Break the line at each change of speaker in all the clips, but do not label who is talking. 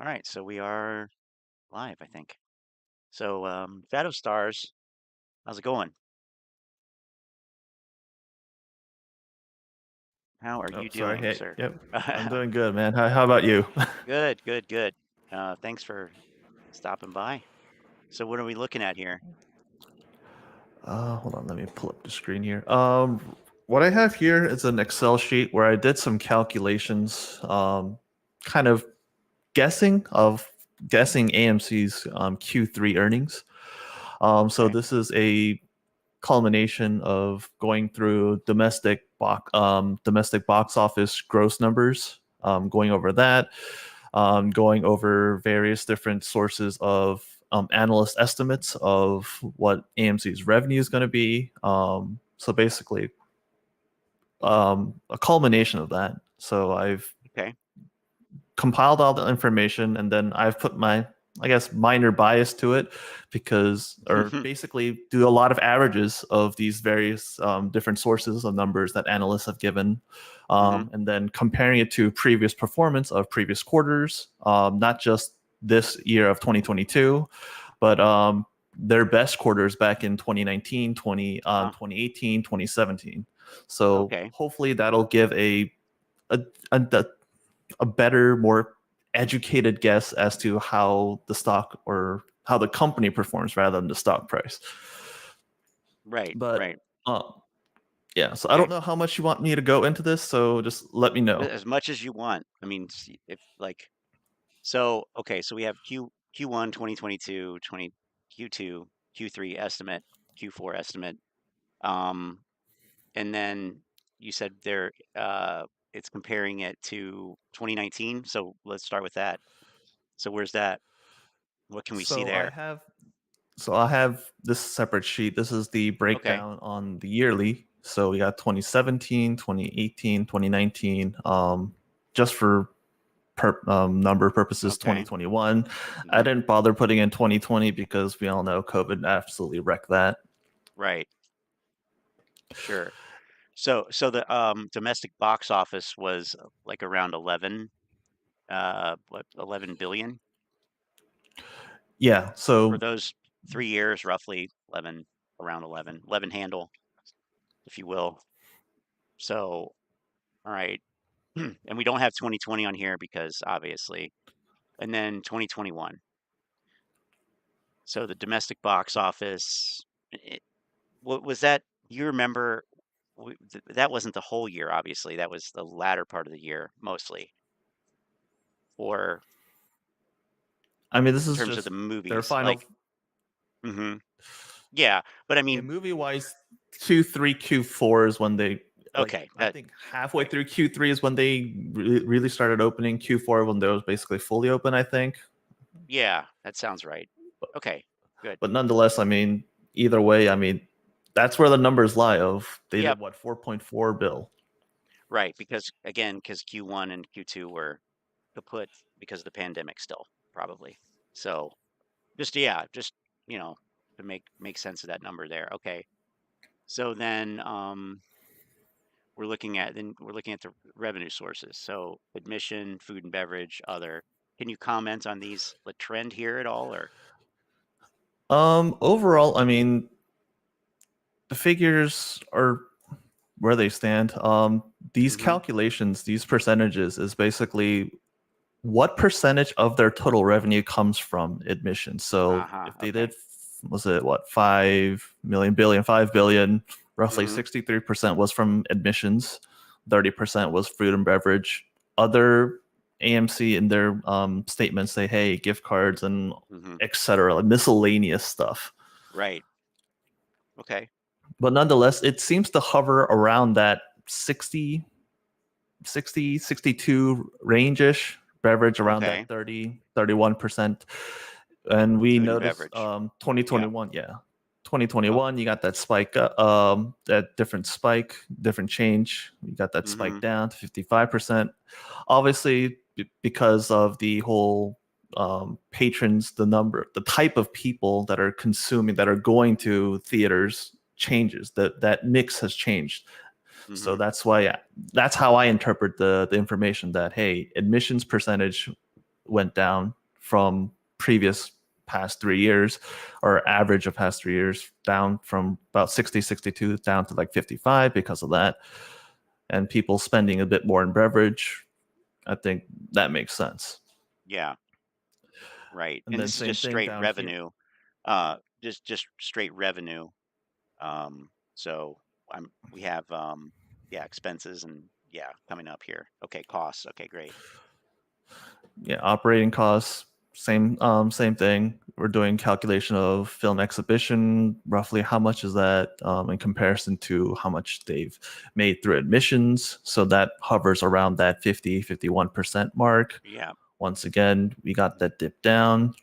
All right, so we are live, I think. So, Shadow Stars, how's it going? How are
Oh,
you
sorry.
doing,
Hey,
sir?
yep. I'm doing good, man. How about you?
Good, good, good. Thanks for stopping by. So, what are we looking at here?
Hold on, let me pull up the screen here. What I have here is an Excel sheet where I did some calculations, kind of guessing AMC's Q3 earnings. So
Okay,
this is a culmination of going through domestic box office gross numbers, going over that, going over various different sources of analyst estimates of what AMC's revenue is going to be. So basically, a culmination of that. So I've
okay.
compiled all the information and then I've put my, I guess, minor bias to it because, or basically do a lot of averages of these various different sources of numbers that analysts have given,
hmm
and then comparing it to previous performance of previous quarters, not just this year of 2022, but their best quarters back in 2019,
Uh-huh.
2018, 2017. So
Okay,
hopefully that'll give a, a a better, more educated guess as to how the stock or how the company performs rather than the stock price.
right,
But
right.
yeah, so I don't
Okay,
know how much you want me to go into this, so just let me know.
as much as you want. I mean, if like, so okay, so we have Q1 2022, 20 Q2, Q3 estimate, Q4 estimate. Um, And then you said it's comparing it to 2019. So let's start with that. So where's that? What can we see
So
there?
I have this separate sheet. This is the
Okay.
breakdown on the yearly. So we got 2017, 2018, 2019. Just for number purposes,
Okay.
2021. I
hmm
didn't bother putting in 2020 because we all know COVID absolutely wrecked that.
Right. Sure. So the domestic box office was like around 11 billion
Yeah.
for
So
those 3 years, roughly 11, around 11 handle, if you will. So, all right. And we don't have 2020 on here because obviously, and then 2021. So the domestic box office, what was that? You remember that wasn't the whole year, obviously. That was the latter part of the year, mostly, or
I mean, this
in
is
terms of the
just their
movies.
final.
Like, hmm yeah, but I
Yeah,
mean,
movie wise, Q3, Q4 is when they like.
okay,
I
that
think halfway
right,
through Q3 is when they really started opening. Q4 when they was basically fully open. I think,
yeah, that sounds right.
but,
Okay, good.
but nonetheless, I mean, either way, I mean, that's where the numbers lie. Of they
Yep,
did what 4.4 bill.
right, because again, because Q1 and Q2 were kaput because of the pandemic still, probably. So just yeah, just you know, to make sense of that number there. Okay. So then we're looking at the revenue sources. So admission, food and beverage, other. Can you comment on these the trend here at all or
Overall, I mean, the figures are where they stand. These
mm-hmm.
calculations, these percentages, is basically what percentage of their total revenue comes from admissions. So
Uh-huh.
if they
Okay.
did, was it what 5 million, roughly
Mm-hmm.
63% was from admissions, 30% was food and beverage. Other AMC in their statements say, hey, gift cards and
Mm-hmm.
etc., like miscellaneous stuff.
Right. Okay.
But nonetheless, it seems to hover around that 62 range-ish, beverage around that
Okay.
30, 31%. And we
Food and
noticed
beverage. Yeah.
2021, yeah.
Oh.
2021, you got that spike, that different spike, different change. You got that spike
Mm-hmm.
down to 55%. Obviously, because of the whole patrons, the type of people that are consuming, that are going to theaters changes. That mix has changed. So
Mm-hmm.
that's how I interpret the information that hey, admissions percentage went down from previous past 3 years, or average of past 3 years, down from about 60, 62 down to like 55 because of that. And people spending a bit more in beverage, I think that makes sense.
Yeah, right.
And
And
then
this is
same
just
thing
straight
down here.
revenue. Just straight revenue. So we have yeah, expenses and yeah, coming up here. Okay, costs. Okay, great.
Yeah, operating costs, same thing. We're doing calculation of film exhibition. Roughly how much is that in comparison to how much they've made through admissions? So that hovers around that 50-51% mark.
Yeah.
Once again, we got that dip down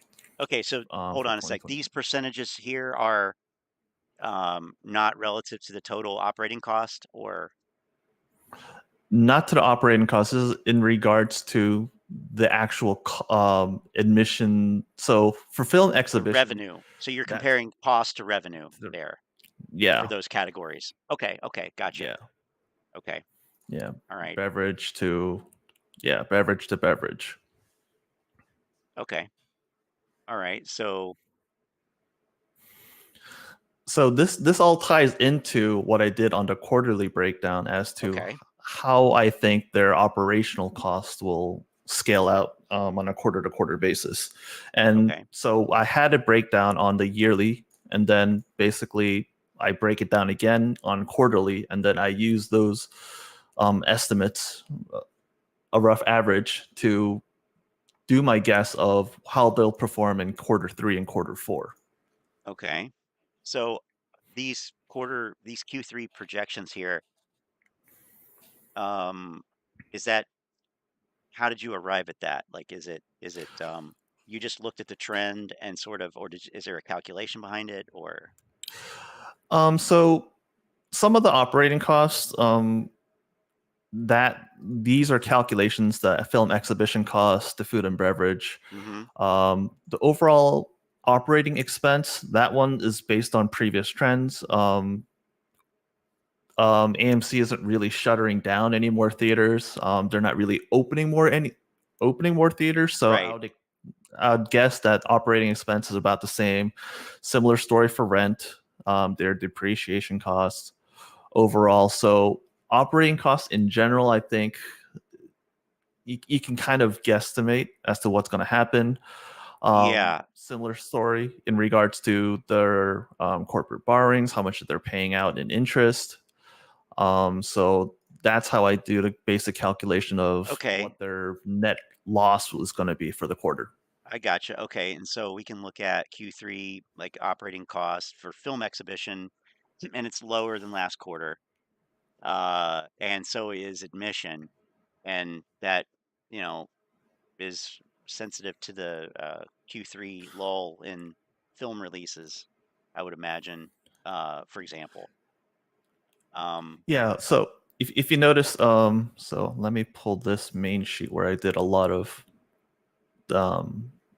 Okay, so hold
for
on a sec.
2020.
These percentages here are not relative to the total operating cost, or
Not to the operating costs, this is in regards to the actual admission. So for film
the
exhibition,
revenue. So you're
that's
comparing cost to revenue
the,
there for
yeah,
those categories. Okay, okay, gotcha.
yeah,
Okay,
yeah.
all right.
Beverage to, yeah, beverage to beverage.
Okay, all right. So,
So this all ties into what I did on the quarterly breakdown as to
okay,
how I think their operational costs will scale out on a quarter to quarter basis. And
okay,
so I had a breakdown on the yearly, and then basically I break it down again on quarterly, and then I use those estimates, a rough average, to do my guess of how they'll perform in quarter three and quarter four.
okay. So these Q3 projections here, um, is that how did you arrive at that? Like, is it you just looked at the trend and sort of, or is there a calculation behind it, or
So some of the operating costs, that these are calculations, the film exhibition costs, the food and beverage,
mm-hmm,
the overall operating expense, that one is based on previous trends. AMC isn't really shuttering down any more theaters. They're not really opening more theaters. So
right?
I'd guess that operating expense is about the same. Similar story for rent, their depreciation costs overall. So operating costs in general, I think you can kind of guesstimate as to what's going to happen.
Yeah,
Similar story in regards to their corporate borrowings, how much they're paying out in interest. So that's how I do the basic calculation of
okay.
what their net loss was going to be for the quarter.
I gotcha. Okay, and so we can look at Q3 like operating cost for film exhibition, and it's lower than last quarter. And so is admission, and that, you know, is sensitive to the Q3 lull in film releases, I would imagine, for example. Um,
Yeah. So if you notice, so let me pull this main sheet where I did a lot of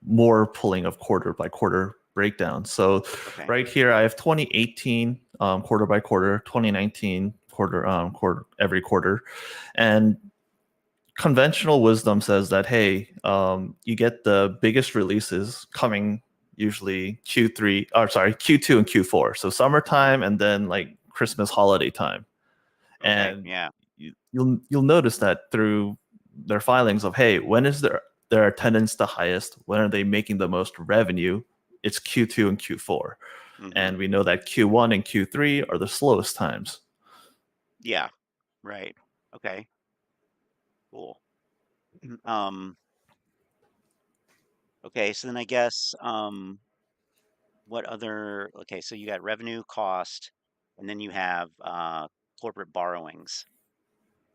more pulling of quarter by quarter breakdown. So
okay,
right here I have 2018 quarter by quarter, 2019 quarter every quarter, and conventional wisdom says that hey, you get the biggest releases coming usually Q3, or sorry, Q2 and Q4. So summertime and then like Christmas holiday time.
okay,
And
yeah,
you'll notice that through their filings of hey, when is their attendance the highest? When are they making the most revenue? It's Q2 and Q4.
mm-hmm,
And we know that Q1 and Q3 are the slowest times.
yeah, right, okay, cool. Um, okay, so then I guess what other, okay, so you got revenue, cost, and then you have corporate borrowings.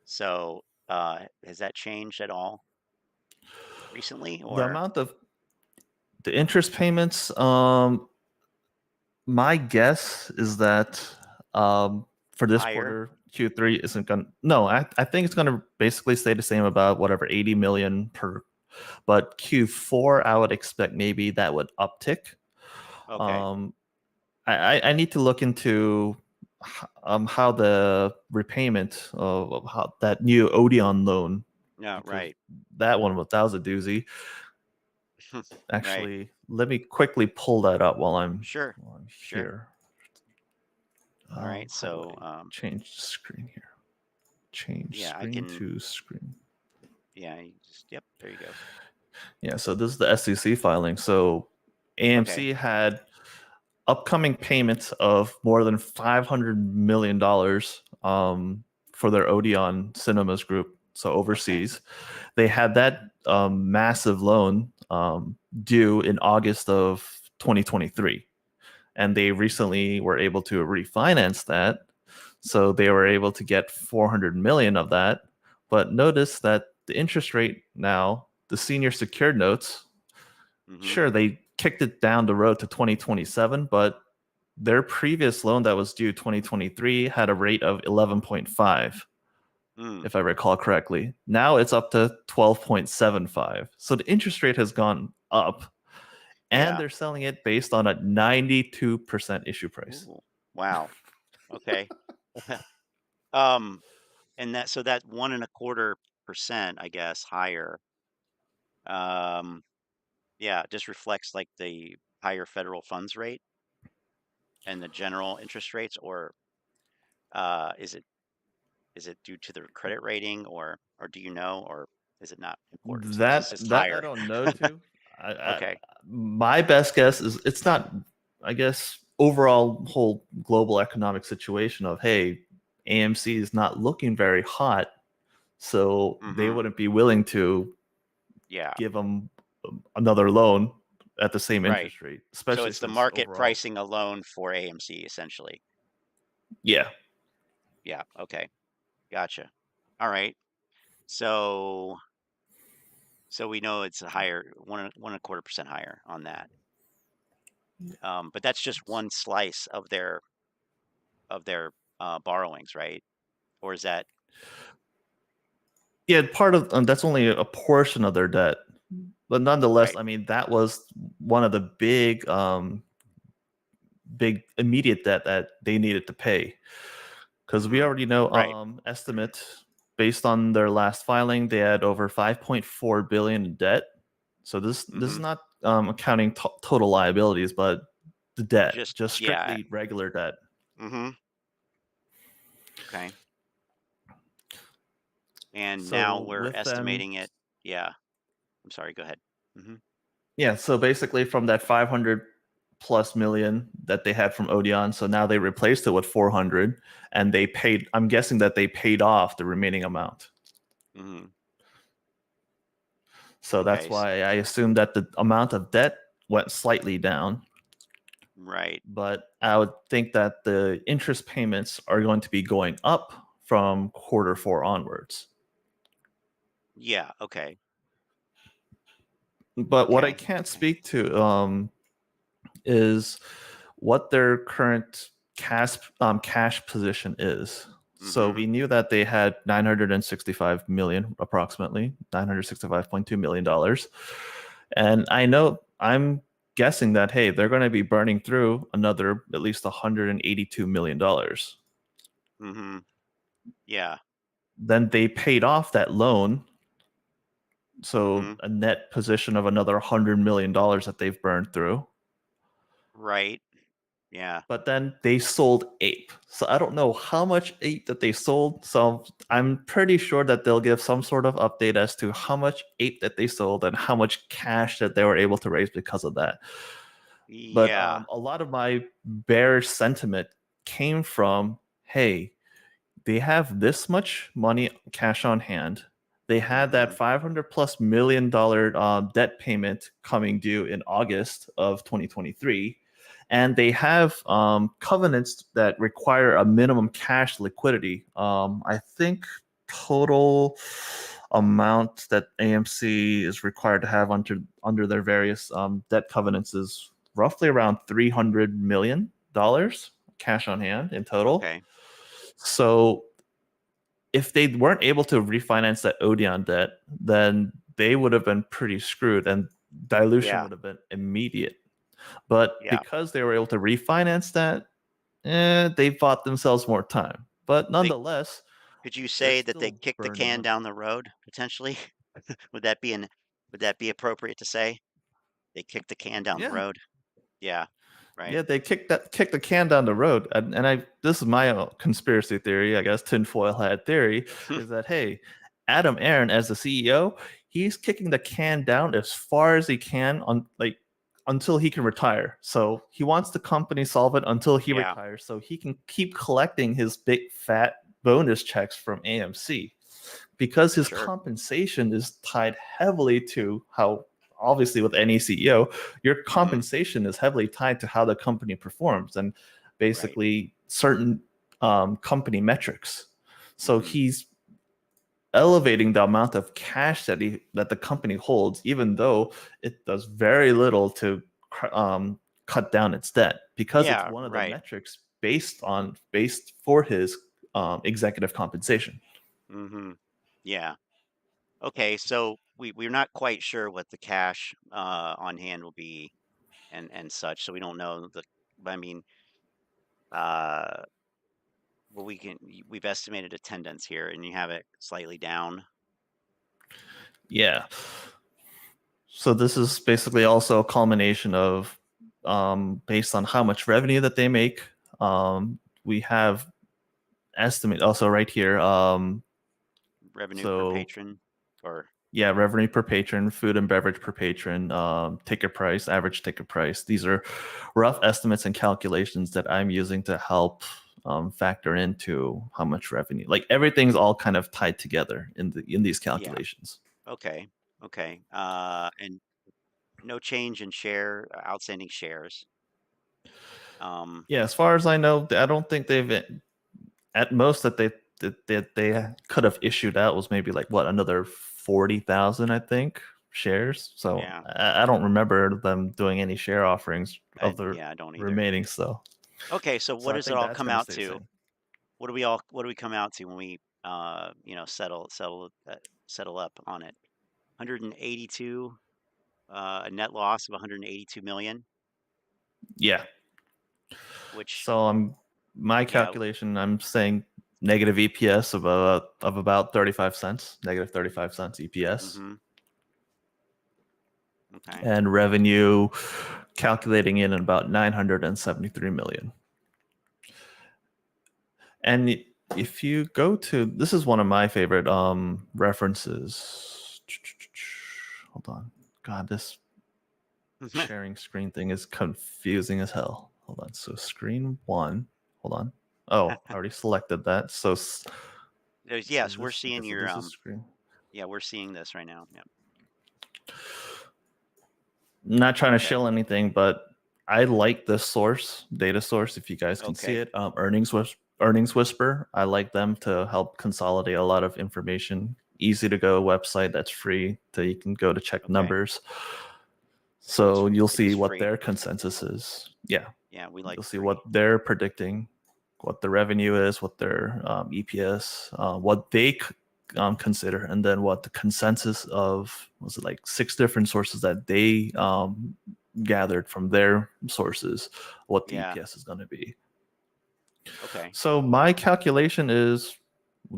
So has that changed at all recently,
The
or
amount of the interest payments, my guess is that for this
higher?
quarter, Q3 isn't going to, no, I think it's going to basically stay the same, about whatever 80 million per. But Q4, I would expect maybe that would uptick.
Okay,
Um, I need to look into how the repayment of how that new Odeon loan,
yeah,
because
right.
that was a doozy.
Right.
Actually, let me quickly pull that up
Sure.
while I'm
Sure.
here.
All right.
How do
So,
I change screen here? Change
yeah, I
screen
can.
to screen.
Yeah. Yep. There you go.
Yeah, so this is the SEC filing. So
Okay.
AMC had upcoming payments of more than $500 million for their Odeon Cinemas group, so
Okay.
overseas. They had that massive loan due in August of 2023, and they recently were able to refinance that. So they were able to get 400 million of that. But notice that the interest rate now, the senior secured notes,
Mm-hmm.
sure, they kicked it down the road to 2027, but their previous loan that was due 2023 had a rate of 11.5,
Mm.
if I recall correctly. Now it's up to 12.75. So the interest rate has gone up, and
Yeah.
they're selling it based on a 92% issue price.
Ooh. Wow. Okay. um, and that so that 1.25%, I guess, higher. Um, yeah, just reflects like the higher federal funds rate and the general interest rates, or is it due to the credit rating, or do you know, or is it not important? It's just
That I
higher.
don't know too. I,
Okay.
my best guess is it's not. I guess overall whole global economic situation of, hey, AMC is not looking very hot, so they
Mm-hmm.
wouldn't be willing to
Yeah.
give them another loan at the same
Right.
interest rate,
So
especially
it's the
since
market
overall,
pricing a loan for AMC essentially.
yeah,
Yeah. Okay. Gotcha. All right. So so we know it's a higher 1.25% higher on that. But that's just one slice of their borrowings, right? Or is that
yeah, part of that's only a portion of their debt, but nonetheless,
right?
I mean that was one of the big immediate debt that they needed to pay, because we
Mm-hmm.
already know
Right.
estimate based on their last filing they had over 5.4 billion in debt. So this is
Mm-hmm.
not accounting total liabilities, but the debt,
Just
just
yeah.
strictly regular debt.
Mm-hmm. Okay. And now
So
we're
with them,
estimating it. Yeah. I'm sorry. Go ahead. Mm-hmm.
yeah, so basically from that 500 plus million that they had from Odeon, so now they replaced it with 400, and they paid, I'm guessing that they paid off the remaining amount.
Mm-hmm.
So that's
Okay.
why I assume that the amount of debt went slightly down,
Right.
but I would think that the interest payments are going to be going up from quarter four onwards.
Yeah. Okay.
But what I
Okay.
can't
Okay.
speak to is what their current cash position is. So
Mm-hmm.
we knew that they had 965 million, approximately 965.2 million dollars, and I know I'm guessing that, hey, they're going to be burning through another at least 182 million dollars.
Mm-hmm. Yeah.
Then they paid off that loan, so
Mm-hmm.
a net position of another 100 million dollars that they've burned through.
Right. Yeah.
But then they sold ape. So I don't know how much ape that they sold. So I'm pretty sure that they'll give some sort of update as to how much ape that they sold and how much cash that they were able to raise because of that. But
Yeah.
a lot of my bearish sentiment came from, hey, they have this much money cash on hand. They had that
Mm-hmm.
500 plus $1 million debt payment coming due in August of 2023, and they have covenants that require a minimum cash liquidity. I think total amount that AMC is required to have under their various debt covenants is roughly around $300 million cash on hand in total.
Okay.
So if they weren't able to refinance that Odeon debt, then they would have been pretty screwed, and dilution
Yeah.
would have been immediate. But
Yeah.
because they were able to refinance that, they bought themselves more time. But
They
nonetheless,
Could you
they're
say that they
still
kicked the
burning
can
money.
down the road potentially? Would that be would that be appropriate to say? They kicked the can down the
Yeah.
road. Yeah. Right.
Yeah, they kicked the can down the road, and I this is my conspiracy theory, I guess, tinfoil hat theory, is that hey, Adam Aaron as the CEO, he's kicking the can down as far as he can on like until he can retire. So he wants the company solvent until he
Yeah.
retires, so he can keep collecting his big fat bonus checks from AMC because his
Sure.
compensation is tied heavily to how obviously with any CEO, your
Hmm.
compensation is heavily tied to how the company performs and
Right.
basically certain company metrics. So
Hmm.
he's elevating the amount of cash that the company holds, even though it does very little to cut down its debt because it's
Yeah.
one of the
Right.
metrics based for his executive compensation.
Hmm. Yeah. Okay. So we're not quite sure what the cash on hand will be and such. So we don't know the. I mean, uh, well, we've estimated attendance here, and you have it slightly down.
Yeah. So this is basically also a culmination of based on how much revenue that they make. We have estimate also right here.
Revenue per
So
patron, or
yeah, revenue per patron, food and beverage per patron, ticket price, average ticket price. These are rough estimates and calculations that I'm using to help factor into how much revenue. Like everything's all kind of tied together in these
yeah.
calculations.
Okay. Okay. And no change in outstanding shares. Um,
Yeah, as far as I know, I don't think they've at most that they could have issued out was maybe like what another 40,000 I think shares. So
yeah.
I don't remember them doing any share offerings of the
Yeah, I don't either.
remaining.
Okay, so
So
what
I
does it
think
all
that's
come
going to
out
stay the
to?
same.
What do we come out to when we settle up on it? 182 a net loss of 182 million,
Yeah.
which
So my
yeah,
calculation. I'm saying negative EPS of about 35 cents, negative 35 cents EPS,
mhm. Okay.
and revenue calculating in about 973 million. And if you go to this is one of my favorite references. Hold on. God, this sharing screen thing is confusing as hell. Hold on. So screen one. Hold on. Oh, I already selected that.
Yes,
Is
we're
this okay?
seeing
So
your
this is screen.
yeah, we're seeing this right now. Yeah.
Not trying to
Okay.
shill anything, but I like this data source. If you guys can see
Okay.
it, Earnings Whisper. I like them to help consolidate a lot of information. Easy to go website that's free, that you can go to check
Okay.
numbers. So you'll
It is
see what
free.
their consensus is. Yeah,
Yeah, we like
you'll see what
free.
they're predicting, what the revenue is, what their EPS, what they consider, and then what the consensus of was it like 6 different sources that they gathered from their sources, what the
Yeah.
EPS is going to be.
Okay.
So my calculation is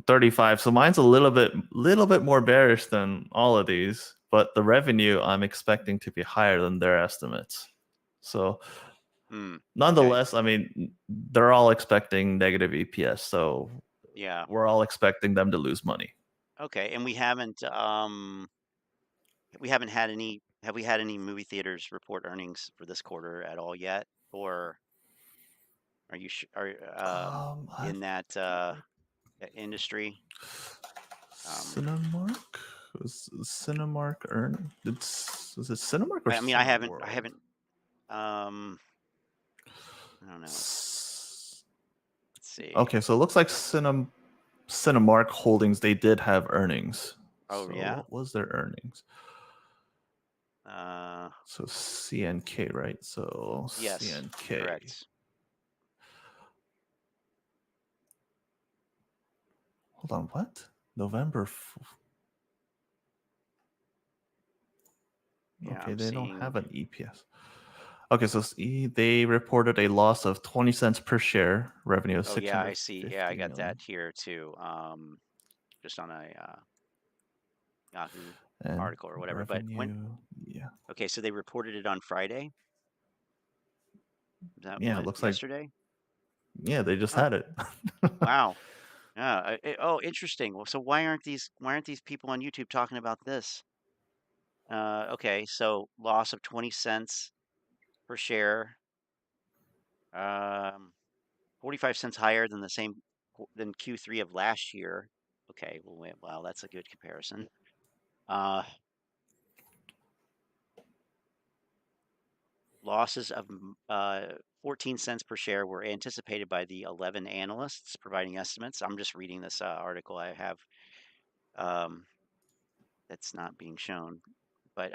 35. So mine's a little bit more bearish than all of these, but the revenue I'm expecting to be higher than their estimates. So
Hmm. Okay.
nonetheless, I mean, they're all expecting negative EPS, so
Yeah.
we're all expecting them to lose money.
Okay. And we haven't had any have we had any movie theaters report earnings for this quarter at all yet? Or are you are
I
in that
forget.
industry? Um,
Cinemark was Cinemark earn. Is it Cinemark or
I mean, I
Cineworld?
haven't um I don't know. Let's see.
Okay, so it looks like Cinemark Holdings, they did have earnings.
Oh
So
yeah.
what was their earnings?
Uh
So CNK, right? So
yes,
CNK.
correct.
Hold on, what? November.
Yeah,
Okay,
I'm
they don't
seeing.
have an EPS. Okay, so they reported a loss of 20 cents per share, revenue of
Oh yeah, I see. Yeah, I
650
got that
million,
here too. Just on a Yahoo
and
article or whatever. But when
revenue, yeah.
Okay, so they reported it on Friday. Is that
Yeah, it
what,
looks like,
yesterday?
yeah, they just
Oh,
had it.
wow. Yeah. Oh, interesting. Well, so why aren't these people on YouTube talking about this? Okay, so loss of 20 cents per share. 45 cents higher than the same than Q3 of last year. Okay, well, wow, that's a good comparison. Uh, Losses of 14 cents per share were anticipated by the 11 analysts providing estimates. I'm just reading this article I have um, that's not being shown. But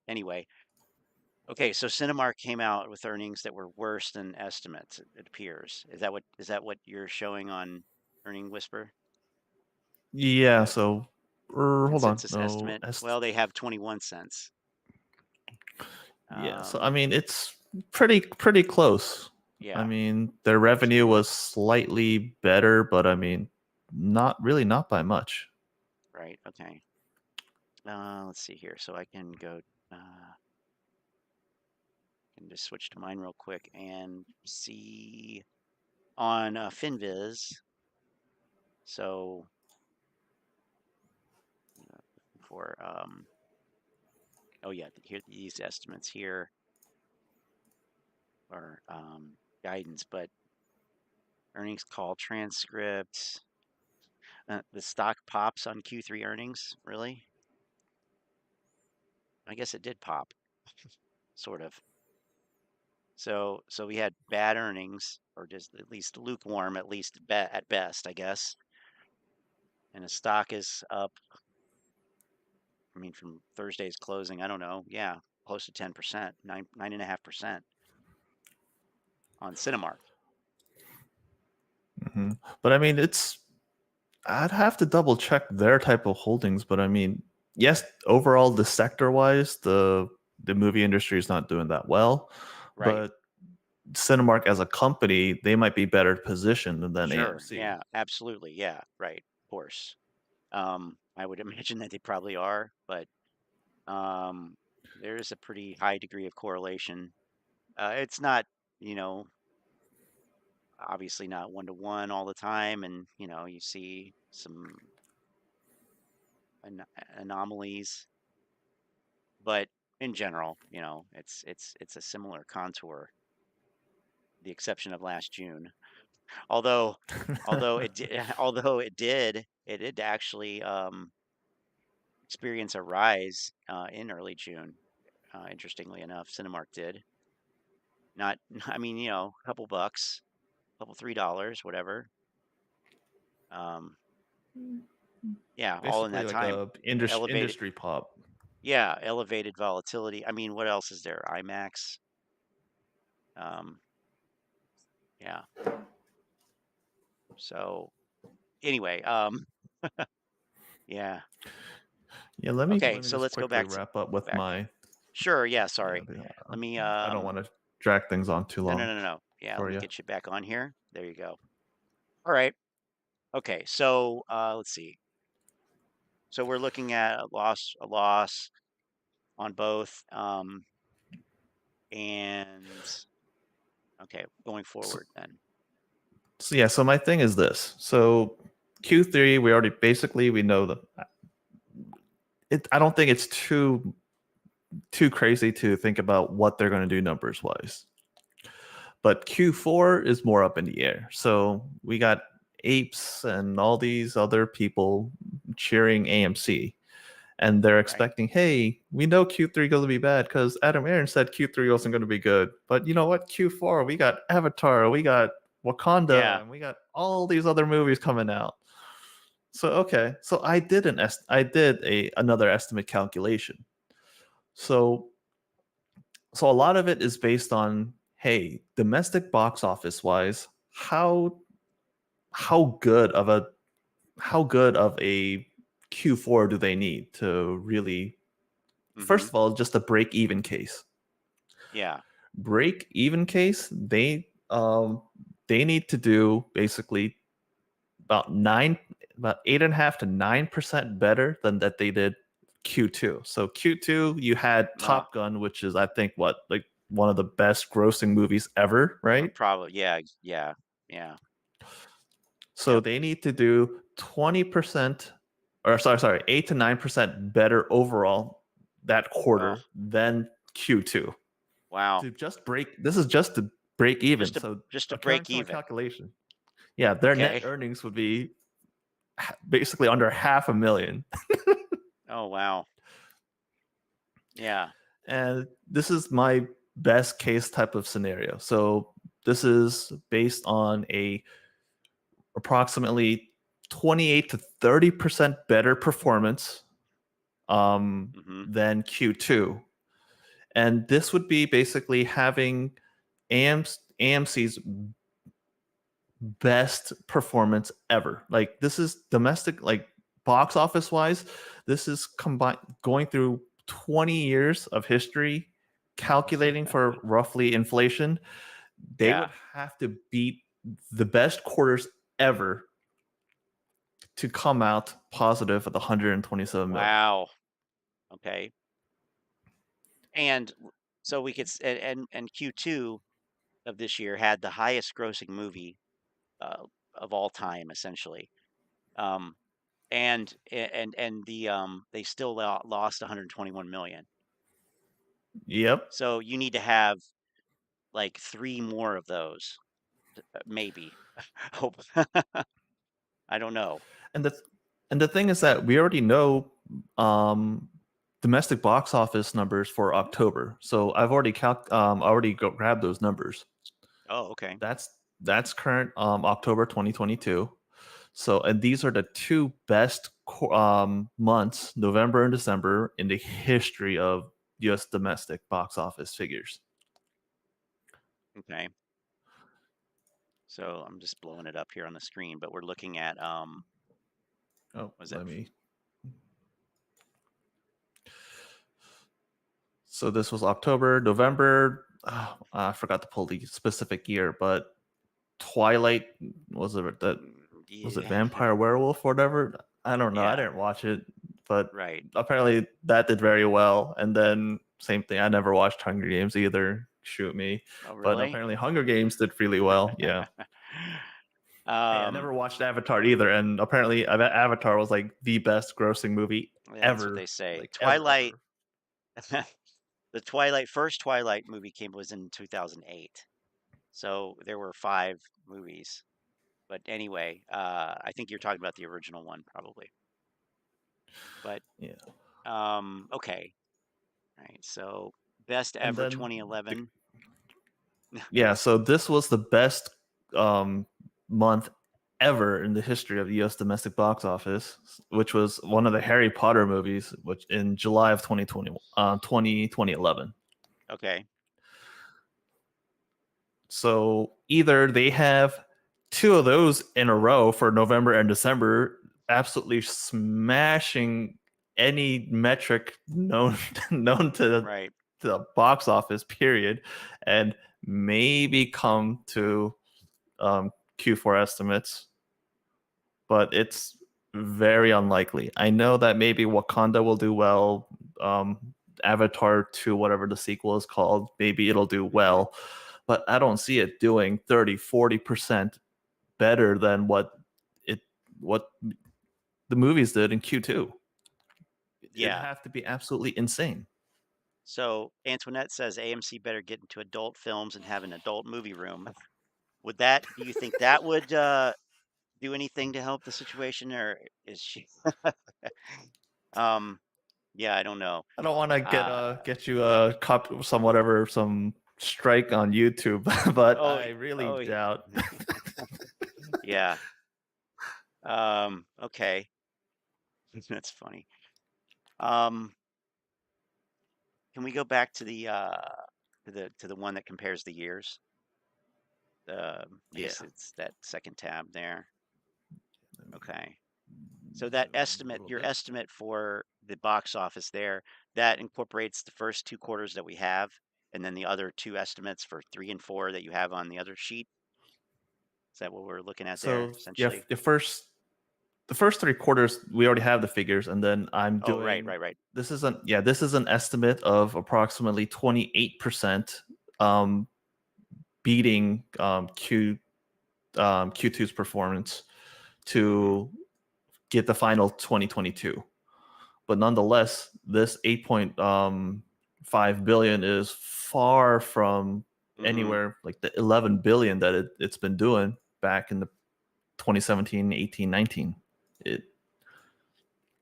anyway, okay, so Cinemark came out with earnings that were worse than estimates, it appears. Is that what you're showing on Earning Whisper?
Yeah,
The
so hold on.
consensus
No,
estimate? Well, they have 21 cents.
yeah, so I mean,
Yeah,
it's pretty close. I
yeah,
mean, their
it's
revenue was
close,
slightly better, but I mean, not by much.
right? Okay. Let's see here. So I can go, can just switch to mine real quick and see on FinViz. So for oh yeah, here these estimates here are guidance, but earnings call transcripts. The stock pops on Q3 earnings, really? I guess it did pop, sort of. So we had bad earnings, or just at least lukewarm, at least at best, I guess. And the stock is up. I mean, from Thursday's closing, I don't know. Yeah, close to 10%, 9.5% on Cinemark.
Hmm. But I mean, I'd have to double check their type of holdings, but I mean, yes, overall, the sector wise, the movie industry is not doing that well,
Right.
but Cinemark as a company, they might be better positioned than
Sure.
AMC.
Yeah, absolutely. Yeah, right. Of course. I would imagine that they probably are, but um, there is a pretty high degree of correlation. It's not, you know, obviously not one to one all the time, and you see some an anomalies, but in general, it's a similar contour, the exception of last June. Although, although it did actually experience a rise in early June. Interestingly enough, Cinemark did not. I mean, a couple bucks, couple $3, whatever. Um, yeah, all in
Basically,
that
like
time.
a
Elevated,
industry pop.
yeah, elevated volatility. I mean, what else is there? IMAX. Um, yeah. So anyway, yeah.
Yeah,
Okay,
let me
so
just
let's go
quickly
back to
wrap up with
back.
my.
Sure, yeah,
Yeah,
sorry. Let me
I don't want to drag things on too
no no
long
no no no. Yeah, let
for
me
you.
get you back on here. There you go. All right. Okay, so let's see. So we're looking at a loss on both and okay, going
So,
forward then.
so yeah, so my thing is this. So Q3, we already basically we know that it. I don't think it's too crazy to think about what they're going to do numbers wise. But Q4 is more up in the air. So we got apes and all these other people cheering AMC. And they're
Right.
expecting, hey, we know Q3 going to be bad because Adam Aaron said Q3 wasn't going to be good. But you know what? Q4, we got Avatar, we got Wakanda,
Yeah.
and we got all these other movies coming out. So okay, so I did another estimate calculation. So so a lot of it is based on, hey, domestic box office wise, how good of a how good of a Q4 do they need to really,
Mm-hmm.
first of all, just a break even case.
Yeah.
Break even case, they need to do basically about 8.5 to 9% better than that they did Q2. So Q2, you had
Uh,
Top Gun, which is I think what like one of the best grossing movies ever, right?
probably. Yeah. Yeah. Yeah.
So
Yep.
they need to do 20%, or sorry, 8 to 9% better overall that
Oh,
quarter than Q2
wow.
to just break. This is just to break even.
Just to
So
just to
according
break
to my
even.
calculation, yeah, their net
Okay.
earnings would be basically under 500,000.
Oh, wow. Yeah.
And this is my best case type of scenario. So this is based on a approximately 28 to 30% better performance
Mm-hmm.
than Q2. And this would be basically having AMC's best performance ever. Like this is domestic, like box office wise, this is combined going through 20 years of history, calculating for roughly inflation. They
Yeah.
would have to beat the best quarters ever to come out positive at 127 million.
Wow. Okay. And so we could and Q2 of this year had the highest grossing movie uh, of all time, essentially. Um, and they still lost 121 million.
Yep.
So you need to have like three more of those, maybe. Hope. I don't know.
And the thing is that we already know um, domestic box office numbers for October. So I've already grabbed those numbers.
Oh, okay.
That's current October 2022. So and these are the two best months, November and December, in the history of U.S. domestic box office figures.
Okay. So I'm just blowing it up here on the screen, but we're looking at
Oh,
was that
let me. So this was October, November. I forgot to pull the specific year, but Twilight was it that was it
yeah.
Vampire Werewolf or whatever? I don't know. I
Yeah,
didn't watch it, but
right.
apparently that did very well. And then same thing. I never watched Hunger Games either. Shoot me,
Oh,
but
really?
apparently Hunger Games did really well. Yeah. Hey, I
Um,
never watched Avatar either, and apparently Avatar was like the best grossing movie
yeah, that's what they
ever,
say.
like ever,
Twilight,
ever.
the first Twilight movie was in 2008. So there were five movies. But anyway, I think you're talking about the original one probably. But
Yeah.
okay. All right. So best
And
ever
then
2011.
yeah, so this was the best month ever in the history of the U.S. domestic box office, which was one of the Harry Potter movies, which in July of 2011.
Okay.
So either they have two of those in a row for November and December, absolutely smashing any metric known known
Right.
to the box office period, and maybe come to Q4 estimates, but it's very unlikely. I know that maybe Wakanda will do well. Avatar 2, whatever the sequel is called, maybe it'll do
Hmm.
well, but I don't see it doing 30-40% better than it what the movies did in Q2. It'd
Yeah.
have to be absolutely insane.
So Antoinette says AMC better get into adult films and have an adult movie room. Do you think that would do anything to help the situation, or is she um yeah, I don't know.
I don't want to
Uh
get you a some strike on YouTube, but
oh
I really
oh
doubt.
yeah. Okay. That's funny. Um can we go back to the one that compares the years? I
Yeah.
guess it's that second tab there.
Let me
Okay. So that
zoom a
estimate,
little
your
bit.
estimate for the box office there, that incorporates the first two quarters that we have, and then the other two estimates for three and four that you have on the other sheet. Is that what we're looking at there,
So yeah,
essentially?
the first the first 3 quarters we already have the figures, and then I'm
Oh, right,
doing
right, right.
this is an estimate of approximately 28% beating Q2's performance
Mm-hmm.
to get the final 2022. But nonetheless, this 8.5 billion is far from
Mm-hmm.
anywhere like the 11 billion that it's been doing back in the 2017, 18, 19. It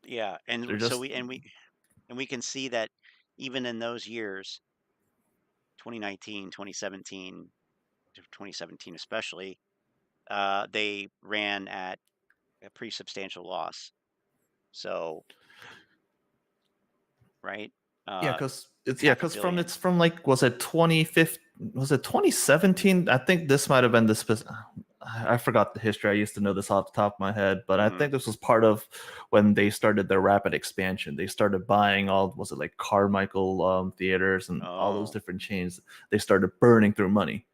Yeah,
they're
and so
just
we can see that even in those years, 2019, 2017, 2017 especially, they ran at a pretty substantial loss. So, right,
yeah,
uh,
because it's yeah,
half a
because from
billion.
it's from like was it 2015, was it 2017? I think this might have been I forgot the history. I used to know this off the top of my head, but I
Mm-hmm.
think this was part of when they started their rapid expansion. They started buying all, was it like Carmichael theaters and all those
Oh,
different chains. They started burning through money.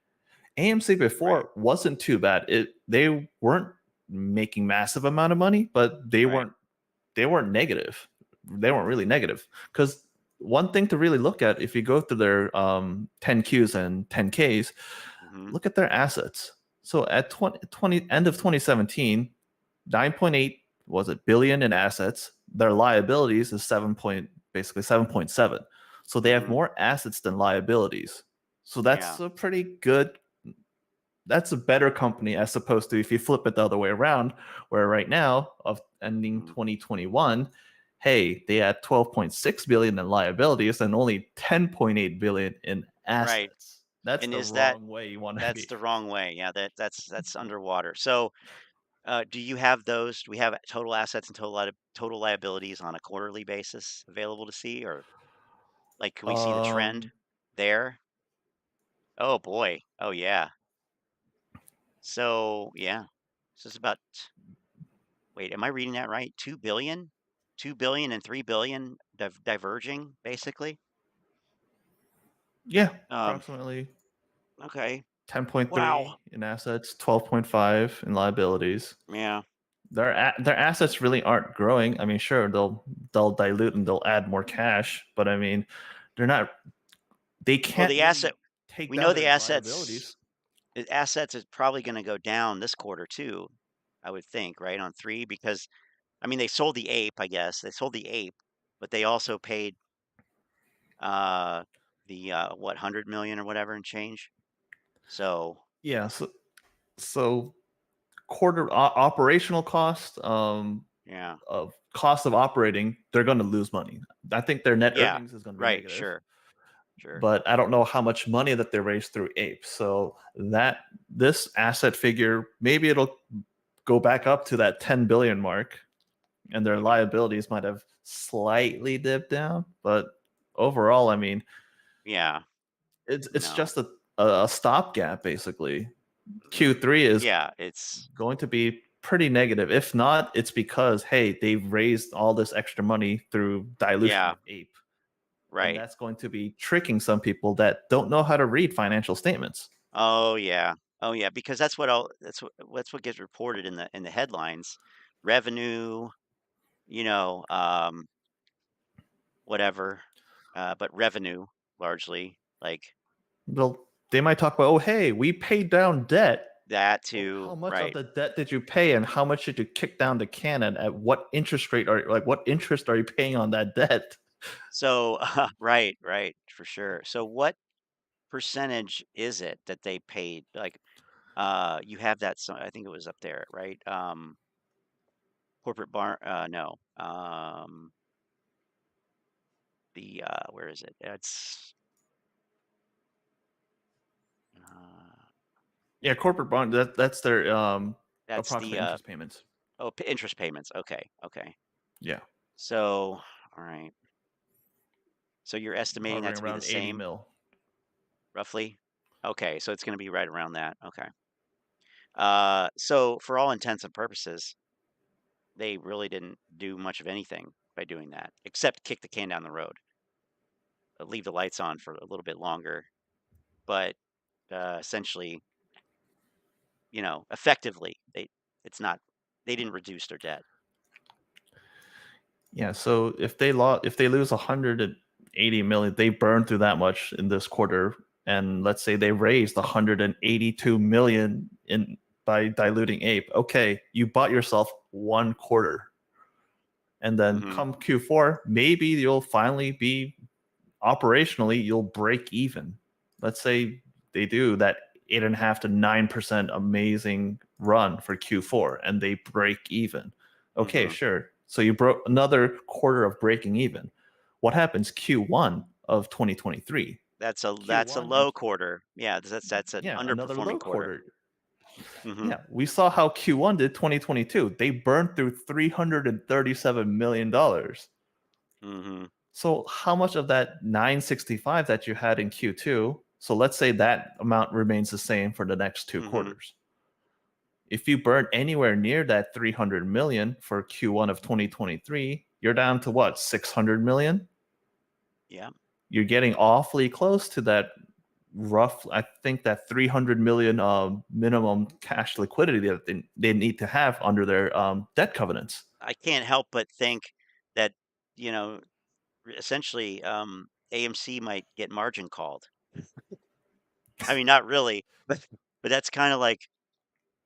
AMC
right,
before wasn't too bad. They weren't making massive amount of money, but
right.
they weren't negative. They weren't really negative because one thing to really look at if you go through their 10Qs and 10Ks,
Mm-hmm.
look at their assets. So at 20 end of 2017, 9.8 was it billion in assets. Their liabilities is basically 7.7. So they have
Mm-hmm.
more assets than liabilities. So
Yeah.
that's a better company as opposed to if you flip it the other way around, where right now of ending
Mm-hmm.
2021, hey, they had 12.6 billion in liabilities and only 10.8 billion in
Right.
assets. That's
And
the
is that
wrong way you want to
that's
be.
the wrong way? Yeah, that's underwater. So, do you have those? Do we have total assets and total liabilities on a quarterly basis available to see, or like can we see the trend
Um,
there? Oh boy. Oh yeah. So yeah. So it's about, wait, am I reading that right? 2 billion? 2 billion and 3 billion diverging basically?
yeah,
Um,
approximately
okay. Wow.
10.3 in assets, 12.5 in liabilities.
Yeah.
Their assets really aren't growing. I mean, sure, they'll dilute and they'll add more cash, but I mean, they're not they
Well,
can't
the
really
asset
take
we
down
know
their liabilities.
the assets is probably going to go down this quarter too, I would think, right? On 3 because I mean they sold the ape, I guess. They sold the ape, but they also paid uh the what 100 million or whatever and change. So,
Yeah, so operational cost
yeah.
of cost of operating, they're going to lose money. I think their net
Yeah.
earnings is going to be
Right,
negative,
sure. Sure.
but I don't know how much money that they raised through ape. So that this asset figure, maybe it'll go back up to that 10 billion mark and their
Maybe.
liabilities might have slightly dipped down, but overall, I mean,
Yeah.
it's
No.
just a stopgap basically. Q3 is
Yeah, it's
going to be pretty negative. If not, it's because hey, they've raised all this extra money through dilution
yeah,
of ape, and
right.
that's going to be tricking some people that don't know how to read financial statements.
Oh yeah. Oh yeah, because that's what gets reported in the headlines. Revenue, you know, whatever. But revenue largely, like
They might talk about, oh hey, we paid down debt.
that
Well,
too,
how much of
right.
the debt did you pay, and how much did you kick down the can, and at what interest rate are like what interest are you paying on that debt?
So, right, right, for sure. So what percentage is it that they paid? Like, you have that, so I think it was up there, right? Corporate bar, no. Where is it? Uh,
Yeah, corporate bond. That's their
that's
approximate
the,
interest payments.
oh, interest payments. Okay, okay.
Yeah,
So, all right. So you're estimating that
hovering
to be the
around 80
same,
mil.
roughly? Okay, so it's going to be right around that. Okay. So for all intents and purposes, they really didn't do much of anything by doing that, except kick the can down the road, leave the lights on for a little bit longer. But essentially, effectively, it's not, they didn't reduce their debt.
Yeah, so if they lose 180 million, they burn through that much in this quarter, and let's say they raised 182 million in by diluting ape. Okay, you bought yourself one quarter, and then
Mm-hmm.
come Q4, maybe you'll finally be operationally, you'll break even. Let's say they do that 8.5 to 9% amazing run for Q4 and they break even. Okay,
Mm-hmm.
sure. So you broke another quarter of breaking even. What happens Q1 of 2023?
That's a
Q1 and
low quarter. Yeah, that's an
yeah, another
underperforming
low
quarter.
quarter.
Mm-hmm.
Yeah, we saw how Q1 did 2022. They burned through $337 million.
Mm-hmm.
So how much of that 965 that you had in Q2? So let's say that amount remains the same for the next two
Mm-hmm.
quarters. If you burn anywhere near that 300 million for Q1 of 2023, you're down to what, 600 million?
Yeah.
You're getting awfully close to that rough, I think that 300 million minimum cash liquidity that they need to have under their debt covenants.
I can't help but think that, you know, essentially, AMC might get margin called. I mean, not really, but that's kind of like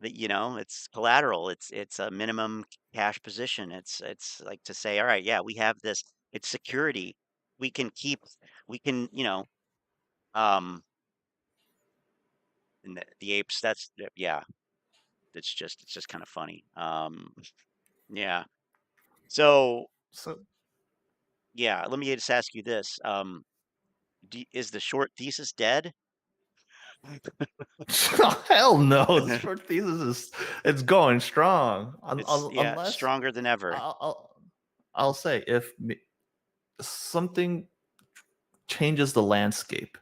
it's collateral. It's a minimum cash position. It's like to say, all right, yeah, we have this. It's security. We can keep. We can, um, and the apes. Yeah. It's just kind of funny. Yeah. So
So
yeah, let me just ask you this. Is the short thesis dead?
hell no, the short thesis is it's going strong.
Yeah,
Unless
stronger than ever.
I'll, I'll I'll say if something changes the landscape,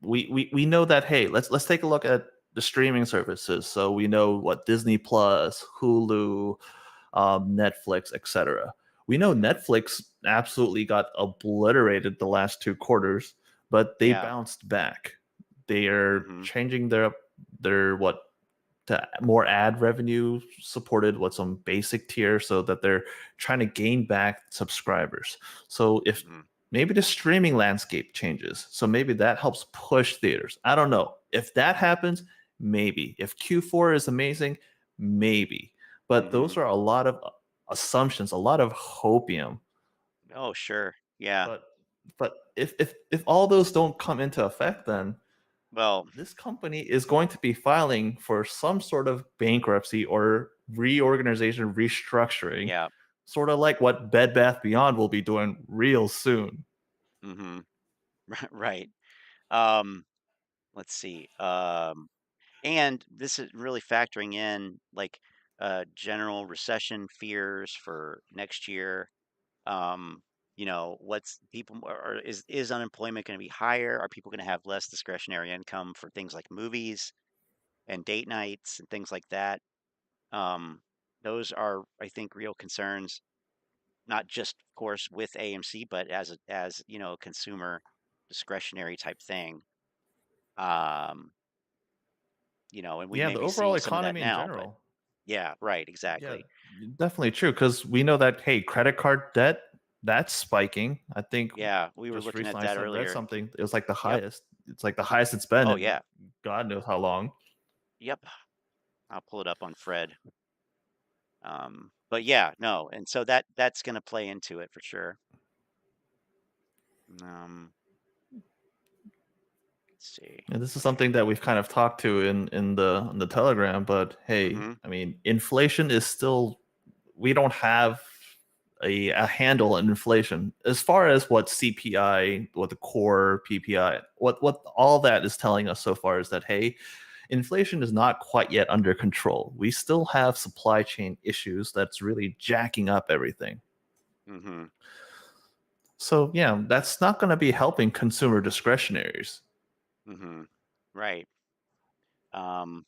we know that, hey, let's take a look at the streaming services. So we know what Disney Plus, Hulu, Netflix, etc. We know Netflix absolutely got obliterated the last two quarters, but they
Yeah.
bounced back. They are
Hmm.
changing their what to more ad revenue supported what's some basic tier so that they're trying to gain back subscribers. So if
Hmm.
maybe the streaming landscape changes, so maybe that helps push theaters. I don't know. If that happens, maybe. If Q4 is amazing, maybe. But
Hmm.
those are a lot of assumptions, a lot of hopium.
Oh, sure. Yeah.
But if all those don't come into effect, then
Well,
this company is going to be filing for some sort of bankruptcy or reorganization, restructuring,
yeah.
sort of like what Bed Bath Beyond will be doing real soon.
Hmm. Right. Um, let's see. And this is really factoring in like general recession fears for next year. Um, what's people or is unemployment going to be higher? Are people going to have less discretionary income for things like movies and date nights and things like that? Um, those are, I think, real concerns, not just, of course, with AMC, but as a consumer discretionary type thing. Um, and we
Yeah,
may
the
be
overall
seeing some of that
economy in
now, but
general.
yeah, right,
Yeah,
exactly.
definitely true. Because we know that, hey, credit card debt, that's spiking. I think
Yeah, we were
just
looking at
recently
that
read
earlier.
something. It was like the
Yep.
highest. It's like the highest it's been
Oh
in
yeah.
God knows how long.
Yep. I'll pull it up on Fred. But yeah, no, and so that's going to play into it for sure. Um, let's see.
And this is something that we've kind of talked to in the Telegram. But hey,
Mm-hmm.
I mean, inflation is still, we don't have a handle on inflation as far as what CPI, what the core PPI, what all that is telling us so far is that, hey, inflation is not quite yet under control. We still have supply chain issues that's really jacking up everything.
Mm-hmm.
So yeah, that's not going to be helping consumer discretionaries.
Mm-hmm. Right. Um,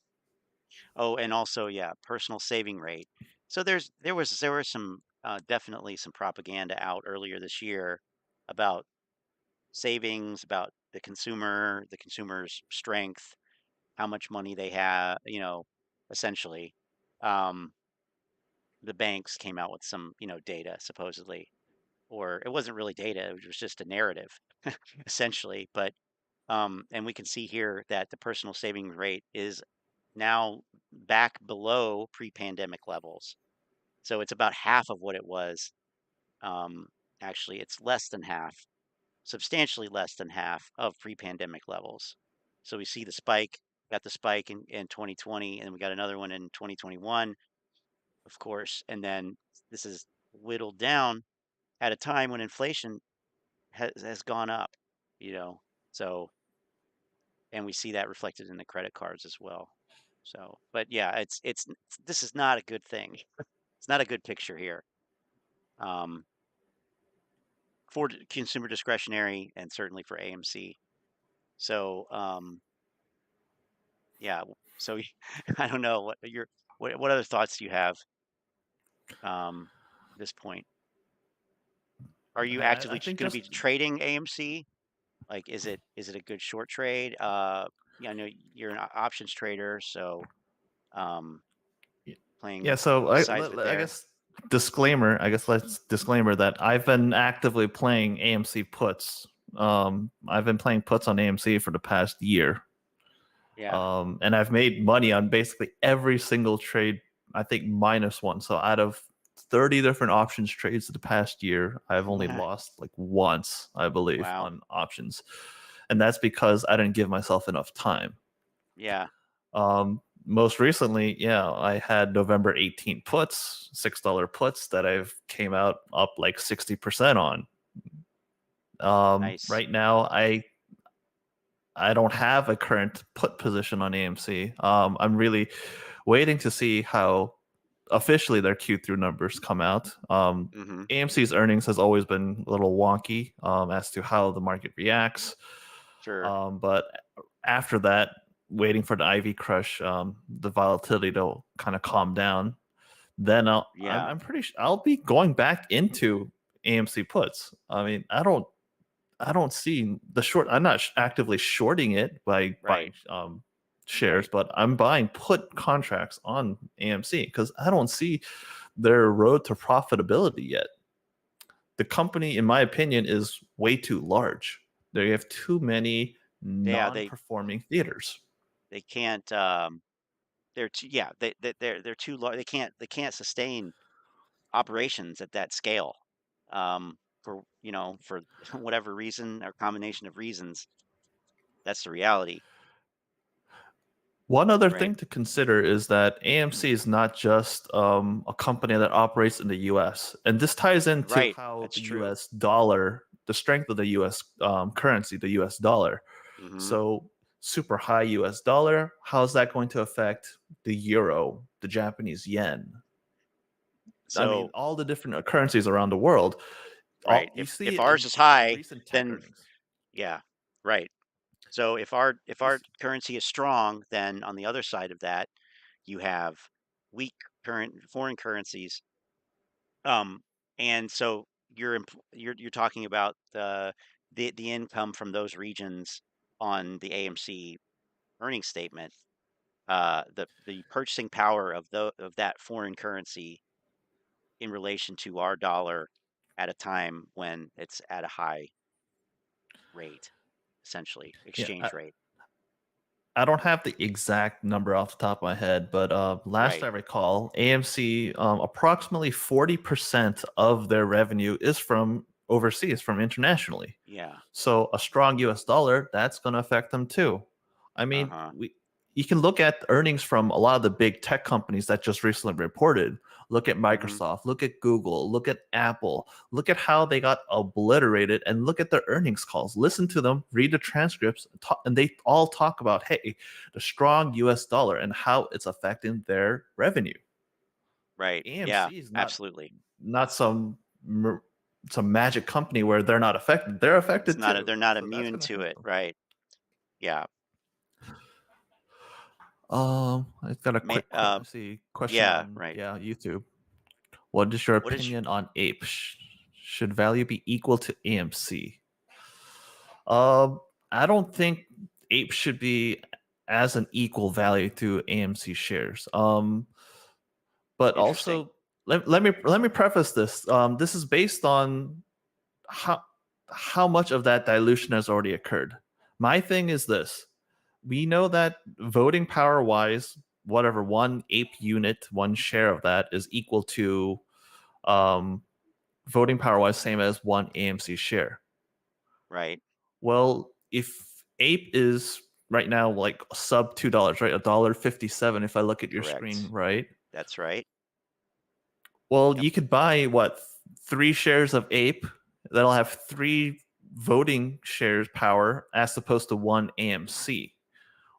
oh, and also, yeah, personal saving rate. So there was some definitely some propaganda out earlier this year about savings, about the consumer's strength, how much money they have, essentially. Um, the banks came out with some, data supposedly, or it wasn't really data, it was just a narrative essentially. But and we can see here that the personal savings rate is now back below pre-pandemic levels. So it's about half of what it was. Um, Actually, it's less than half, substantially less than half of pre-pandemic levels. So we see the spike, got the spike in 2020, and we got another one in 2021, of course. And then this is whittled down at a time when inflation has gone up, you know. So, and we see that reflected in the credit cards as well. So, but yeah, it's this is not a good thing. It's not a good picture here. Um, for consumer discretionary and certainly for AMC. So, yeah. So I don't know what other thoughts do you have at this point? Are you
I
actively
think
going to be
just
trading AMC? Like, is it a good short trade? Yeah, I know you're an options trader, so um,
yeah.
playing
So
both sides of it
I
there.
guess disclaimer. I guess let's disclaimer that I've been actively playing AMC puts. I've been playing puts on AMC for the past year.
Yeah.
And I've made money on basically every single trade, I think minus one. So out of 30 different options trades the past year, I've only lost like once, I believe,
Wow.
on options. And that's because I didn't give myself enough time.
Yeah.
Most recently, yeah, I had November 18 puts, $6 puts that I've came out up like 60% on.
Nice.
Right now, I don't have a current put position on AMC. I'm really waiting to see how officially their Q3 numbers come out.
Mm-hmm.
AMC's earnings has always been a little wonky as to how the market reacts.
Sure.
But after that, waiting for the IV crush, the volatility to kind of calm down, then
Yeah.
I'm pretty sure I'll be going back into AMC puts. I mean, I don't see the short. I'm not actively shorting it by
Right.
buying shares,
Right.
but I'm buying put contracts on AMC because I don't see their road to profitability yet. The company, in my opinion, is way too large. They have too many
Yeah. They
non-performing theaters.
they can't. They're too. Yeah. They're too large. They can't sustain operations at that scale. For whatever reason or combination of reasons. That's the reality.
One other
Right.
thing to consider is that AMC is not just a company that operates in the US. And this ties into
Right.
how
That's
the
true.
US dollar, the strength of the US currency, the US dollar.
Mm-hmm.
So, super high US dollar, how's that going to affect the euro, the Japanese yen? I mean,
So,
all the different currencies around the world.
right.
You see
If
it
ours
in
is high,
recent tech
then
earnings.
yeah. Right. So if our
This,
currency is strong, then on the other side of that, you have weak current foreign currencies. Um, and so you're talking about the income from those regions on the AMC earnings statement. The purchasing power of that foreign currency in relation to our dollar at a time when it's at a high rate, essentially
yeah,
exchange rate.
I don't have the exact number off the top of my head, but last I
Right.
recall, AMC approximately 40% of their revenue is from overseas, from internationally.
Yeah.
So a strong US dollar, that's going to affect them too. I mean,
Uh-huh.
you can look at earnings from a lot of the big tech companies that just recently reported. Look at
Mhm.
Microsoft, look at Google, look at Apple, look at how they got obliterated, and look at their earnings calls. Listen to them, read the transcripts, and they all talk about, hey, the strong US dollar and how it's affecting their revenue.
Right. Yeah,
AMC is
absolutely.
not some magic company where they're not affected. They're
It's
affected
not
too.
they're not
So that's
immune
going to
to
hurt
it,
them.
right?
I've got a
May,
quick question
yeah,
on
right.
YouTube. What is your
What is
opinion on ape? Should value be equal to AMC? Um, I don't think ape should be as an equal value to AMC shares. But
interesting?
also let me preface this. This is based on how much of that dilution has already occurred. My thing is this: we know that voting power wise, whatever one ape unit, one share of that is equal to um, voting power wise, same as one AMC share.
Right.
Well, if ape is right now like sub $2, right? $1.57 if I look at your screen,
Correct.
right?
That's right.
Well,
Yep.
you could buy what, 3 shares of ape that'll have 3 voting shares power as opposed to one AMC.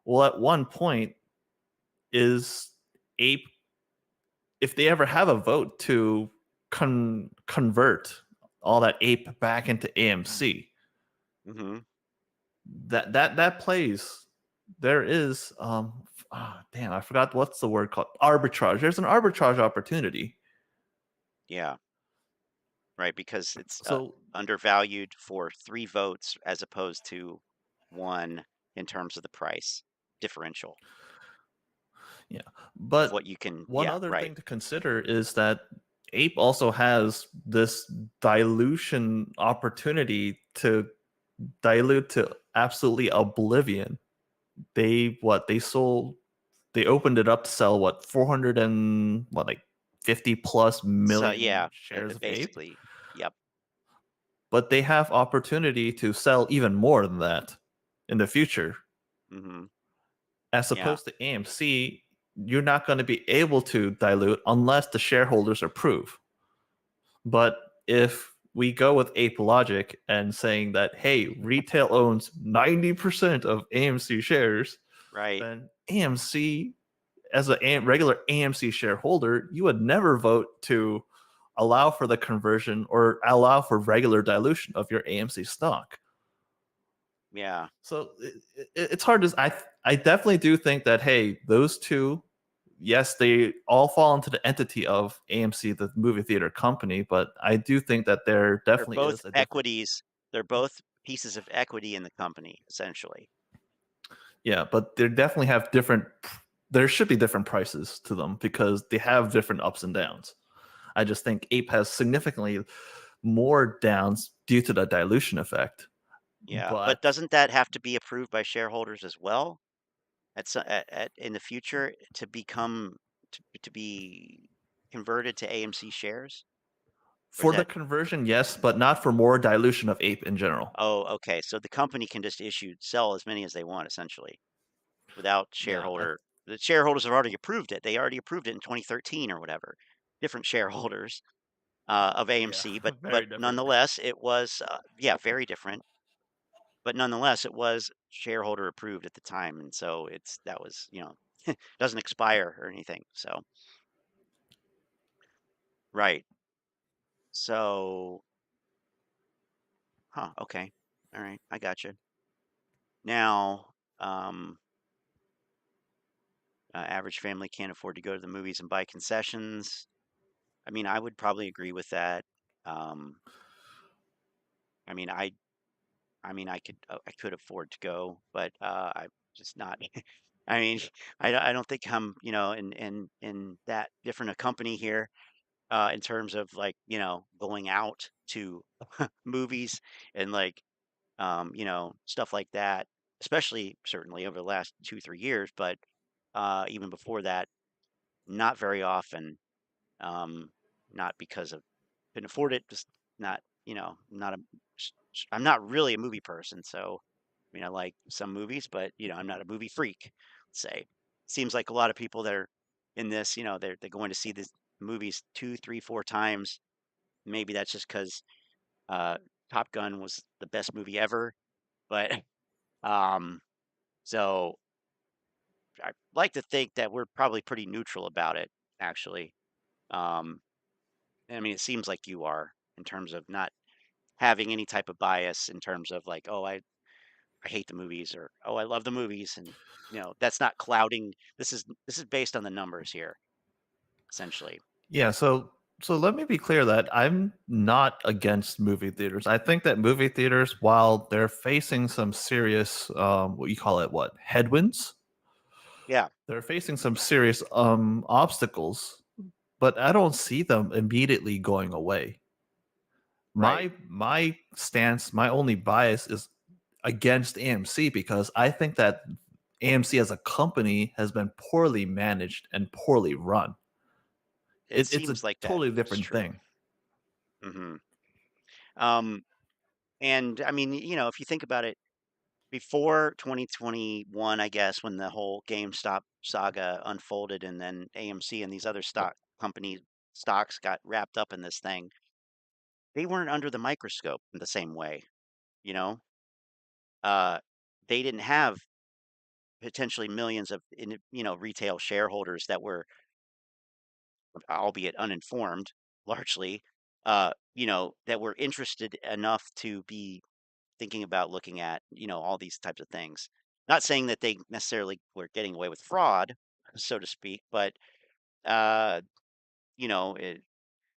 Well, at one point, is ape, if they ever have a vote to convert all that ape back into AMC,
Hmm.
that plays. There is damn, I forgot what's the word called, arbitrage. There's an arbitrage opportunity.
Yeah. Right. Because it's
So
undervalued for 3 votes as opposed to one in terms of the price differential
yeah,
of
but
what you can.
one
Yeah.
other
Right.
thing to consider is that ape also has this dilution opportunity to dilute to absolutely oblivion. They opened it up to sell what, 400 and what, like 50 plus
So
million
yeah,
shares of ape,
basically. Yep.
but they have opportunity to sell even more than that in the future.
Hmm.
As
Yeah.
opposed to AMC, you're not going to be able to dilute unless the shareholders approve. But if we go with ape logic and saying that, hey, retail owns 90% of AMC shares,
Right.
then AMC, as a regular AMC shareholder, you would never vote to allow for the conversion or allow for regular dilution of your AMC stock.
Yeah.
So it's hard to. I definitely do think that, hey, those two, yes, they all fall into the entity of AMC, the movie theater company, but I do think that there
They're
definitely
both
is a different.
equities. They're both pieces of equity in the company, essentially.
Yeah, but they definitely have different. There should be different prices to them because they have different ups and downs. I just think Ape has significantly more downs due to the dilution effect.
Yeah. But
But
doesn't that have to be approved by shareholders as well in the future to become to be converted to AMC shares? Or is
for the
that
conversion, yes, but not for more dilution of Ape in general.
Oh, okay. So the company can just sell as many as they want, essentially, without
Yeah,
the shareholders have already approved it. They already approved it in 2013 or whatever. Different shareholders of
yeah,
AMC, but
very different.
nonetheless, it was yeah, very different. But nonetheless, it was shareholder approved at the time, and so that was doesn't expire or anything. So right. So huh. Okay. All right. I got you. Now, average family can't afford to go to the movies and buy concessions. I mean, I would probably agree with that. Um, I mean, I could afford to go, but I'm just not. I mean, I don't think I'm, in that different a company here in terms of like, going out to movies and like, stuff like that, especially certainly over the last 2, 3 years, but even before that, not very often. Um, not because of couldn't afford it, just not, not a I'm not really a movie person, so I mean, I like some movies, but I'm not a movie freak. Let's say seems like a lot of people that are in this, they're going to see these movies 2, 3, 4 times. Maybe that's just because uh, Top Gun was the best movie ever, but um, so I like to think that we're probably pretty neutral about it, actually. Um, I mean, it seems like you are in terms of not having any type of bias in terms of like, oh, I hate the movies or oh, I love the movies, and that's not clouding. This is based on the numbers here, essentially.
Yeah, so let me be clear that I'm not against movie theaters. I think that movie theaters, while they're facing some serious, what you call it, what, headwinds,
Yeah.
they're facing some serious obstacles. but I don't see them immediately going away.
Right.
My stance, my only bias is against AMC because I think that AMC as a company has been poorly managed and poorly run.
It
It's a
seems like
totally
that's
different
true.
thing.
Hmm. Um, and I mean, if you think about it, before 2021, I guess, when the whole GameStop saga unfolded, and then AMC and these other stocks got wrapped up in this thing, they weren't under the microscope in the same way. You know, uh, they didn't have potentially millions of retail shareholders that were, albeit uninformed, largely, that were interested enough to be thinking about looking at, all these types of things. Not saying that they necessarily were getting away with fraud, so to speak, but uh,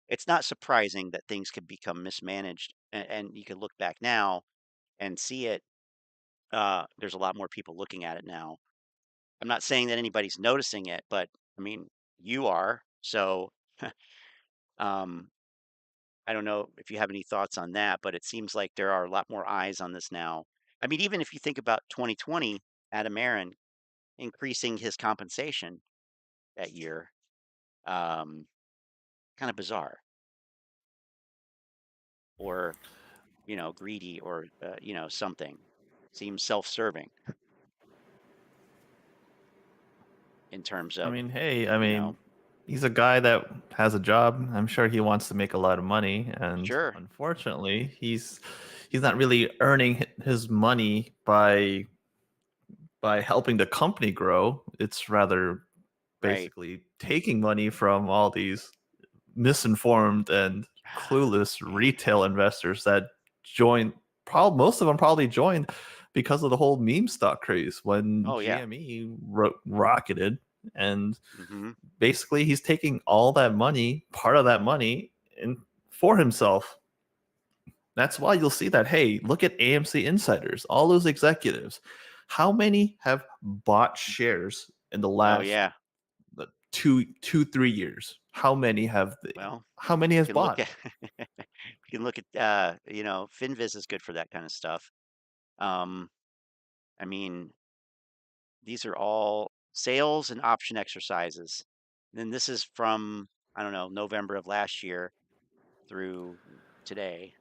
it's not surprising that things could become mismanaged, and you can look back now and see it. There's a lot more people looking at it now. I'm not saying that anybody's noticing it, but I mean, you are. So, um, I don't know if you have any thoughts on that, but it seems like there are a lot more eyes on this now. I mean, even if you think about 2020, Adam Aaron increasing his compensation that year, um, kind of bizarre or, greedy or, something. Seems self-serving in terms
I
of,
mean, hey,
you know,
he's a guy that has a job. I'm sure he wants to make a lot of money, and
sure,
unfortunately, he's not really earning his money by helping the company grow. It's rather
right.
basically taking money from all these misinformed and clueless
Man.
retail investors that joined. Probably most of them probably joined because of the whole meme stock craze when
Oh, yeah.
GME rocketed, and
Hmm.
basically he's taking all that money, part of that money, and for himself. That's why you'll see that. Hey, look at AMC insiders, all those executives. How many have bought shares in the
Oh,
last
yeah.
3 years? How many have they?
Well,
How many
you
has
can look
bought?
at you can look at Finviz is good for that kind of stuff. Um, I mean, these are all sales and option exercises. And this is from, I don't know, November of last year through today.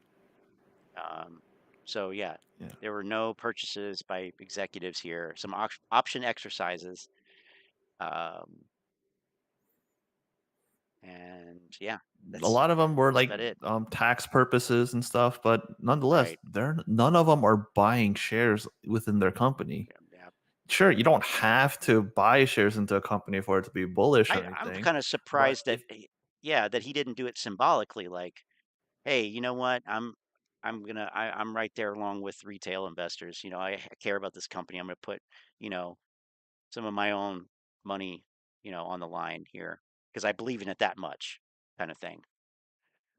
Um, so yeah,
Yeah.
there were no purchases by executives here. Some option exercises. Um, and yeah,
A
that's
lot of them were
that's
like
about it.
tax purposes and stuff, but nonetheless,
Right.
they're none of them are buying shares within their company.
Yeah. Yeah.
Sure, you don't have to buy shares into a company for it to be bullish or
I'm
anything,
kind of
but
surprised that,
if
yeah, that he didn't do it symbolically. Like, hey, you know what? I'm right there along with retail investors. I care about this company. I'm gonna put, you know, some of my own money, on the line here because I believe in it that much, kind of thing.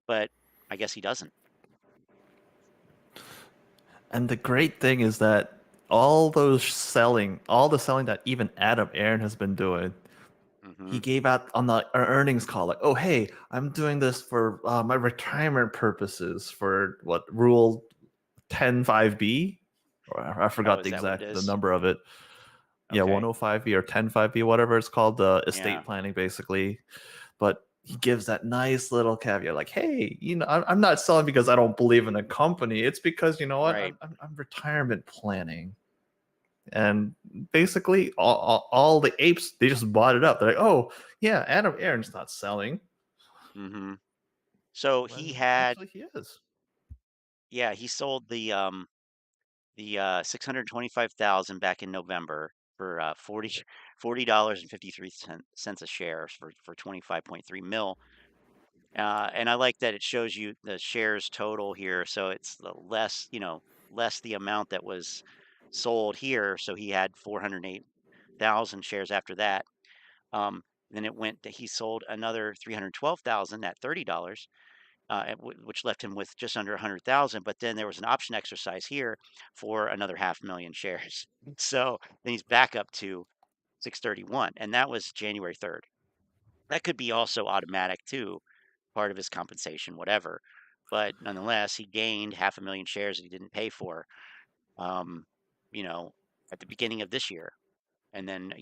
But I guess he doesn't.
and the great thing is that all the selling that even Adam Aaron has been doing, he
Hmm.
gave out on the earnings call like, "Oh, hey, I'm doing this for my retirement purposes for what Rule 105B, or I
Oh,
forgot
is that what it
the
is?
number of it. Yeah,
Okay.
105B or 105B, whatever it's called, the
Yeah.
estate planning, basically. But he gives that nice little caveat, like, "Hey, I'm not selling because I don't believe in a company. It's because you know what,
Right.
I'm retirement planning." And basically, all the apes they just bought it up. They're like, "Oh, yeah, Adam Aaron's not selling."
Hmm. So he
When
had,
actually he is.
yeah, he sold the 625,000 back in November for 40 dollars and 53 cents a share for 25.3 mil. And I like that it shows you the shares total here. So it's the less, less the amount that was sold here. So he had 408,000 shares after that. Then it went he sold another 312,000 at $30, which left him with just under 100,000. But then there was an option exercise here for another 500,000 shares. So then he's back up to 631, and that was January 3rd. That could be also automatic too, part of his compensation, whatever. But nonetheless, he gained 500,000 shares that he didn't pay for, um, you know, at the beginning of this year, and then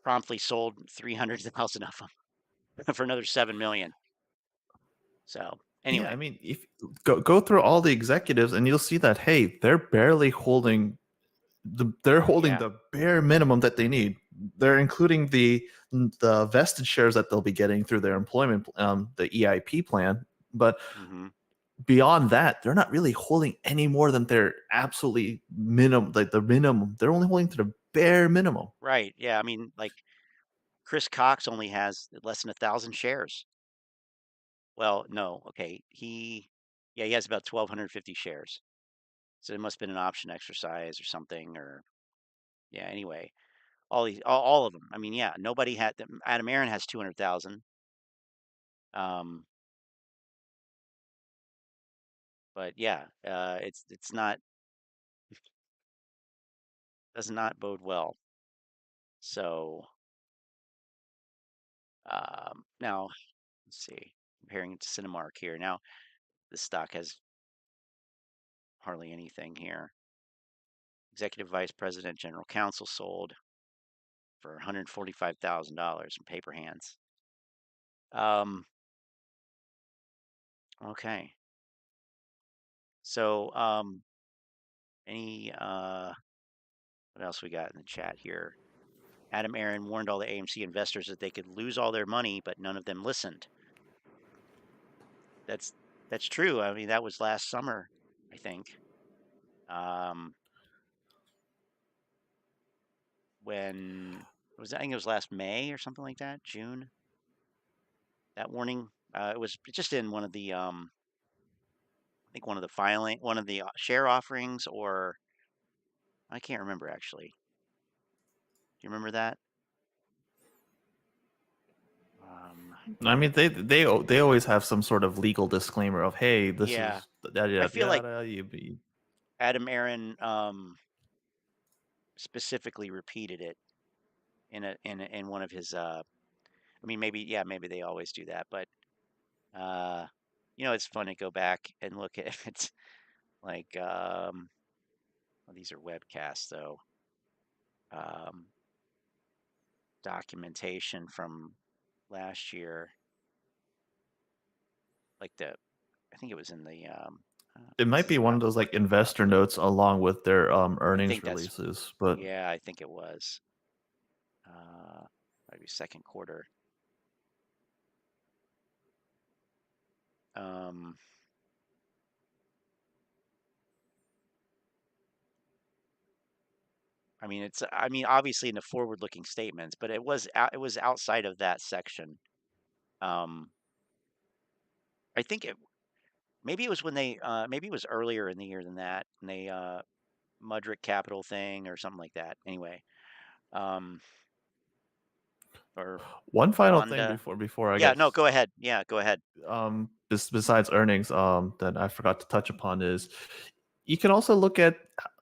promptly sold 300,000 of them for another 7 million. So
Yeah,
anyway,
I mean, if go through all the executives and you'll see that hey, they're barely holding they're holding
yeah,
the bare minimum that they need. They're including the vested shares that they'll be getting through their employment, the EIP plan. But
hmm
beyond that, they're not really holding any more than their absolutely minimum, like the minimum. They're only holding to the bare minimum.
right, yeah. I mean, like Chris Cox only has less than 1,000 shares. Well, no, okay, yeah, he has about 1,250 shares. So it must have been an option exercise or something, or yeah. Anyway, all of them. I mean, yeah, nobody had them. Adam Aaron has 200,000. Um, but yeah, it's not does not bode well. So now let's see, comparing it to Cinemark here. Now the stock has hardly anything here. Executive Vice President, General Counsel sold for $145,000 in paper hands. Um, okay. So any what else we got in the chat here? Adam Aaron warned all the AMC investors that they could lose all their money, but none of them listened. That's that's true. I mean, that was last summer, I think. Um, when I think it was last May or something like that, June. That warning. It was just in one of the I think one of the share offerings, or I can't remember actually. Do you remember that? Um,
I mean, they always have some sort of legal disclaimer of hey, this
yeah,
is yada
I
yada
feel like
yada. You be
Adam Aaron specifically repeated it in one of his. I mean, maybe yeah, maybe they always do that, but uh, it's fun to go back and look at it. Like well, these are webcasts though. Um, Documentation from last year, like I think it was in the
it
this
might
is
be one of
about the
those like
working
investor
capital.
notes along with their
I
earnings
think that's
releases. But
yeah, I think it was uh, maybe second quarter. Um, I mean, I mean, obviously in the forward-looking statements, but it was outside of that section. Um, I think maybe it was when maybe it was earlier in the year than that, and they Mudrick Capital thing or something like that. Anyway, um, or
one final thing
Wanda.
before I
Yeah,
get
no, go ahead. Yeah, go ahead.
besides earnings that I forgot to touch upon is you can also look at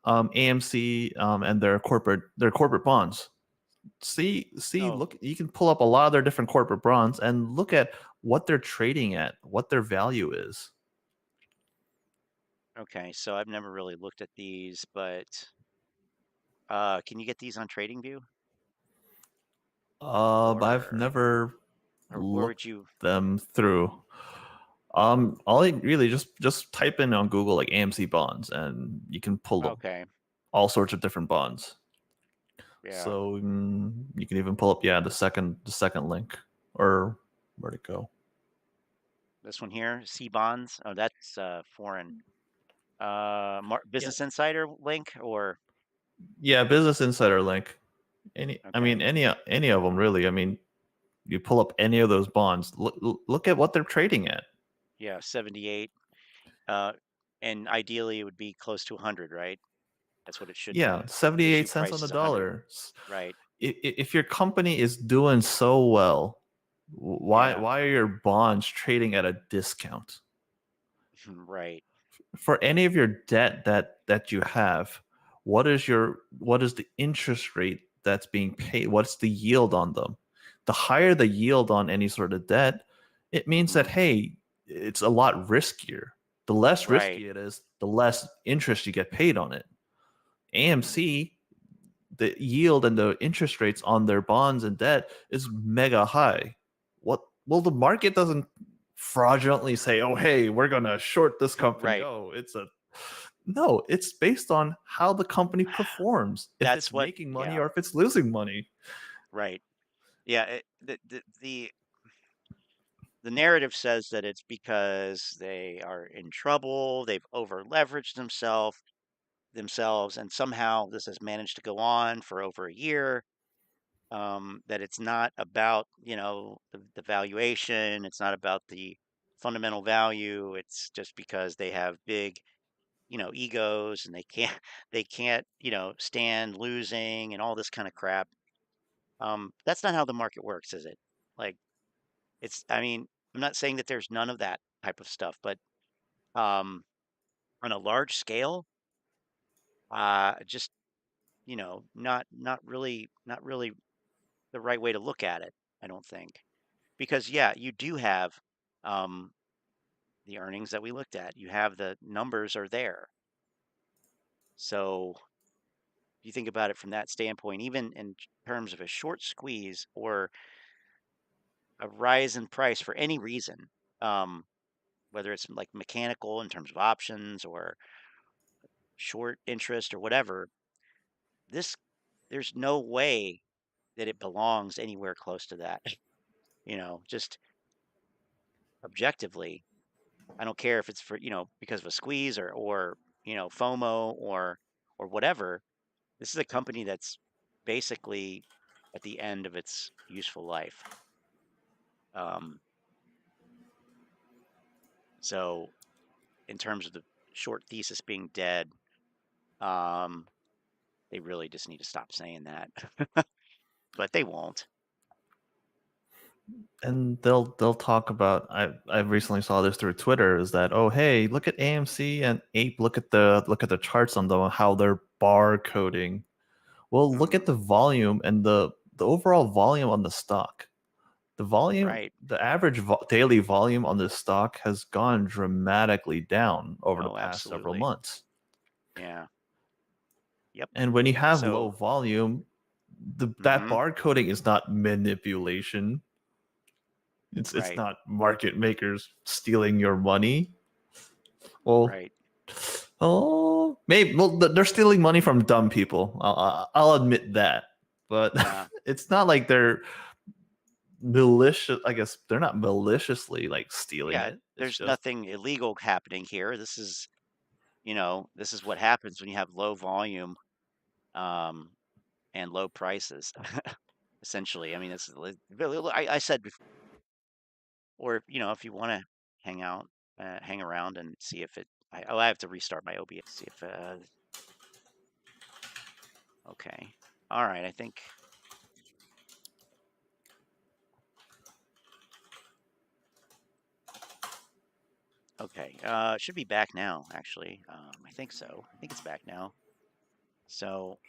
AMC and their corporate bonds.
Oh,
Look, you can pull up a lot of their different corporate bonds and look at what they're trading at, what their value is.
okay. So I've never really looked at these, but can you get these on TradingView,
I've
or
never
where would
looked
you?
them through. All you really just type in on Google like AMC bonds, and you can pull up
Okay,
all sorts of different bonds.
yeah,
So you can even pull up the second link, or where'd it go?
this one here, C bonds. Oh, that's foreign.
Yeah,
Business Insider link, or
yeah, Business Insider link. I
okay,
mean, any of them really. I mean, you pull up any of those bonds, look at what they're trading at.
yeah, 78. Uh, and ideally it would be close to 100, right? That's what it should
Yeah,
be. Issue
78 cents on
price
the
is 100,
dollar.
right?
If your company is doing so well, why
Yeah,
why are your bonds trading at a discount?
right.
For any of your debt that you have, what is the interest rate that's being paid? What's the yield on them? the higher the yield on any sort of debt, it means that,
Mm,
hey, it's a lot riskier. The less
right.
risky it is, the less interest you get paid on it. AMC, the yield and the interest rates on their bonds and debt is mega high. What? Well, the market doesn't fraudulently say, "Oh, hey, we're gonna short this company."
Right.
Oh, no, it's based on how the company performs, if
That's
it's
what,
making money
yeah,
or if it's losing money.
right. Yeah, the narrative says that it's because they are in trouble, they've over leveraged themselves, and somehow this has managed to go on for over a year. That it's not about, the valuation, it's not about the fundamental value. It's just because they have big, egos, and they can't they can't, stand losing and all this kind of crap. That's not how the market works, is it? Like, I mean, I'm not saying that there's none of that type of stuff, but um, on a large scale, just, not really the right way to look at it, I don't think. Because yeah, you do have um, the earnings that we looked at. You have the numbers are there. So if you think about it from that standpoint, even in terms of a short squeeze or a rise in price for any reason, um, whether it's like mechanical in terms of options or short interest or whatever, this there's no way that it belongs anywhere close to that. Just objectively, I don't care if it's for, because of a squeeze or FOMO or whatever. This is a company that's basically at the end of its useful life. Um, so in terms of the short thesis being dead, um, they really just need to stop saying that. But they won't.
And they'll talk about, I recently saw this through Twitter, is that, oh, hey, look at AMC and Ape, look at the charts on how they're bar coding. Well, look at
Mm,
the volume and the overall volume on the stock.
right.
The average daily volume on this stock has gone dramatically down over the
Oh,
past several
absolutely.
months.
Yeah. Yep.
And when you have low
So,
volume, that
hmm,
barcoding is not manipulation. It's
right,
not market makers stealing your money. Well,
right.
oh, maybe. Well, they're stealing money from dumb people. I'll admit that, but
Yeah.
it's not like they're malicious. I guess they're not maliciously like stealing
Yeah.
it. It's
There's
just
nothing illegal happening here. This is what happens when you have low volume, um, and low prices. Essentially, I mean, I said before, or if you want to hang around and see if it. I have to restart my OBS. See if. Okay. All right. I think. Okay. It should be back now. Actually, I think so. I think it's back now. So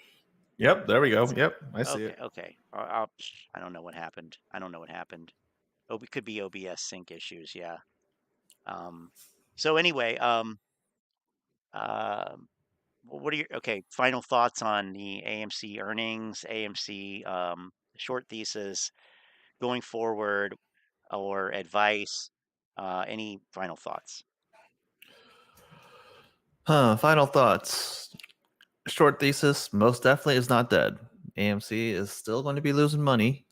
yep. There we go.
let's.
Yep, I see
Okay.
it.
Okay. I don't know what happened. I don't know what happened. Oh, it could be OBS sync issues. Yeah. Um. So anyway. Um. What are your final thoughts on the AMC earnings, AMC short thesis going forward, or advice? Any final thoughts?
Final thoughts. Short thesis most definitely is not dead. AMC is still going to be losing money.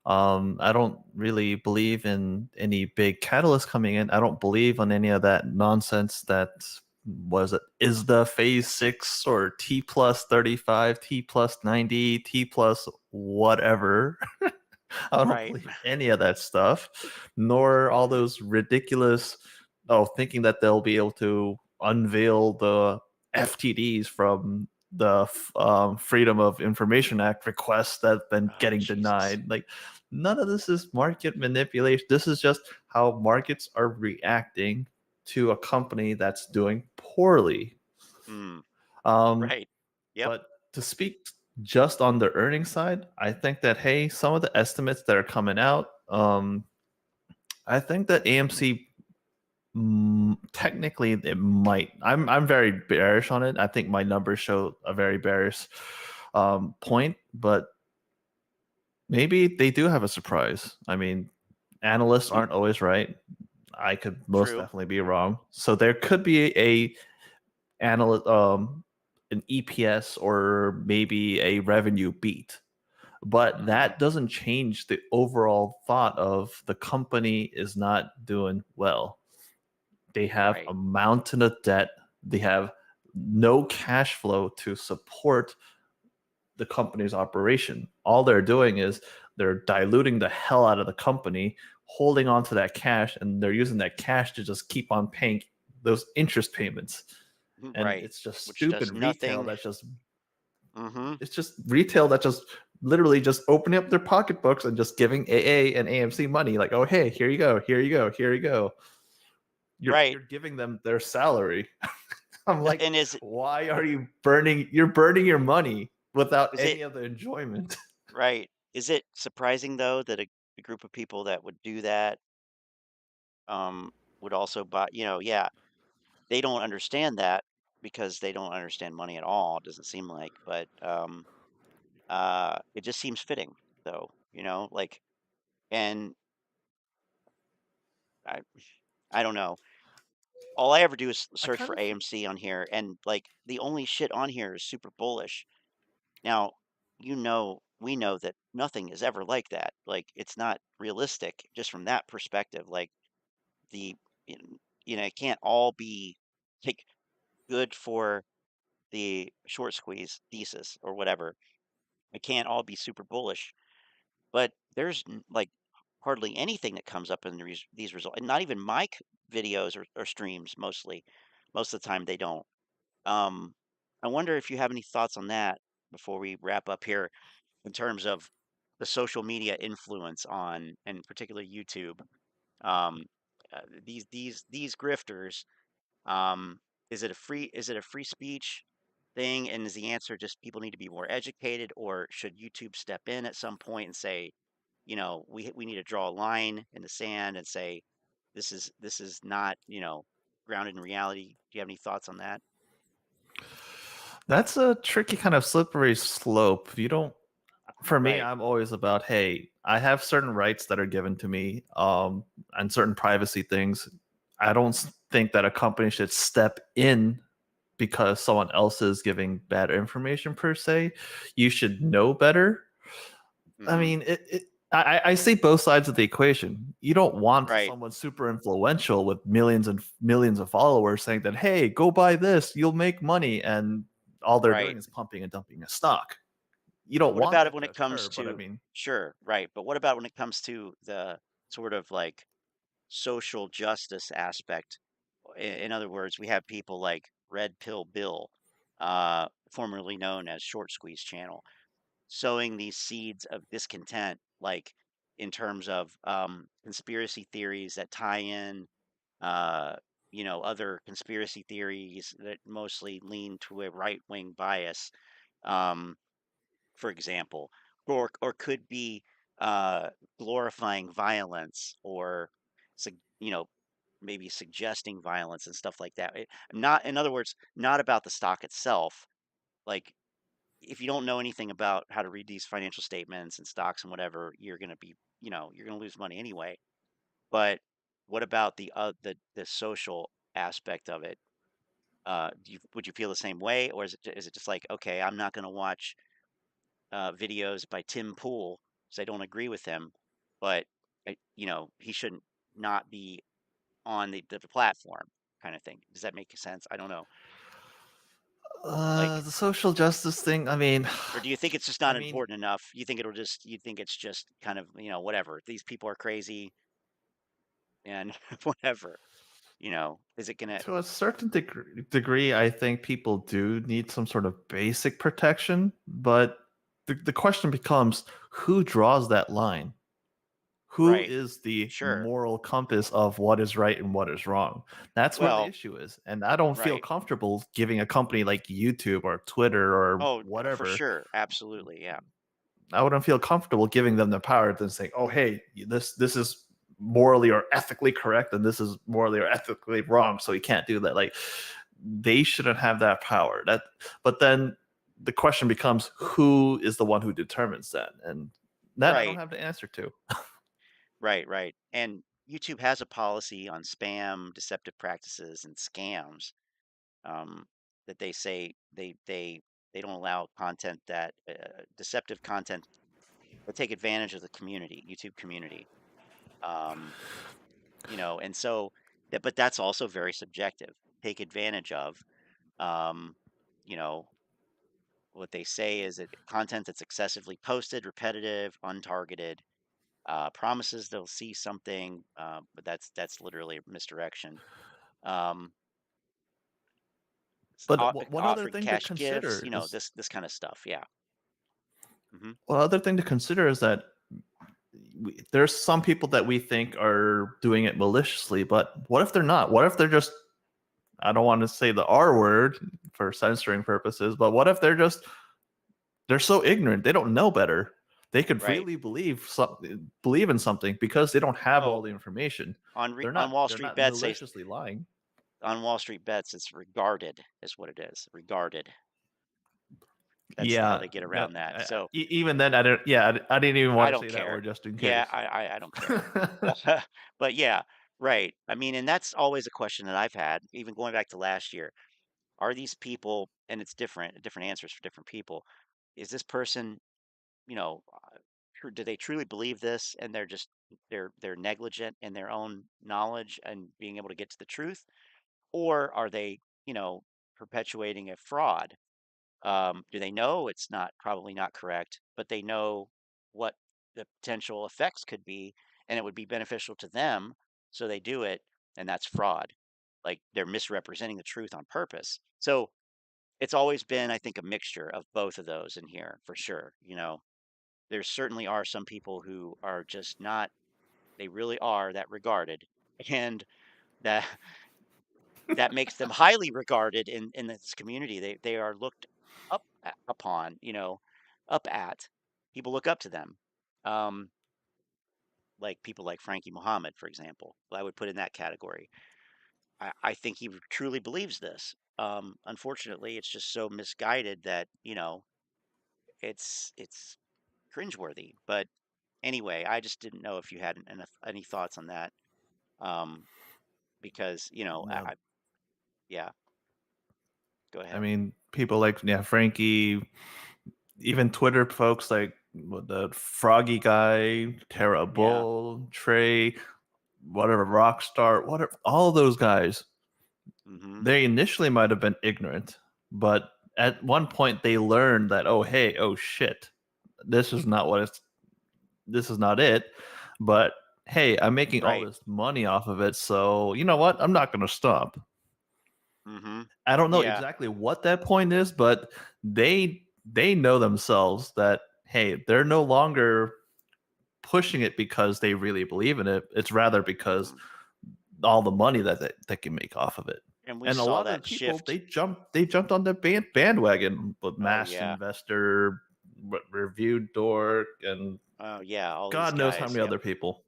I don't really believe in any big catalyst coming in. I don't believe on any of that nonsense that was it is the phase 6 or T plus 35, T plus 90, T plus whatever. I don't
Right.
believe any of that stuff, nor all those ridiculous, thinking that they'll be able to unveil the FTDs from the Freedom of Information Act requests that have been
Oh,
getting
Jesus.
denied. Like, none of this is market manipulation. This is just how markets are reacting to a company that's doing poorly.
Hmm.
Um,
Right. Yep.
but to speak just on the earnings side, I think that, hey, some of the estimates that are coming out, I think that AMC, technically it might. I'm very bearish on it. I think my numbers show a very bearish point, but maybe they do have a surprise. I mean, analysts
Mm,
aren't always right. I could most
true.
definitely be wrong. So there could be a analyst, an EPS or maybe a revenue beat, but
Hmm.
that doesn't change the overall thought of the company is not doing well. They have a
Right.
mountain of debt. They have no cash flow to support the company's operation. All they're doing is they're diluting the hell out of the company, holding on to that cash, and they're using that cash to just keep on paying those interest payments. And
Right.
it's just
Which does
stupid retail
nothing.
that's just
Hmm.
it's just retail that just literally just opening up their pocketbooks and just giving AA and AMC money like, oh hey, here you go, here you go, here you go. You're
Right.
giving them their salary. I'm like,
And
why are you burning? You're burning your money without
is it
any of the enjoyment.
right? Is it surprising though that a group of people that would do that um would also buy, yeah, they don't understand that because they don't understand money at all, it doesn't seem like, but it just seems fitting though, like, and I I don't know. All I ever do is
I
search
kind
for
of
AMC on here, and like the only shit on here is super bullish. Now, we know that nothing is ever like that. Like it's not realistic just from that perspective. Like the it can't all be like good for the short squeeze thesis or whatever. It can't all be super bullish. But there's like hardly anything that comes up in these results, and not even my videos or streams mostly. Most of the time they don't. Um, I wonder if you have any thoughts on that before we wrap up here in terms of the social media influence on, in particular, YouTube. Um, these grifters. Um, is it a free speech thing? And is the answer just people need to be more educated, or should YouTube step in at some point and say, we need to draw a line in the sand and say this is not, grounded in reality. Do you have any thoughts on that?
that's a tricky kind of slippery slope. You don't For me,
Right.
I'm always about, hey, I have certain rights that are given to me, and certain privacy things. I don't think that a company should step in because someone else is giving bad information per se. You should know better. I
Hmm.
mean, I see both sides of the equation. You don't want
Right.
someone super influential with millions and millions of followers saying that, hey, go buy this, you'll make money, and all they're doing
Right.
is pumping and dumping a stock. You
But
don't
what
want
about it
that
when
to
it
occur,
comes
but I
to,
mean,
sure, right. But what about when it comes to the sort of like social justice aspect? In other words, we have people like Red Pill Bill, formerly known as Short Squeeze Channel, sowing these seeds of discontent, like in terms of conspiracy theories that tie in, uh, other conspiracy theories that mostly lean to a right wing bias. Um, for example, or could be glorifying violence or, you know, maybe suggesting violence and stuff like that. Not, in other words, not about the stock itself. Like, if you don't know anything about how to read these financial statements and stocks and whatever, you're going to be, you're going to lose money anyway. But what about the social aspect of it? Would you feel the same way, or is it just like, okay, I'm not going to watch videos by Tim Pool because I don't agree with him, but he shouldn't not be on the platform, kind of thing. Does that make sense? I don't know. Like,
the social justice thing. I mean,
or do you think it's just
I
not
mean,
important enough? You think it's just kind of, whatever. These people are crazy and whatever. Is it gonna?
to a certain degree, I think people do need some sort of basic protection, but the question becomes, who draws that line? who
right,
is the
sure.
moral compass of what is right and what is wrong? That's where the
Well,
issue is. And I don't feel
right.
comfortable giving a company like YouTube or Twitter or
Oh, for
whatever.
sure. Absolutely. Yeah.
I wouldn't feel comfortable giving them the power to say, "Oh, hey, this is morally or ethically correct, and this is morally or ethically wrong, so you can't do that." Like, they shouldn't have that power. But then the question becomes, who is the one who determines that? And that I don't
Right.
have the answer to.
Right. Right. And YouTube has a policy on spam, deceptive practices, and scams. Um, that they say they don't allow content that deceptive content that take advantage of the community, YouTube community. Um, and so that, but that's also very subjective. Take advantage of. Um, you know, what they say is that content that's excessively posted, repetitive, untargeted, promises they'll see something, but that's literally misdirection. Um,
But one other
offering
thing to
cash gifts,
consider is
this kind of stuff. Yeah. Hmm.
one other thing to consider is that there's some people that we think are doing it maliciously, but what if they're not? What if they're just, I don't want to say the R word for censoring purposes, but what if they're so ignorant, they don't know better. They could
Right.
freely believe in something because they don't have all
Oh,
the information.
on Wall
They're
Street
not
bets,
maliciously lying.
on Wall Street bets, it's regarded, is what it is. Regarded. That's how
Yeah,
they get around that. So
even then, I didn't. Yeah, I didn't even
I
want to
don't
say that
care.
word just in
Yeah,
case.
I don't care. But yeah, right. I mean, and that's always a question that I've had, even going back to last year. Are these people, and it's different answers for different people. Is this person, you know, do they truly believe this, and they're negligent in their own knowledge and being able to get to the truth, or are they, perpetuating a fraud? Do they know it's not probably not correct, but they know what the potential effects could be, and it would be beneficial to them, so they do it, and that's fraud. Like they're misrepresenting the truth on purpose. So it's always been, I think, a mixture of both of those in here for sure. There certainly are some people who are just not, they really are that regarded, and that that makes them highly regarded in this community. They are looked upon, up at. People look up to them. Um, like people like Frankie Muhammad, for example. I would put in that category. I think he truly believes this. Unfortunately, it's just so misguided that, it's cringeworthy. But anyway, I just didn't know if you had any thoughts on that. Um, because,
No,
yeah, go
I
ahead.
mean, people like, yeah, Frankie, even Twitter folks like the Froggy guy, Terra
Yeah.
Bull, TREY, whatever, Rockstar, whatever, all those guys,
Hmm.
they initially might have been ignorant, but at one point they learned that, oh, hey, oh shit, this is not what it's, this is not it. But hey, I'm making all
Right.
this money off of it, so you know what? I'm not going to stop.
Hmm.
I don't know
Yeah.
exactly what that point is, but they know themselves that hey, they're no longer pushing it because they really believe in it. It's rather because
Hmm.
all the money that they can make off of it.
And we
And a
saw
lot of the
that
people
shift.
they jumped on the bandwagon with
Oh
Masked
yeah.
Investor, Review Dork, and
Oh yeah. All these
God knows how
guys.
many
Yep.
other people.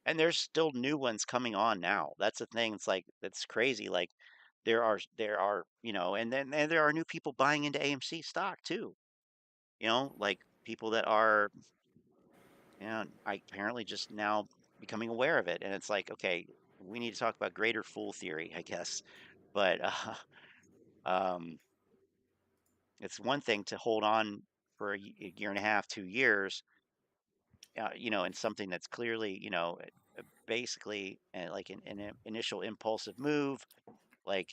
And there's still new ones coming on now. That's the thing. It's like that's crazy. Like there are, and there are new people buying into AMC stock too. Like people that are, I apparently just now becoming aware of it. And it's like, okay, we need to talk about greater fool theory, I guess. But um, it's one thing to hold on for a year and a half, 2 years, in something that's clearly, basically like an initial impulsive move, like,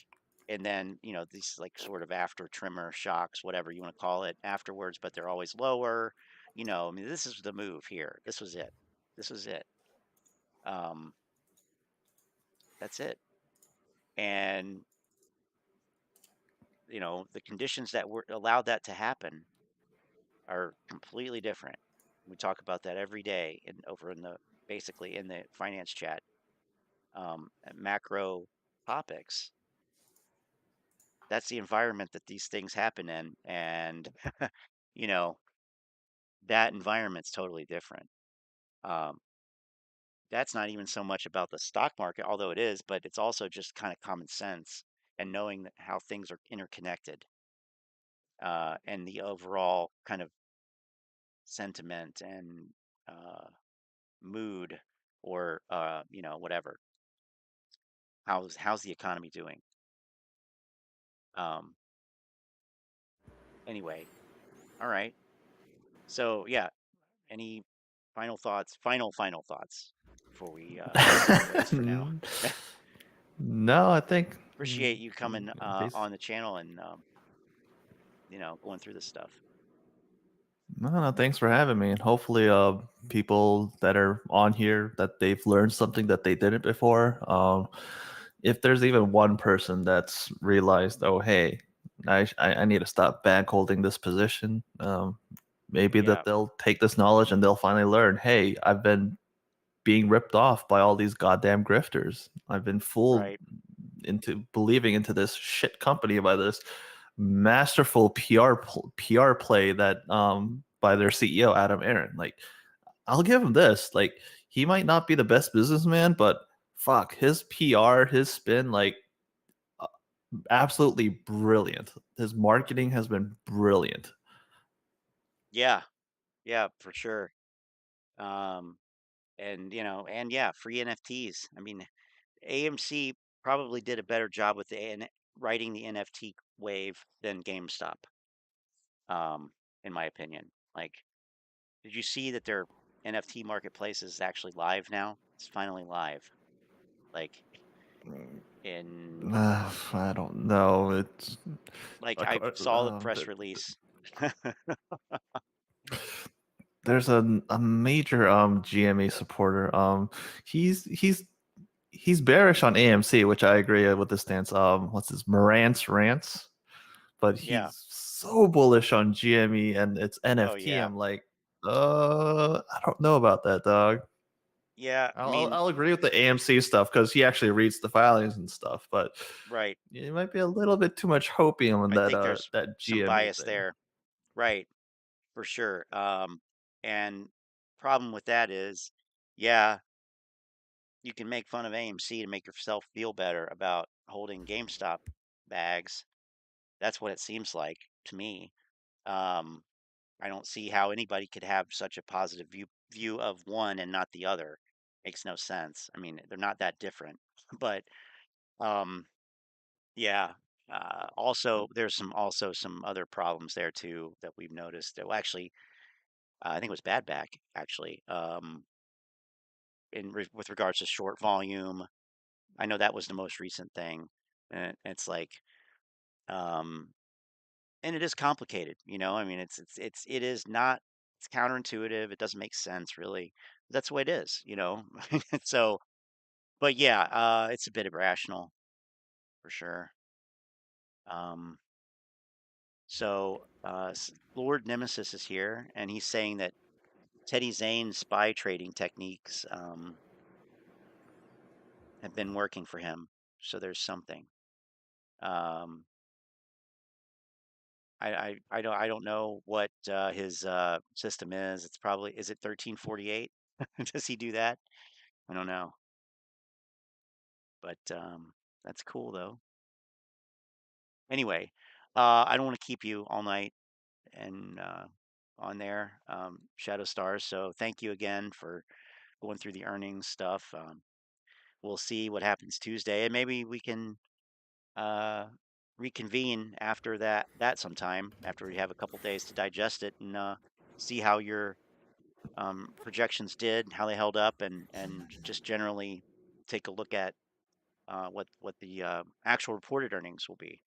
and then, these like sort of after trimmer shocks, whatever you want to call it afterwards, but they're always lower. I mean, this is the move here. This was it. This was it. Um, that's it. And, the conditions that were allowed that to happen are completely different. We talk about that every day over in the basically in the finance chat, macro topics. That's the environment that these things happen in, and you know that environment's totally different. Um, that's not even so much about the stock market, although it is, but it's also just kind of common sense and knowing how things are interconnected, and the overall kind of sentiment and uh, mood, or whatever. How's the economy doing? Um, anyway, all right. So yeah, any final thoughts before we part ways for now?
No, I think
Appreciate you coming
bas-
on the channel and going through this stuff.
no, thanks for having me. And hopefully people that are on here that they've learned something that they didn't before. If there's even one person that's realized, oh hey, I need to stop back holding this position. Maybe
Yeah,
that they'll take this knowledge and they'll finally learn, hey, I've been being ripped off by all these goddamn grifters. I've been fooled
right.
into believing into this shit company by this masterful PR play that by their CEO Adam Aaron. Like, I'll give him this. Like, he might not be the best businessman, but fuck, his PR, his spin, like, uh, absolutely brilliant. His marketing has been brilliant.
Yeah, yeah, for sure. Um, and yeah, free NFTs. I mean, AMC probably did a better job with riding the NFT wave than GameStop, um, in my opinion. Like, did you see that their NFT marketplace is actually live now? It's finally live. Like in
I don't know. It's
like
uh,
I saw the
th-
press release.
there's a major GME supporter. He's bearish on AMC, which I agree with his stance. What's his Morant's rants, but
Yeah.
he's so bullish on GME and its
Oh
NFT.
yeah.
I'm like, I don't know about that, dog.
Yeah. I mean,
I'll agree with the AMC stuff because he actually reads the filings and stuff, but
right.
it might be a little bit too much hopium on
I think there's
that
some
GME
bias
thing.
there. Right. For sure. And problem with that is, yeah, you can make fun of AMC to make yourself feel better about holding GameStop bags. That's what it seems like to me. Um, I don't see how anybody could have such a positive view of one and not the other. Makes no sense. I mean, they're not that different. But um, yeah. Also, there's some other problems there too that we've noticed. That, well, actually, I think it was bad back actually. With regards to short volume, I know that was the most recent thing, and it's like, um, and it is complicated. I mean, it is not. It's counterintuitive. It doesn't make sense really. That's the way it is. So, but yeah, it's a bit irrational for sure. Um, Lord Nemesis is here, and he's saying that Teddy Zane's spy trading techniques have been working for him. So there's something. Um, I don't know what his system is. Is it 1348? Does he do that? I don't know, but that's cool though. Anyway, I don't want to keep you all night and on there, Shadow Stars. So thank you again for going through the earnings stuff. We'll see what happens Tuesday, and maybe we can uh, reconvene after that sometime after we have a couple days to digest it and see how your projections did, how they held up, and just generally take a look at what the actual reported earnings will be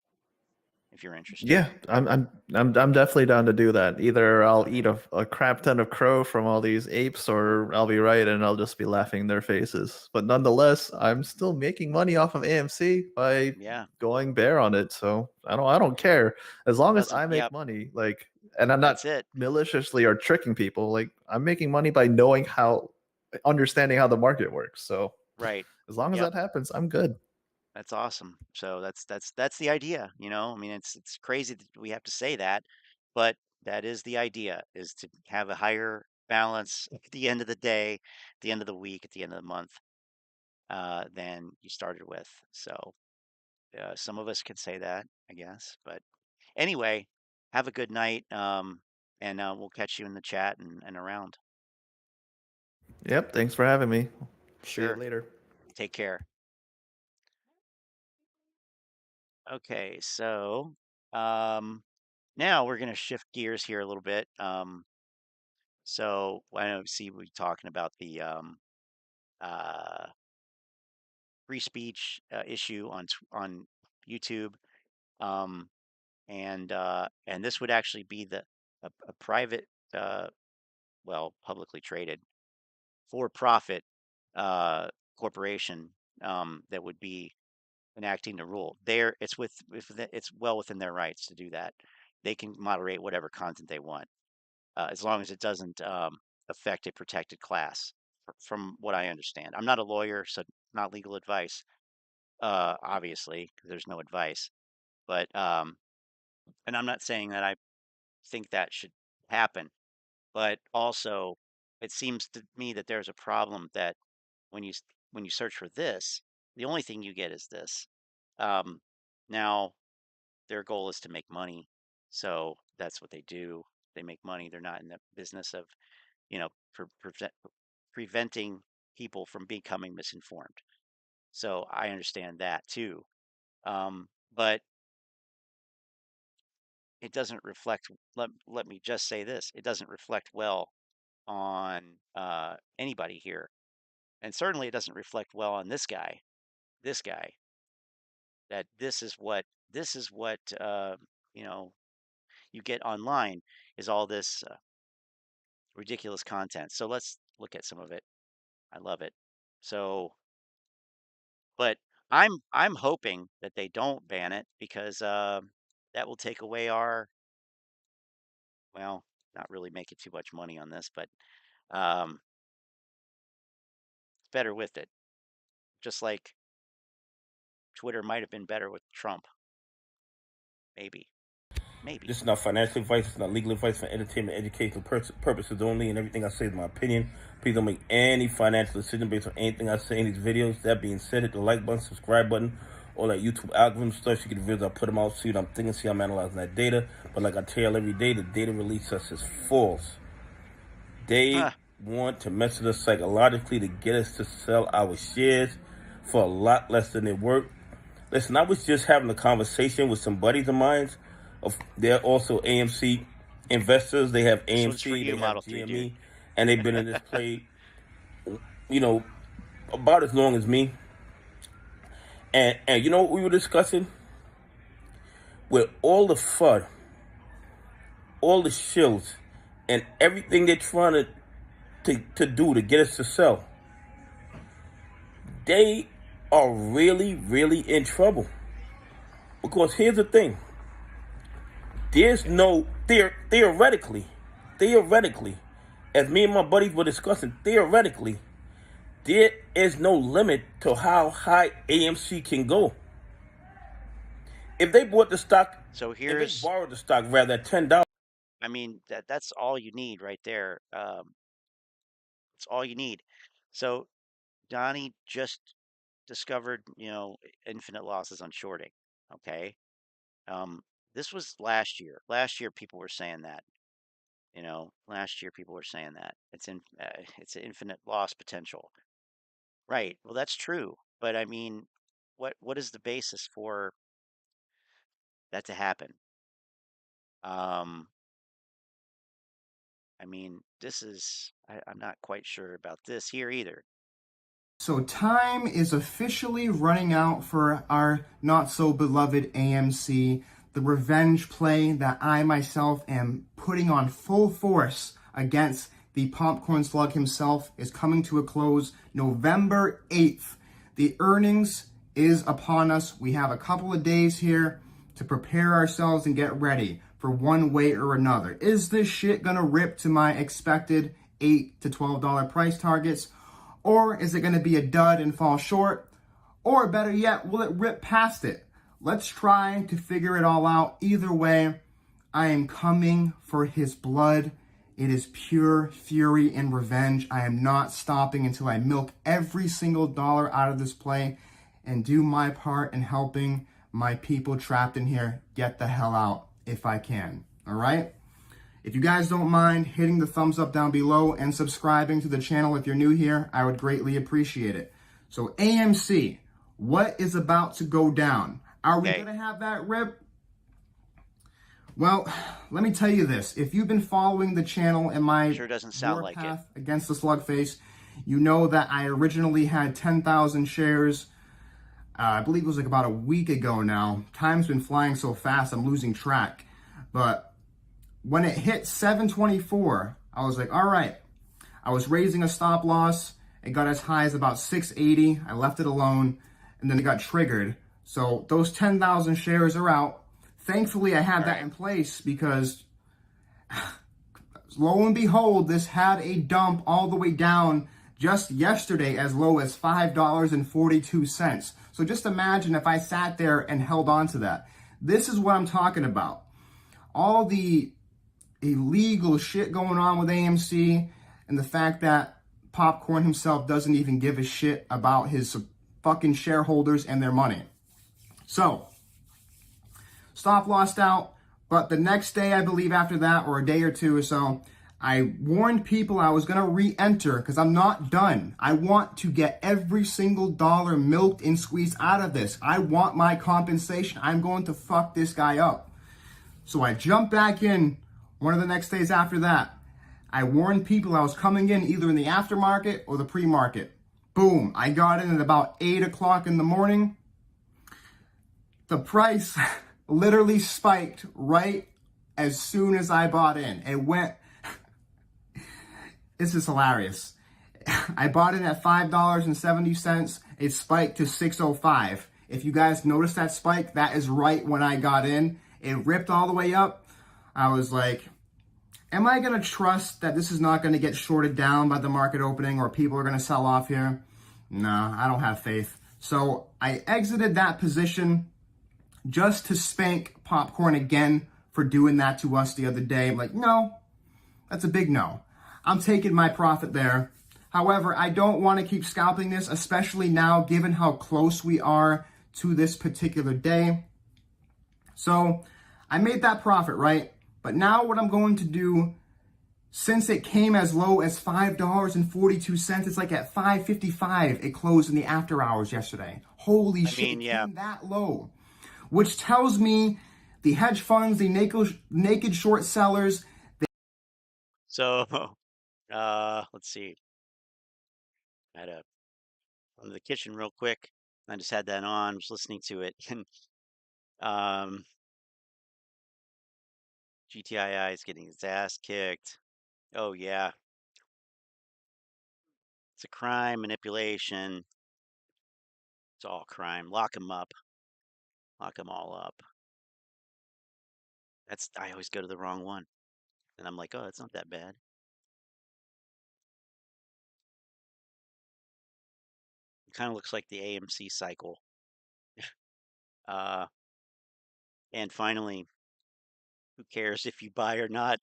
if you're interested.
Yeah, I'm definitely down to do that. Either I'll eat
Okay.
a crap ton of crow from all these apes, or I'll be right and I'll just be laughing in their faces. But nonetheless, I'm still making money off of AMC by
Yeah.
going bear on it. So I don't care as long as
Doesn't.
I make
Yep.
money. Like, and I'm not
That's it.
maliciously or tricking people. Like, I'm making money by knowing how understanding how the market works. So
Right.
as long as
Yep.
that happens, I'm good.
That's awesome. So that's the idea, you know. I mean, it's crazy that we have to say that, but that is the idea, is to have a higher balance at the end of the day, at the end of the week, at the end of the month, than you started with. So some of us can say that, I guess. But anyway, have a good night, and we'll catch you in the chat and around.
Yep. Thanks for having me. See you
Sure.
later.
Take care. Okay, so um, now we're going to shift gears here a little bit. So I know, see, we're talking about the uh, free speech issue on on YouTube, um, and this would actually be a private, uh, well, publicly traded, for-profit corporation that would be enacting the rule. There, it's well within their rights to do that. They can moderate whatever content they want, as long as it doesn't affect a protected class, from what I understand. I'm not a lawyer, so not legal advice, obviously, 'cause there's no advice. But and I'm not saying that I think that should happen, but also it seems to me that there's a problem that when when you search for this, the only thing you get is this. Um, Now their goal is to make money, so that's what they do. They make money. They're not in the business of, preventing people from becoming misinformed. So I understand that too. But it doesn't reflect, let me just say this, it doesn't reflect well on anybody here. And certainly it doesn't reflect well on this guy, that this is what, you know, you get online, is all this ridiculous content. So let's look at some of it. I love it. So, but I'm hoping that they don't ban it, because that will take away our, well, not really making too much money on this, but um, better with it. Just like Twitter might have been better with Trump, maybe, maybe.
This is not financial advice. It's not legal advice, for entertainment, educational purposes only, and everything I say is my opinion. Please don't make any financial decision based on anything I say in these videos. That being said, hit the like button, subscribe button, all that YouTube algorithm stuff. You get the videos, I put them out, see what I'm thinking, see how I'm analyzing that data. But like I tell y'all every day, the data released us is false. They want to mess with us psychologically to get us to sell our shares for a lot less than they're worth. Listen, I was just having a conversation with some buddies of mine. They're also AMC investors. They have AMC, they have GME, and they've been in this play, about as long as me. And you know what we were discussing? With all the FUD, all the shills, and everything they're trying to do to get us to sell, they are really, really in trouble. Because here's the thing. There's no, theoretically, as me and my buddies were discussing, theoretically, there is no limit to how high AMC can go. If they bought the stock, if they borrowed the stock rather at $10.
I mean, that's all you need right there. It's all you need. So Donnie just discovered, infinite losses on shorting. Okay. This was last year. Last year, people were saying that. Last year people were saying that it's an infinite loss potential. Right. Well, that's true. But I mean, what is the basis for that to happen? I mean, I'm not quite sure about this here either.
So time is officially running out for our not so beloved AMC. The revenge play that I myself am putting on full force against the popcorn slug himself is coming to a close November 8th. The earnings is upon us. We have a couple of days here to prepare ourselves and get ready for one way or another. Is this shit gonna rip to my expected $8 to $12 price targets? Or is it going to be a dud and fall short? Or better yet, will it rip past it? Let's try to figure it all out. Either way, I am coming for his blood. It is pure fury and revenge. I am not stopping until I milk every single dollar out of this play and do my part in helping my people trapped in here get the hell out if I can. All right? If you guys don't mind hitting the thumbs up down below and subscribing to the channel if you're new here, I would greatly appreciate it. So AMC, what is about to go down? Are we going to have that rip? Well, let me tell you this. If you've been following the channel and my
sure doesn't sound like
path against the slug face, you know that I originally had 10,000 shares. I believe it was like about a week ago now. Time's been flying so fast, I'm losing track. But when it hit 724, I was like, all right. I was raising a stop loss. It got as high as about 680. I left it alone, and then it got triggered. So those 10,000 shares are out. Thankfully, I had that in place because lo and behold, this had a dump all the way down just yesterday as low as $5.42. So just imagine if I sat there and held on to that. This is what I'm talking about. All the illegal shit going on with AMC and the fact that Popcorn himself doesn't even give a shit about his fucking shareholders and their money. So, stop lost out, but the next day, I believe after that, or a day or two or so, I warned people I was going to re-enter because I'm not done. I want to get every single dollar milked and squeezed out of this. I want my compensation. I'm going to fuck this guy up. So I jumped back in one of the next days after that. I warned people I was coming in either in the aftermarket or the pre-market. Boom, I got in at about 8 o'clock in the morning. The price literally spiked right as soon as I bought in. It went, this is hilarious. I bought in at $5.70. It spiked to $6.05. If you guys noticed that spike, that is right when I got in. It ripped all the way up. I was like, am I going to trust that this is not going to get shorted down by the market opening or people are going to sell off here? No, I don't have faith. So I exited that position just to spank Popcorn again for doing that to us the other day. I'm like, no, that's a big no. I'm taking my profit there. However, I don't want to keep scalping this, especially now given how close we are to this particular day. So I made that profit, right? But now what I'm going to do, since it came as low as $5.42, it's like at $5.55 it closed in the after hours yesterday. Holy shit, it came that low. Which tells me the hedge funds, the naked short sellers.
So, let's see. I had on the kitchen real quick. I just had that on, was listening to it. And GTII is getting his ass kicked. Oh, yeah. It's a crime, manipulation. It's all crime. Lock him up. Lock them all up. I always go to the wrong one. And I'm like, oh, it's not that bad. It kind of looks like the AMC cycle. And finally, who cares if you buy or not?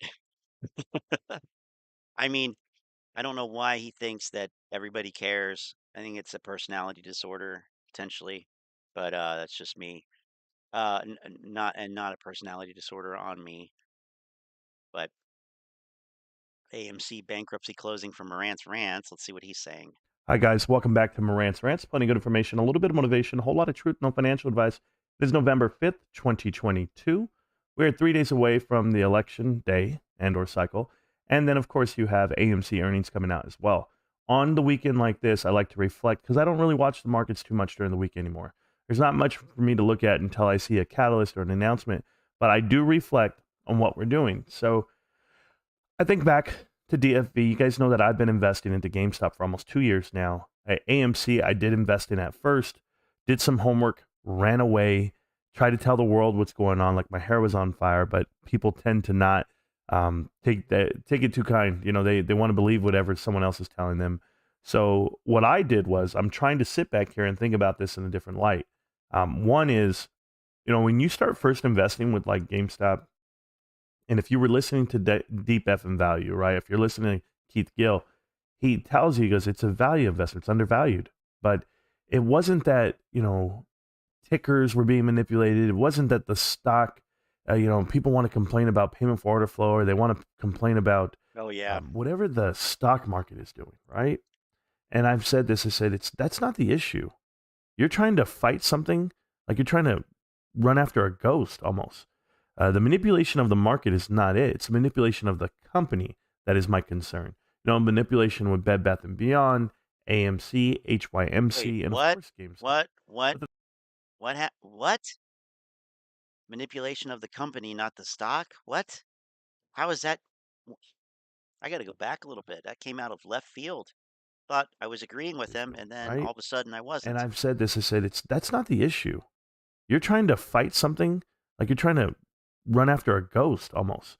I mean, I don't know why he thinks that everybody cares. I think it's a personality disorder, potentially. But that's just me. Not a personality disorder on me. But AMC bankruptcy closing for Morant's Rants. Let's see what he's saying.
Hi, guys. Welcome back to Morant's Rants. Plenty of good information, a little bit of motivation, a whole lot of truth, no financial advice. It is November 5th, 2022. We're 3 days away from the election day and/or cycle. And then, of course, you have AMC earnings coming out as well. On the weekend like this, I like to reflect because I don't really watch the markets too much during the week anymore. There's not much for me to look at until I see a catalyst or an announcement, but I do reflect on what we're doing. So I think back to DFV. You guys know that I've been investing into GameStop for almost 2 years now. At AMC, I did invest in at first, did some homework, ran away, tried to tell the world what's going on, like my hair was on fire, but people tend to not take it too kind. You know, they want to believe whatever someone else is telling them. So what I did was I'm trying to sit back here and think about this in a different light. One is, when you start first investing with like GameStop, and if you were listening to Deep F and Value, right? If you're listening to Keith Gill, he tells you, he goes, it's a value investment, it's undervalued. But it wasn't that, tickers were being manipulated. It wasn't that the stock, people want to complain about payment for order flow, or they want to complain about
Oh yeah.
whatever the stock market is doing, right? And I've said this, I said, that's not the issue. You're trying to fight something, like you're trying to run after a ghost almost. The manipulation of the market is not it. It's manipulation of the company that is my concern. Manipulation with Bed Bath & Beyond, AMC, HYMC,
Wait,
and
what?
of course GameStop.
What? Manipulation of the company, not the stock? What? How is that? I got to go back a little bit. That came out of left field. Thought I was agreeing with them, and then
Right?
all of a sudden I wasn't.
And I've said this, I said, that's not the issue. You're trying to fight something, like you're trying to run after a ghost almost.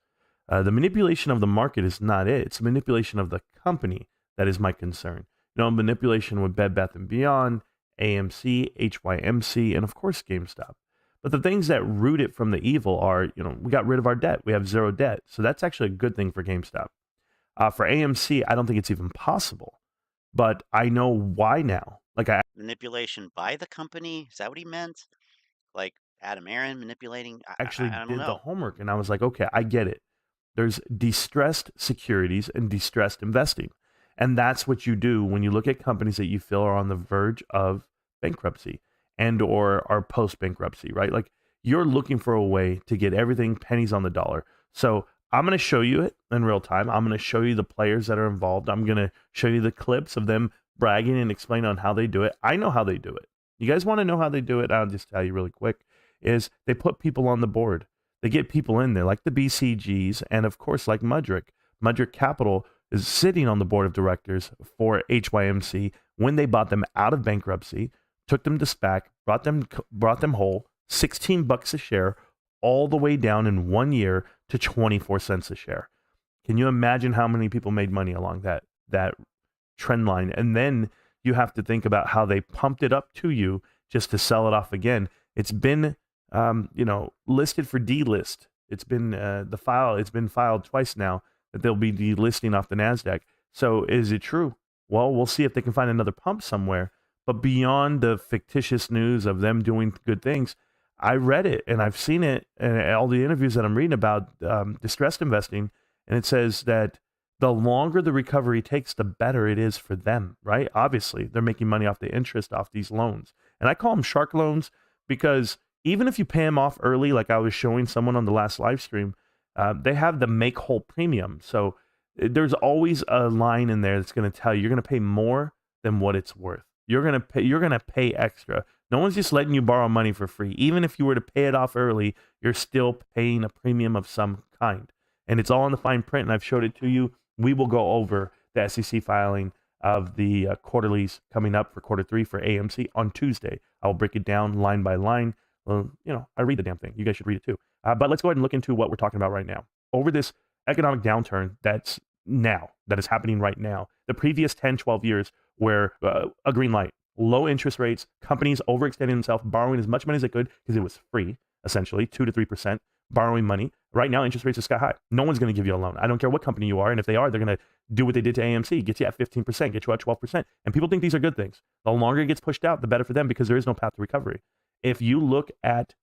The manipulation of the market is not it. It's manipulation of the company that is my concern. Manipulation with Bed Bath & Beyond, AMC, HYMC, and of course GameStop. But the things that root it from the evil are, we got rid of our debt. We have zero debt. So that's actually a good thing for GameStop. For AMC, I don't think it's even possible. But I know why now.
Manipulation by the company? Is that what he meant? Like Adam Aaron manipulating? I
actually
don't
did
know.
the homework, and I was like, okay, I get it. There's distressed securities and distressed investing. And that's what you do when you look at companies that you feel are on the verge of bankruptcy and or are post-bankruptcy, right? Like you're looking for a way to get everything pennies on the dollar. So I'm going to show you it in real time. I'm going to show you the players that are involved. I'm going to show you the clips of them bragging and explain on how they do it. I know how they do it. You guys want to know how they do it? I'll just tell you really quick, is they put people on the board. They get people in there like the BCGs and of course like Mudrick. Mudrick Capital is sitting on the board of directors for HYMC when they bought them out of bankruptcy, took them to SPAC, brought them whole, $16 a share, all the way down in 1 year to 24 cents a share. Can you imagine how many people made money along that trend line? And then you have to think about how they pumped it up to you just to sell it off again. It's been listed for delist. It's been it's been filed twice now that they'll be delisting off the NASDAQ. So is it true? Well, we'll see if they can find another pump somewhere. But beyond the fictitious news of them doing good things, I read it and I've seen it and all the interviews that I'm reading about distressed investing. And it says that the longer the recovery takes, the better it is for them, right? Obviously, they're making money off the interest off these loans. And I call them shark loans because even if you pay them off early, like I was showing someone on the last live stream, they have the make whole premium. So there's always a line in there that's going to tell you you're going to pay more than what it's worth. You're going to pay extra. No one's just letting you borrow money for free. Even if you were to pay it off early, you're still paying a premium of some kind. And it's all in the fine print, and I've showed it to you. We will go over the SEC filing of the quarterlies coming up for quarter 3 for AMC on Tuesday. I'll break it down line by line. Well, I read the damn thing. You guys should read it too. But let's go ahead and look into what we're talking about right now. Over this economic downturn that is happening right now, the previous 10, 12 years were a green light. Low interest rates, companies overextending themselves, borrowing as much money as they could because it was free, essentially, 2 to 3%, borrowing money. Right now, interest rates are sky high. No one's going to give you a loan. I don't care what company you are. And if they are, they're going to do what they did to AMC, get you at 15%, get you at 12%. And people think these are good things. The longer it gets pushed out, the better for them because there is no path to recovery. If you look at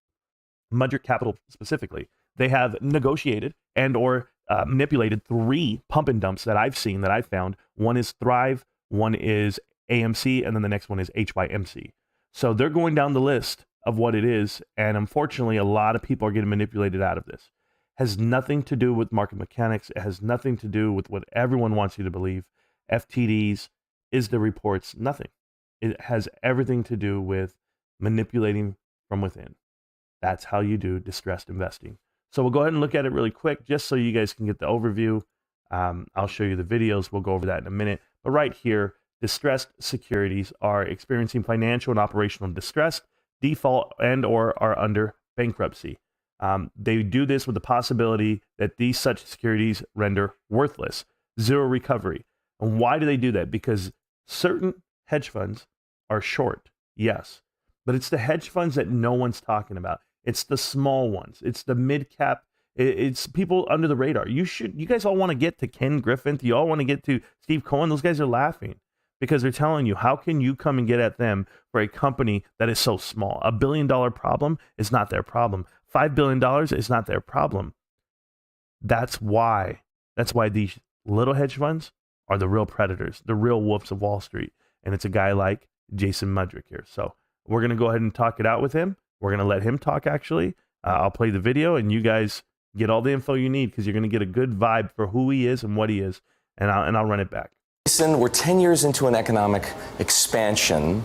Mudrick Capital specifically, they have negotiated and or manipulated 3 pump and dumps that I've seen, that I've found. One is Thrive, one is AMC, and then the next one is HYMC. So they're going down the list of what it is, and unfortunately, a lot of people are getting manipulated out of this. Has nothing to do with market mechanics. It has nothing to do with what everyone wants you to believe. FTDs, is the reports, nothing. It has everything to do with manipulating from within. That's how you do distressed investing. So we'll go ahead and look at it really quick, just so you guys can get the overview. I'll show you the videos. We'll go over that in a minute. But right here, distressed securities are experiencing financial and operational distress, default, and or are under bankruptcy. They do this with the possibility that these such securities render worthless, zero recovery. And why do they do that? Because Certain hedge funds are short, yes, but it's the hedge funds that no one's talking about. It's the small ones. It's the mid cap. It's people under the radar. You guys all want to get to Ken Griffin. You all want to get to Steve Cohen. Those guys are laughing because they're telling you, how can you come and get at them for a company that is so small? $1 billion problem is not their problem. $5 billion is not their problem. That's why these little hedge funds are the real predators, the real wolves of Wall Street. And it's a guy like Jason Mudrick here. So we're going to go ahead and talk it out with him. We're going to let him talk, actually. I'll play the video, and you guys get all the info you need because you're going to get a good vibe for who he is and what he is. And I'll run it back.
Jason, we're 10 years into an economic expansion.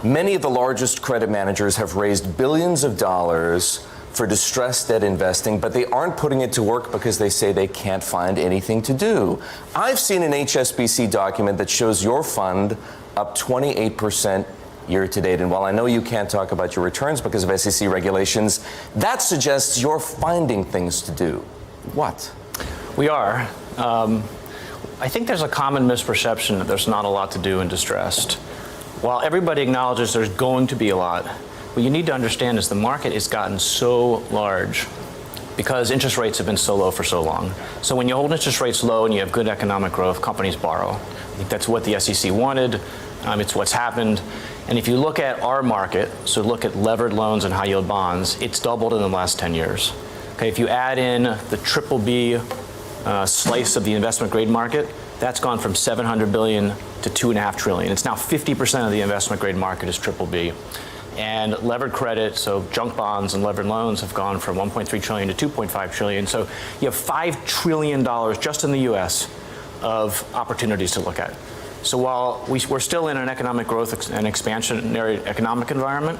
Many of the largest credit managers have raised billions of dollars for distressed debt investing, but they aren't putting it to work because they say they can't find anything to do. I've seen an HSBC document that shows your fund up 28% year to date. And while I know you can't talk about your returns because of SEC regulations, that suggests you're finding things to do. What?
We are. I think there's a common misperception that there's not a lot to do in distressed. While everybody acknowledges there's going to be a lot, what you need to understand is the market has gotten so large because interest rates have been so low for so long. So when you hold interest rates low and you have good economic growth, companies borrow. I think that's what the SEC wanted. It's what's happened. And if you look at our market, so look at levered loans and high yield bonds, it's doubled in the last 10 years. Okay, if you add in the BBB slice of the investment grade market, that's gone from 700 billion to 2.5 trillion. It's now 50% of the investment grade market is BBB. And levered credit, so junk bonds and levered loans, have gone from 1.3 trillion to 2.5 trillion. So you have $5 trillion just in the US of opportunities to look at. So while we're still in an economic growth and expansionary economic environment,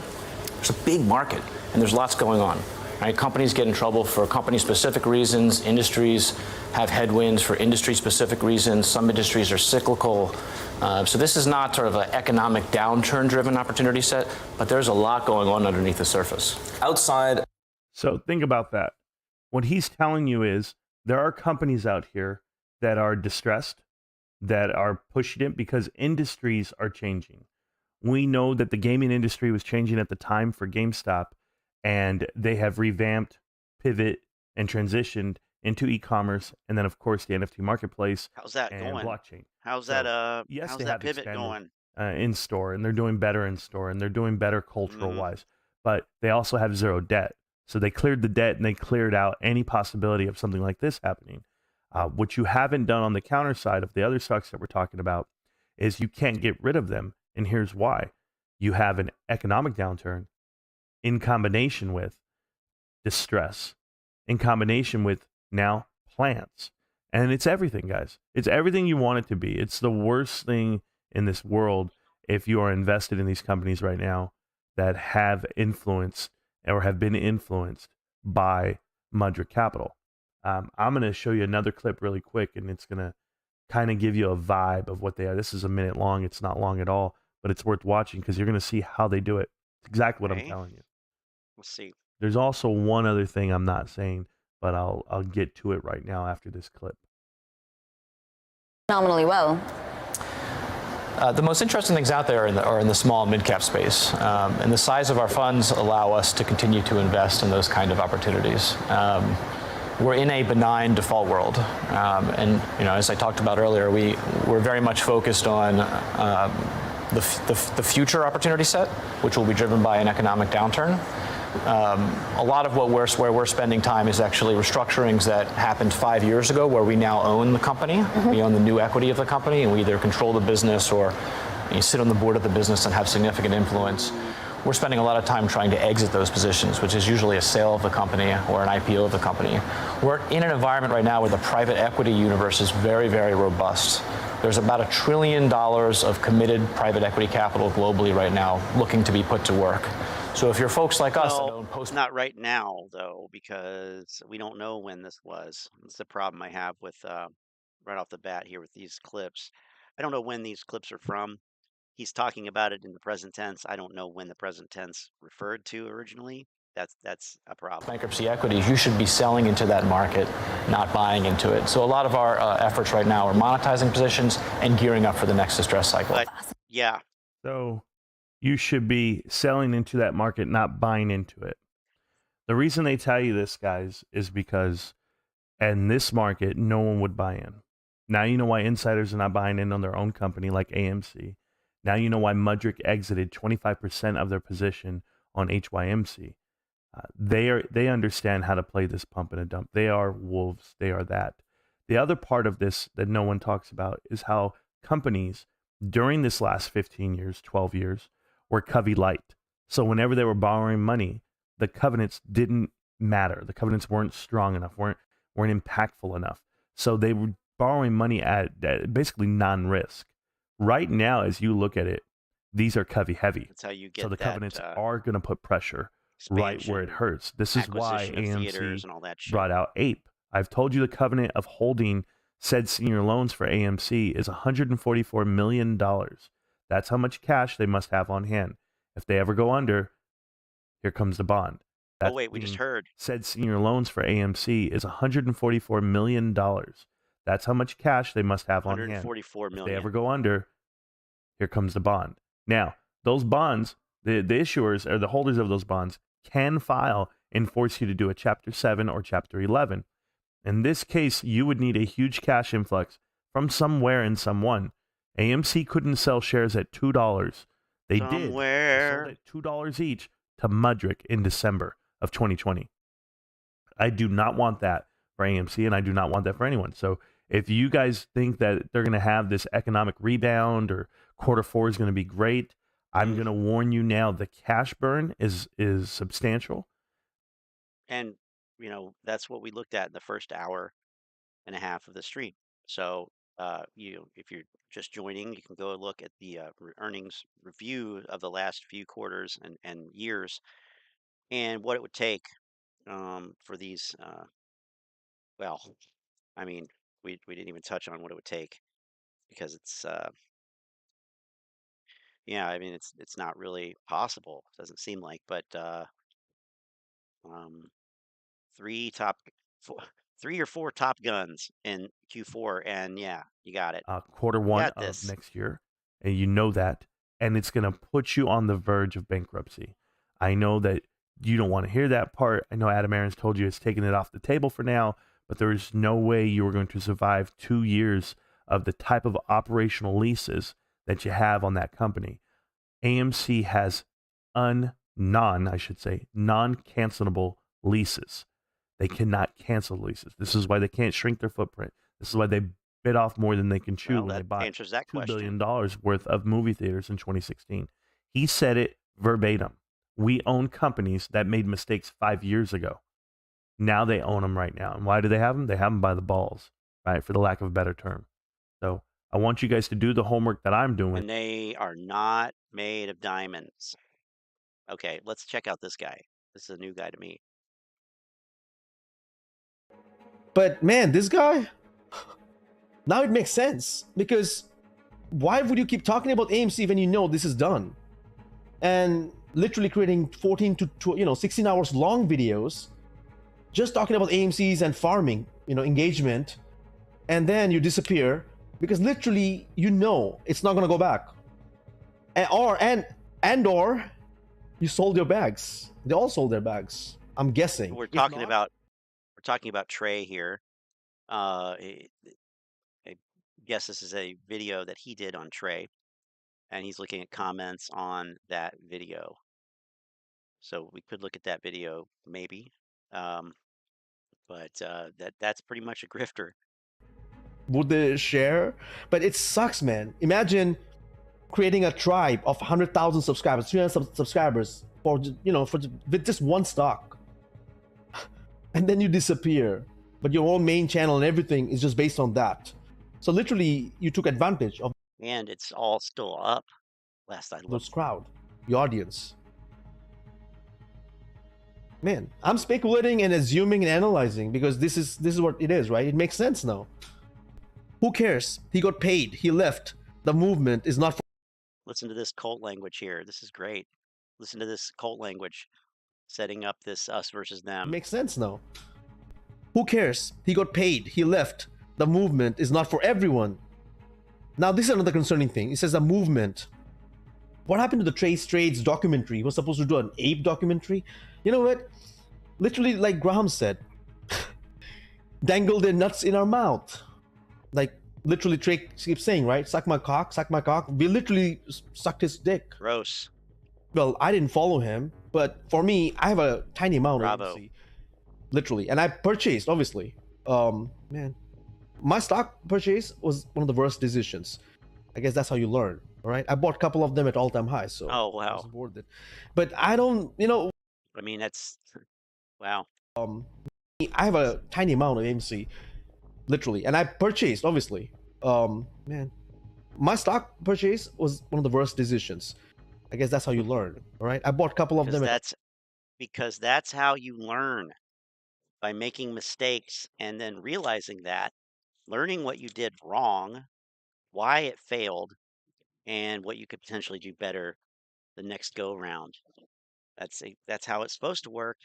there's a big market and there's lots going on. Right? Companies get in trouble for company-specific reasons. Industries have headwinds for industry-specific reasons. Some industries are cyclical. So this is not sort of an economic downturn-driven opportunity set, but there's a lot going on underneath the surface.
Outside.
So think about that. What he's telling you is there are companies out here that are distressed, that are pushing it because industries are changing. We know that the gaming industry was changing at the time for GameStop, and they have revamped, pivot, and transitioned into e-commerce, and then of course the NFT marketplace.
How's that
and
going?
blockchain.
How's
So,
that
yes,
how's
they
that
have
pivot
expanded
going?
in store, and they're doing better in store, and they're doing better cultural wise. But they also have zero debt, so they cleared the debt and they cleared out any possibility of something like this happening. What you haven't done on the counter side of the other stocks that we're talking about is you can't get rid of them, and here's why: you have an economic downturn in combination with distress, in combination with now plants. And it's everything, guys. It's everything you want it to be. It's the worst thing in this world if you are invested in these companies right now that have influence or have been influenced by Mudrick Capital. I'm going to show you another clip really quick, and it's going to kind of give you a vibe of what they are. This is a minute long. It's not long at all, but it's worth watching because you're going to see how they do it. It's exactly what I'm telling you.
We'll see.
There's also one other thing I'm not saying, but I'll get to it right now after this clip.
Phenomenally well.
The most interesting things out there are in the small and mid-cap space. And the size of our funds allow us to continue to invest in those kind of opportunities. We're in a benign default world. And as I talked about earlier, we're very much focused on the future opportunity set, which will be driven by an economic downturn. A lot of where we're spending time is actually restructurings that happened 5 years ago, where we now own the company. We own the new equity of the company, and we either control the business or you sit on the board of the business and have significant influence. We're spending a lot of time trying to exit those positions, which is usually a sale of the company or an IPO of the company. We're in an environment right now where the private equity universe is very, very robust. There's about $1 trillion of committed private equity capital globally right now looking to be put to work. So if you're folks like us that own post...
Not right now, though, because we don't know when this was. That's the problem I have with right off the bat here with these clips. I don't know when these clips are from. He's talking about it in the present tense. I don't know when the present tense referred to originally. that's a problem.
Bankruptcy equities, you should be selling into that market, not buying into it. So a lot of our efforts right now are monetizing positions and gearing up for the next distress cycle.
But yeah,
So you should be selling into that market, not buying into it. The reason they tell you this, guys, is because in this market, no one would buy in. Now you know why insiders are not buying in on their own company like AMC. Now you know why Mudrick exited 25% of their position on HYMC. They understand how to play this pump and a dump. They are wolves. They are that. The other part of this that no one talks about is how companies during this last 15 years, 12 years, were covey light. So whenever they were borrowing money, the covenants didn't matter. The covenants weren't strong enough, weren't impactful enough. So they were borrowing money at basically non-risk. Right now, as you look at it, these are covey heavy.
That's how you get
so the
that,
covenants are going to put pressure right where it hurts. This is why AMC
and all that shit.
brought out APE. I've told you the covenant of holding said senior loans for AMC is $144 million. That's how much cash they must have on hand. If they ever go under, here comes the bond.
Oh wait, we just heard.
Said senior loans for AMC is $144 million. That's how much cash they must have on hand.
$144 million.
If they ever go under, here comes the bond. Now, those bonds, the issuers or the holders of those bonds can file and force you to do a Chapter 7 or Chapter 11. In this case, you would need a huge cash influx from somewhere and someone. AMC couldn't sell shares at $2. They did. They sold at $2 each to Mudrick in December of 2020. I do not want that for AMC, and I do not want that for anyone. So if you guys think that they're going to have this economic rebound or Q4 is going to be great, I'm going to warn you now, the cash burn is substantial.
And, you know, that's what we looked at in the first hour and a half of the stream. So, if you're just joining, you can go look at the earnings review of the last few quarters and years and what it would take for these. Well, I mean, we didn't even touch on what it would take because it's, yeah, I mean, it's not really possible. It doesn't seem like, but three or four top guns in Q4, and yeah, you got it.
Q1 of next year, and you know that, and it's going to put you on the verge of bankruptcy. I know that you don't want to hear that part. I know Adam Aarons told you it's taking it off the table for now, but there is no way you are going to survive 2 years of the type of operational leases that you have on that company. AMC has non-cancelable leases. They cannot cancel leases. This is why they can't shrink their footprint. This is why they bit off more than they can chew when they bought $2 billion worth of movie theaters in 2016. He said it verbatim. We own companies that made mistakes 5 years ago. Now they own them right now. And why do they have them? They have them by the balls, right? For the lack of a better term. So I want you guys to do the homework that I'm doing.
And they are not made of diamonds. Okay, let's check out this guy. This is a new guy to me.
But man, this guy, now it makes sense, because why would you keep talking about AMC when you know this is done? And literally creating 14 to 16 hours long videos just talking about AMCs and farming, engagement, and then you disappear because literally it's not going to go back. Or you sold your bags. They all sold their bags, I'm guessing.
We're talking about TREY here. I guess this is a video that he did on TREY, and he's looking at comments on that video. So we could look at that video maybe, but that's pretty much a grifter.
Would they share? But it sucks, man. Imagine creating a tribe of 100,000 subscribers, 300 subscribers with just one stock. And then you disappear, but your own main channel and everything is just based on that. So literally, you took advantage of.
And it's all still up. Last I looked.
Those crowd, the audience. Man, I'm speculating and assuming and analyzing because this is what it is, right? It makes sense now. Who cares? He got paid. He left. The movement is not.
Listen to this cult language here. This is great. Listen to this cult language. setting up this us versus them.
Makes sense now. Who cares? He got paid. He left. The movement is not for everyone. Now, this is another concerning thing. It says the movement. What happened to the Trace Trades documentary? He was supposed to do an ape documentary. You know what? Literally, like Graham said, dangle their nuts in our mouth. Like, literally, Trey keeps saying, right? Suck my cock, suck my cock. We literally sucked his dick.
Gross.
Well, I didn't follow him, but for me, I have a tiny amount
Bravo.
of AMC. Literally. And I purchased, obviously. Man, my stock purchase was one of the worst decisions. I guess that's how you learn. All right. I bought a couple of them at all-time highs, so
Oh,
I
wow.
was worth it. But I don't, you know,
I mean, that's, wow.
I have a tiny amount of AMC, literally, and I purchased, obviously. Man, my stock purchase was one of the worst decisions. I guess that's how you learn. All right. I bought a couple of them.
Because that's how you learn, by making mistakes and then realizing that, learning what you did wrong, why it failed, and what you could potentially do better the next go round. That's how it's supposed to work.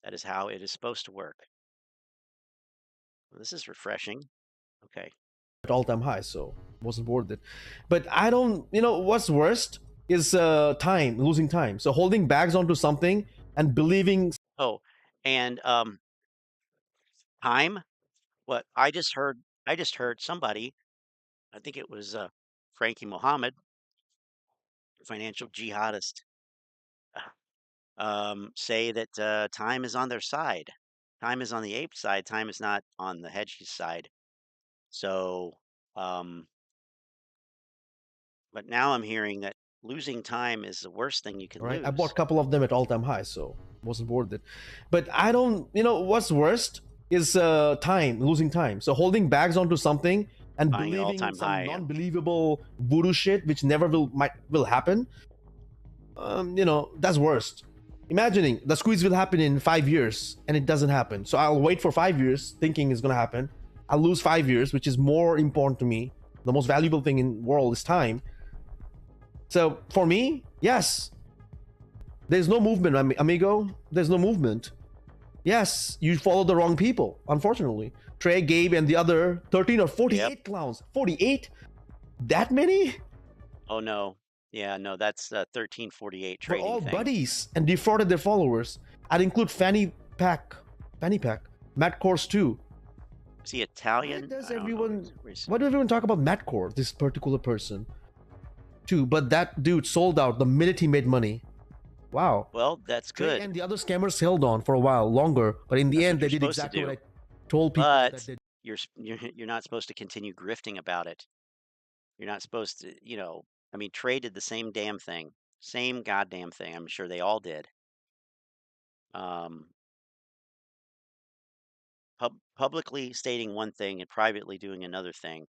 That is how it is supposed to work. Well, this is refreshing. Okay.
At all-time high, so wasn't worth it. But I don't, you know, what's worst is losing time. So holding bags onto something and believing.
Oh, and time. What I just heard somebody, I think it was Frankie Mohammed, financial jihadist, say that time is on their side. Time is on the ape side. Time is not on the hedge side. So, but now I'm hearing that losing time is the worst thing you can
Right.
lose.
I bought a couple of them at all-time high, so wasn't worth it. But I don't, you know, what's worst is losing time. So holding bags onto something and
Buying an
believing
all-time
some
high.
non-believable voodoo shit, which never will happen. You know, that's worst. Imagining the squeeze will happen in 5 years and it doesn't happen. So I'll wait for 5 years thinking it's going to happen. I'll lose 5 years, which is more important to me. The most valuable thing in the world is time. So for me, yes, there's no movement, amigo. There's no movement. Yes, you follow the wrong people, unfortunately. Trey, Gabe, and the other 13 or 48 clowns. 48? That many?
Oh no. Yeah, no, that's 1348
We're
trading
all
thing.
buddies and defrauded their followers. I'd include Fanny Pack, Matt Kohrs too.
Is he Italian?
Why does
I don't know.
everyone?
Where's-
Why do everyone talk about Matt Kohrs, this particular person, too? But that dude sold out the minute he made money. Wow.
Well, that's
Trey
good.
and the other scammers held on for a while longer, but in the
That's
end,
what
they
you're
did
supposed to
exactly
do.
what I told people
But
that they.
you're not supposed to continue grifting about it. You're not supposed to, you know, I mean, Trey did the same damn thing. Same goddamn thing. I'm sure they all did. Publicly stating one thing and privately doing another thing,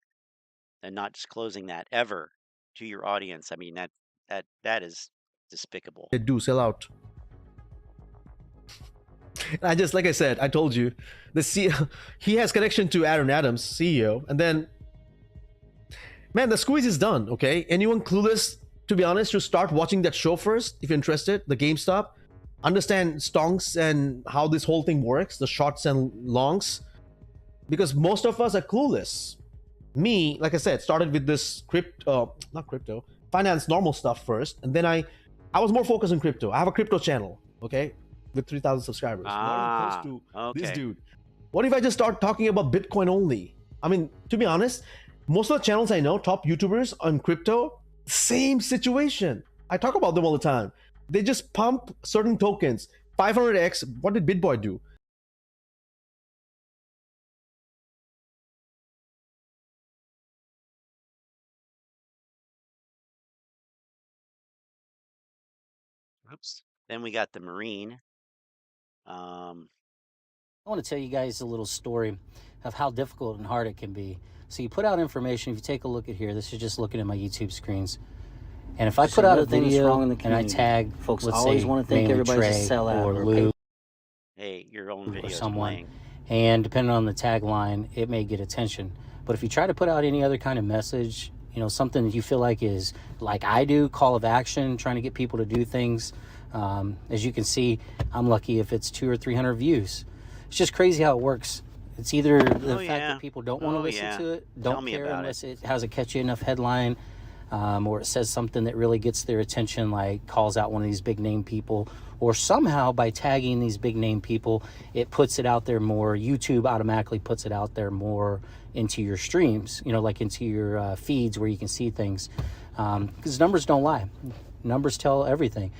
and not disclosing that ever to your audience. I mean, that is despicable.
They do sell out. I just, like I said, I told you, he has connection to Aaron Adams, CEO, and then, man, the squeeze is done. Okay, anyone clueless, to be honest, should start watching that show first if you're interested. The GameStop, understand stonks and how this whole thing works, the shorts and longs, because most of us are clueless. Me, like I said, started with this finance normal stuff first, and then I was more focused on crypto. I have a crypto channel, okay, with 3,000 subscribers. Not even close to this dude. What if I just start talking about Bitcoin only? I mean, to be honest, most of the channels I know, top YouTubers on crypto, same situation. I talk about them all the time. They just pump certain tokens. 500x, what did BitBoy do?
Oops. Then we got the Marine.
I want to tell you guys a little story of how difficult and hard it can be. So you put out information. If you take a look at here, this is just looking at my YouTube screens. And if I put out a video and I tag,
folks
let's
always
say,
want to think
mainly
everybody's a
Trey
sellout
or
or
Lou
Hey, your own
or
video is
someone,
playing.
and depending on the tagline, it may get attention. But if you try to put out any other kind of message, you know, something that you feel like is, like I do, call of action, trying to get people to do things, As you can see, I'm lucky if it's 200 or 300 views. It's just crazy how it works. It's either the fact that people don't want to listen to it, don't care unless it has a catchy enough headline, or it says something that really gets their attention, like calls out one of these big name people, or somehow by tagging these big name people, it puts it out there more. YouTube automatically puts it out there more into your streams, you know, like into your feeds where you can see things. Because numbers don't lie. Numbers tell everything.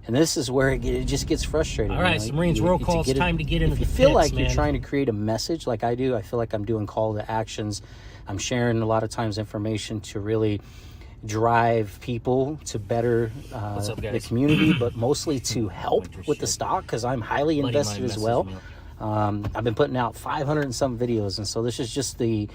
And this is where it just gets frustrating.
All right, Marines, roll call. It's time to get into the
If you feel like you're trying to create a message like I do, I feel like I'm doing call to actions. I'm sharing a lot of times information to really drive people to better the community, but mostly to help with the stock, because I'm highly invested as well. I've been putting out 500 and some videos, and so this is just the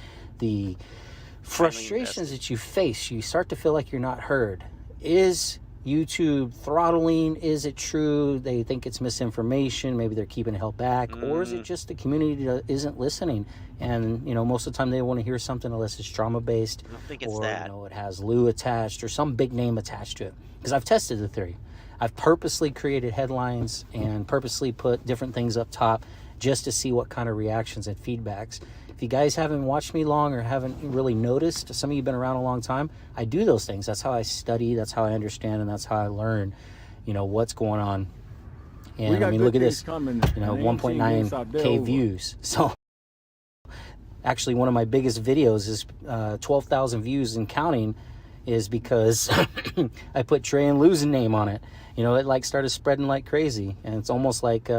frustrations that you face. You start to feel like you're not heard. Is YouTube throttling? Is it true they think it's misinformation? Maybe they're keeping it held back, or is it just the community that isn't listening? And you know, most of the time they want to hear something unless it's drama based,
I don't think it's
or
that.
you know, it has Lou attached or some big name attached to it. Because I've tested the theory. I've purposely created headlines and purposely put different things up top just to see what kind of reactions and feedbacks. If you guys haven't watched me long or haven't really noticed, some of you have been around a long time, I do those things. That's how I study, that's how I understand, and that's how I learn, you know, what's going on. And I mean, look at this, you know, 1.9K views. So actually one of my biggest videos is 12,000 views and counting, is because I put Trey and Lou's name on it. You know, it like started spreading like crazy, and it's almost like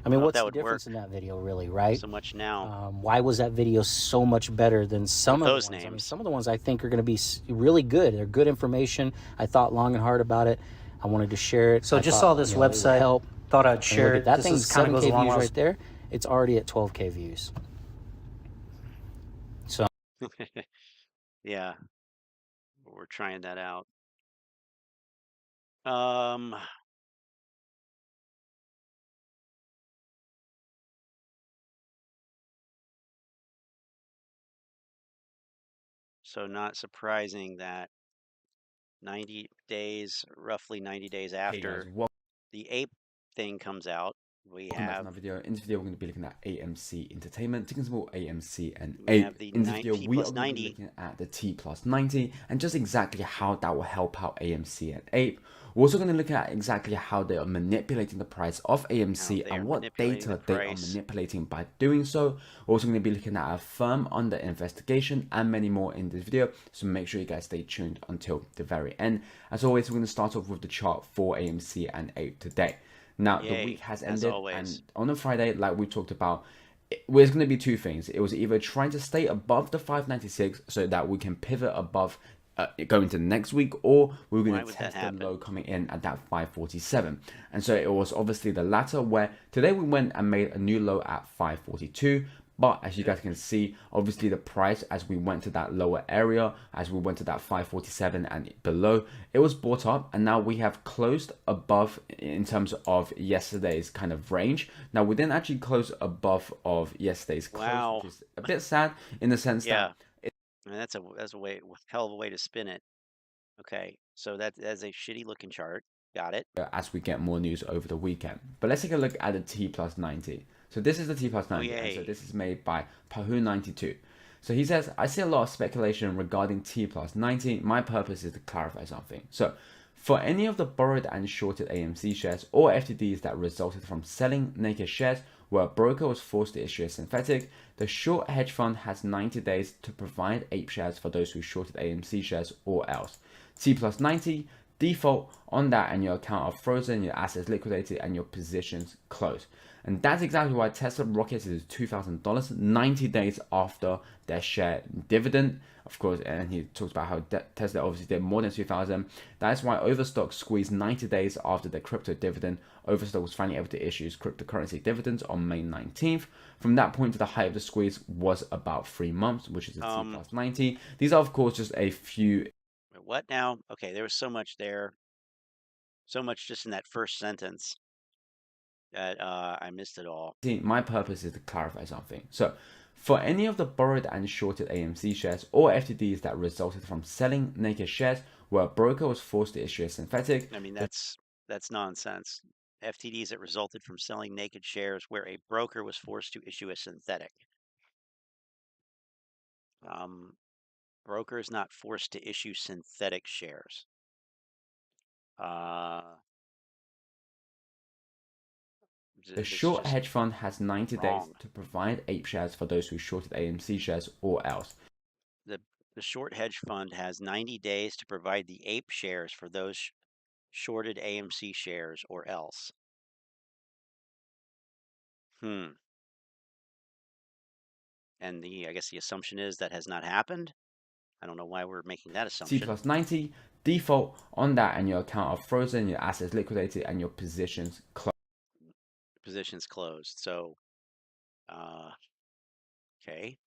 I mean, what's the difference in that video, really, right?
So much now.
Why was that video so much better than some of those names? I mean, some of the ones I think are going to be really good. They're good information. I thought long and hard about it. I wanted to share it.
So I just saw this website.
Help.
Thought I'd share it.
That thing's kind of goes along views right there. It's already at 12K views. So
Yeah, we're trying that out. So not surprising that 90 days, roughly 90 days after the ape thing comes out, we have
another video. In this video, we're going to be looking at AMC Entertainment, ticker symbol AMC and ape. In this video, we are going to be looking at the T+90 and just exactly how that will help out AMC and ape. We're also going to look at exactly how they are manipulating the price of AMC and what data they are manipulating by doing so. We're also going to be looking at a firm under investigation and many more in this video. So make sure you guys stay tuned until the very end. As always, we're going to start off with the chart for AMC and ape today. Now, the week has ended, and on a Friday, like we talked about, there's going to be two things. It was either trying to stay above the 596 so that we can pivot above going to the next week, or we were going to test the low coming in at that 547. And so it was obviously the latter, where today we went and made a new low at 542. But as you guys can see, obviously the price, as we went to that lower area, as we went to that 547 and below, it was bought up, and now we have closed above in terms of yesterday's kind of range. Now we didn't actually close above of yesterday's close, which is a bit sad in the sense that
I mean, that's a hell of a way to spin it. Okay, so that's a shitty looking chart. Got it.
As we get more news over the weekend. But let's take a look at the T+90. So this is the T+90, and so this is made by Pahu92. So he says, I see a lot of speculation regarding T+90. My purpose is to clarify something. So for any of the borrowed and shorted AMC shares or FTDs that resulted from selling naked shares where a broker was forced to issue a synthetic, the short hedge fund has 90 days to provide ape shares for those who shorted AMC shares or else. T+90, default on that and your account are frozen, your assets liquidated, and your positions closed. And that's exactly why Tesla rocketed to $2,000 90 days after their share dividend. Of course, and he talks about how Tesla obviously did more than 2,000. That's why Overstock squeezed 90 days after their crypto dividend. Overstock was finally able to issue cryptocurrency dividends on May 19th. From that point to the height of the squeeze was about 3 months, which is a T+90. These are, of course, just a few.
What now? Okay, there was so much there. So much just in that first sentence that I missed it all.
My purpose is to clarify something. So for any of the borrowed and shorted AMC shares or FTDs that resulted from selling naked shares where a broker was forced to issue a synthetic.
I mean, that's That's nonsense. FTDs that resulted from selling naked shares where a broker was forced to issue a synthetic. Broker is not forced to issue synthetic shares.
The short hedge fund has 90 days to provide APE shares for those who shorted AMC shares or else.
The short hedge fund has 90 days to provide the APE shares for those shorted AMC shares or else. And I guess the assumption is that has not happened. I don't know why we're making that assumption.
T plus 90, default on that and your account are frozen, your assets liquidated, and your positions closed.
So, okay.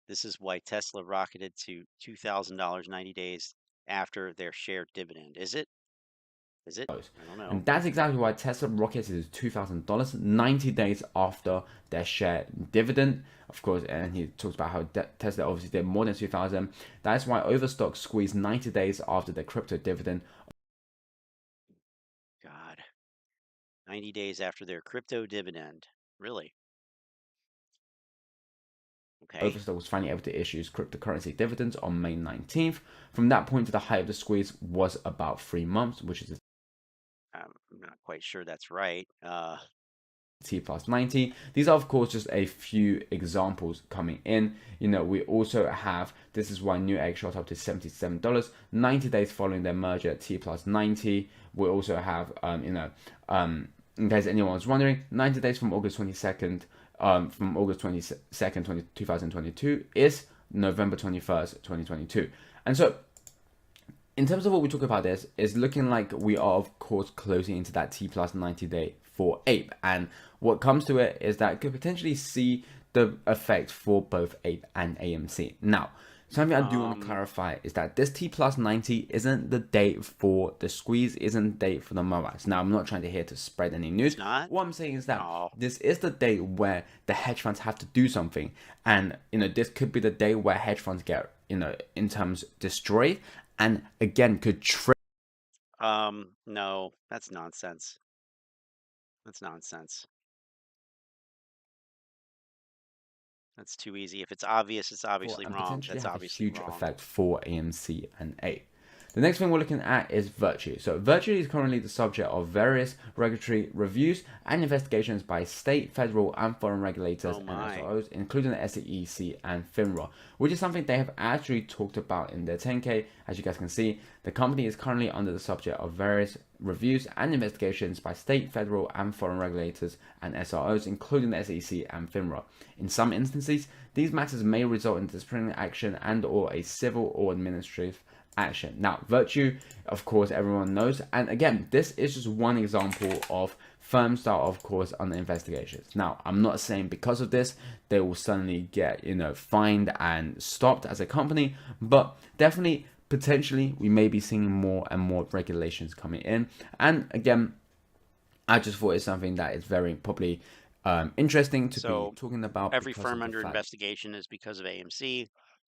This is why Tesla rocketed to $2,000 90 days after their share dividend. Is it? I don't know.
And that's exactly why Tesla rocketed to $2,000 90 days after their share dividend. Of course, and he talks about how Tesla obviously did more than 2,000. That's why Overstock squeezed 90 days after their crypto dividend.
God, 90 days after their crypto dividend. Really? Okay.
Overstock was finally able to issue cryptocurrency dividends on May 19th. From that point to the height of the squeeze was about 3 months, which is
I'm not quite sure that's right.
T plus 90. These are of course just a few examples coming in. You know, we also have, this is why Newegg shot up to $77 90 days following their merger at T plus 90. We also have in case anyone was wondering, 90 days from August 22nd, 2022 is November 21st, 2022. And so in terms of what we talk about this, is looking like we are of course closing into that T plus 90 day for APE. And what comes to it is that it could potentially see the effect for both APE and AMC. Now, something I do want to clarify is that this T plus 90 isn't the date for the squeeze, isn't the date for the MOASS. Now, I'm not trying to here to spread any news. What I'm saying is that this is the date where the hedge funds have to do something. And, you know, this could be the day where hedge funds get, you know, in terms destroyed. And again, could trigger.
No, that's nonsense. That's nonsense. That's too easy. If it's obvious, it's obviously wrong. That's obviously
a huge effect for AMC and APE. The next thing we're looking at is Virtue. So Virtue is currently the subject of various regulatory reviews and investigations by state, federal, and foreign regulators and SOs, including the SEC and FINRA, which is something they have actually talked about in their 10K. As you guys can see, the company is currently under the subject of various reviews and investigations by state, federal, and foreign regulators and SROs, including the SEC and FINRA. In some instances, these matters may result in disciplinary action and/or a civil or administrative action. Now, Virtue, of course, everyone knows, and again, this is just one example of firms that are, of course, under investigations. Now, I'm not saying because of this they will suddenly get, you know, fined and stopped as a company, but definitely potentially we may be seeing more and more regulations coming in. And again, I just thought it's something that is very probably interesting to be talking about.
Every firm under investigation is because of AMC,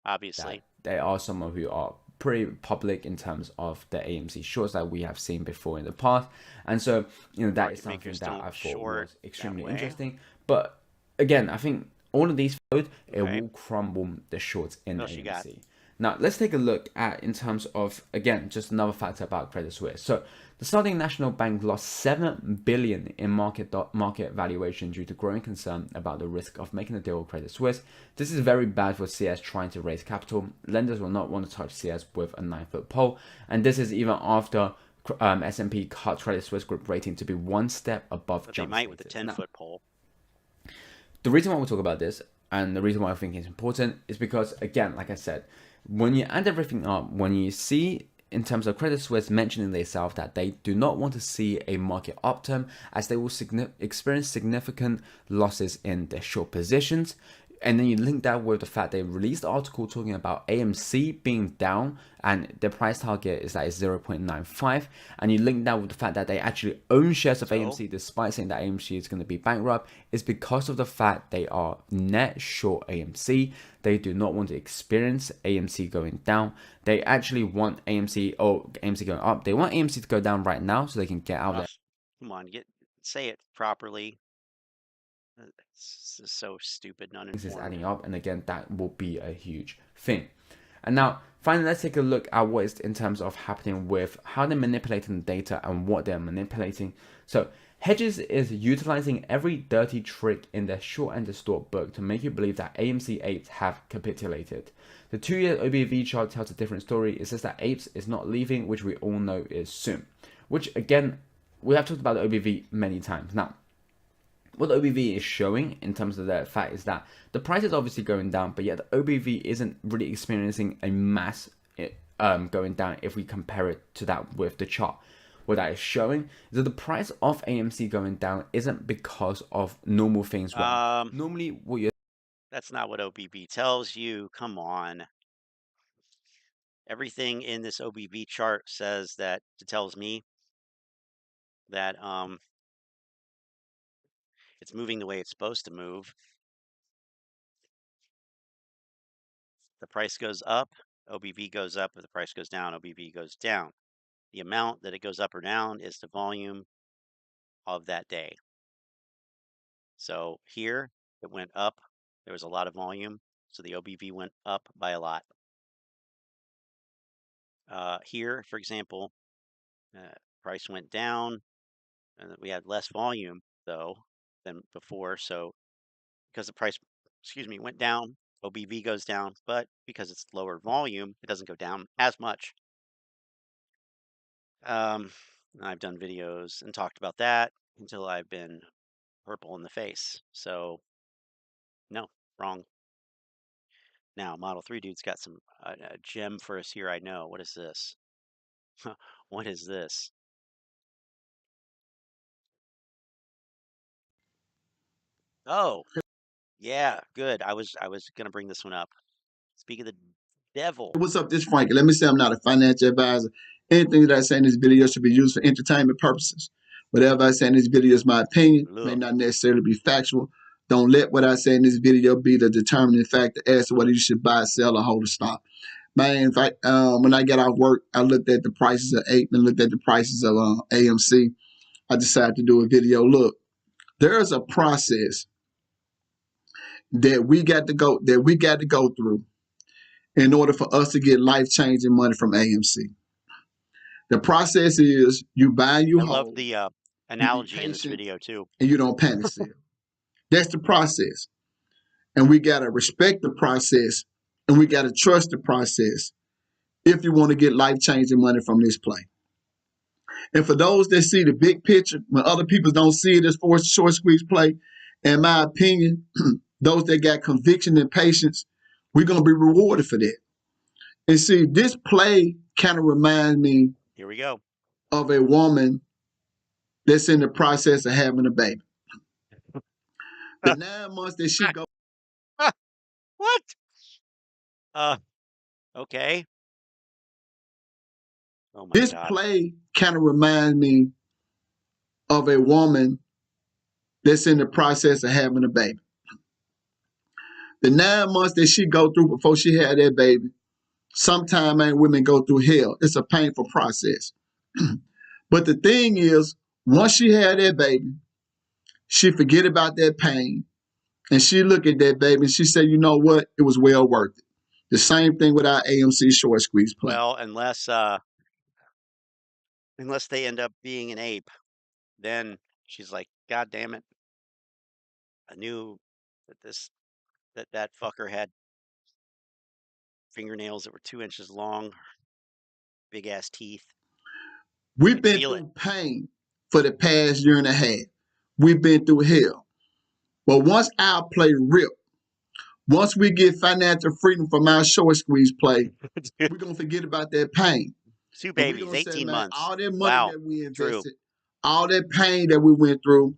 obviously.
They are someone who are pretty public in terms of the AMC shorts that we have seen before in the past. And so, you know, that is something that I thought was extremely interesting. But again, I think all of these it will crumble the shorts in AMC. Now, let's take a look at, in terms of, again, just another factor about Credit Suisse. So the Saudi National Bank lost $7 billion in market valuation due to growing concern about the risk of making a deal with Credit Suisse. This is very bad for CS trying to raise capital. Lenders will not want to touch CS with a 9-foot pole. And this is even after S&P cut Credit Suisse group rating to be one step above.
But they might with a 10-foot pole.
The reason why we talk about this, and the reason why I think it's important, is because, again, like I said, when you add everything up, when you see in terms of Credit Suisse mentioning themselves that they do not want to see a market upturn as they will experience significant losses in their short positions, and then you link that with the fact they released an article talking about AMC being down and their price target is that it's 0.95, and you link that with the fact that they actually own shares of AMC despite saying that AMC is going to be bankrupt, is because of the fact they are net short AMC. They do not want to experience AMC going down. They actually want AMC going up. They want AMC to go down right now so they can get out there.
Come on, say it properly. This is so stupid and uninformed.
This is adding up, and again, that will be a huge thing. And now, finally, let's take a look at what is in terms of happening with how they're manipulating the data and what they're manipulating. So, Hedges is utilizing every dirty trick in their short and distort book to make you believe that AMC apes have capitulated. The 2-year OBV chart tells a different story. It says that apes is not leaving, which we all know is soon. Which, again, we have talked about the OBV many times. Now, what the OBV is showing in terms of the fact is that the price is obviously going down, but yet the OBV isn't really experiencing a mass going down if we compare it to that with the chart. What that is showing is that the price of AMC going down isn't because of normal things. Normally, what you're...
That's not what OBV tells you. Come on. Everything in this OBV chart says that, it tells me that it's moving the way it's supposed to move. The price goes up, OBV goes up. If the price goes down, OBV goes down. The amount that it goes up or down is the volume of that day. So here it went up. There was a lot of volume, so the OBV went up by a lot. Here, for example, price went down, and we had less volume though than before. So because the price, went down, OBV goes down, but because it's lower volume, it doesn't go down as much. I've done videos and talked about that until I've been purple in the face. So no, wrong. Now, Model 3 dude's got some a gem for us here. I know. What is this? What is this? Oh, yeah, good. I was gonna bring this one up. Speak of the devil.
What's up, this Frankie? Let me say I'm not a financial advisor. Anything that I say in this video should be used for entertainment purposes. Whatever I say in this video is my opinion, may not necessarily be factual. Don't let what I say in this video be the determining factor as to whether you should buy, sell, or hold a stock. Man, when I get off work, I looked at the prices of APE and looked at the prices of AMC. I decided to do a video. Look, there is a process that we got to go through in order for us to get life-changing money from AMC. The process is you buy, you hold.
I love the analogy in this video too.
And you don't panic sell. That's the process. And we got to respect the process, and we got to trust the process if you want to get life-changing money from this play. And for those that see the big picture, when other people don't see it as for a short squeeze play, in my opinion, those that got conviction and patience, we're going to be rewarded for that. And see, this play kind of reminds me
here we go
of a woman that's in the process of having a baby. The 9 months that she goes.
What? Okay. Oh my
this
God.
Play kind of reminds me of a woman that's in the process of having a baby. The 9 months that she go through before she had that baby, sometimes man, women go through hell. It's a painful process. But the thing is, once she had that baby, she forget about that pain. And she look at that baby and she said, you know what? It was well worth it. The same thing with our AMC short squeeze play.
Well, unless they end up being an ape, then she's like, God damn it. I knew that that fucker had fingernails that were 2 inches long, big ass teeth.
We've been through pain for the past year and a half. We've been through hell. But once our play rip, once we get financial freedom from our short squeeze play, we're going to forget about that pain.
2 babies, 18 months.
All that money that we invested, all that pain that we went through,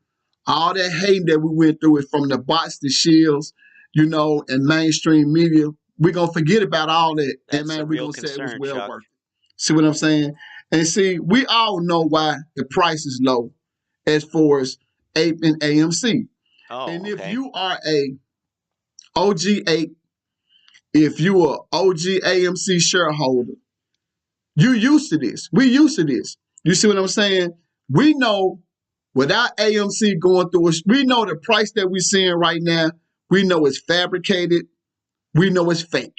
all that hate that we went through is from the bots, the shields, you know, and mainstream media, we're going to forget about all that.
That's
and man,
a
we're
real
going to say it was
concern,
well
Chuck.
worth it. See what I'm saying? And see, we all know why the price is low as far as APE and AMC.
Oh,
and if
okay.
you are a OG APE, if you are OG AMC shareholder, you used to this. We used to this. You see what I'm saying? We know without AMC going through it, we know the price that we're seeing right now, we know it's fabricated, we know it's fake.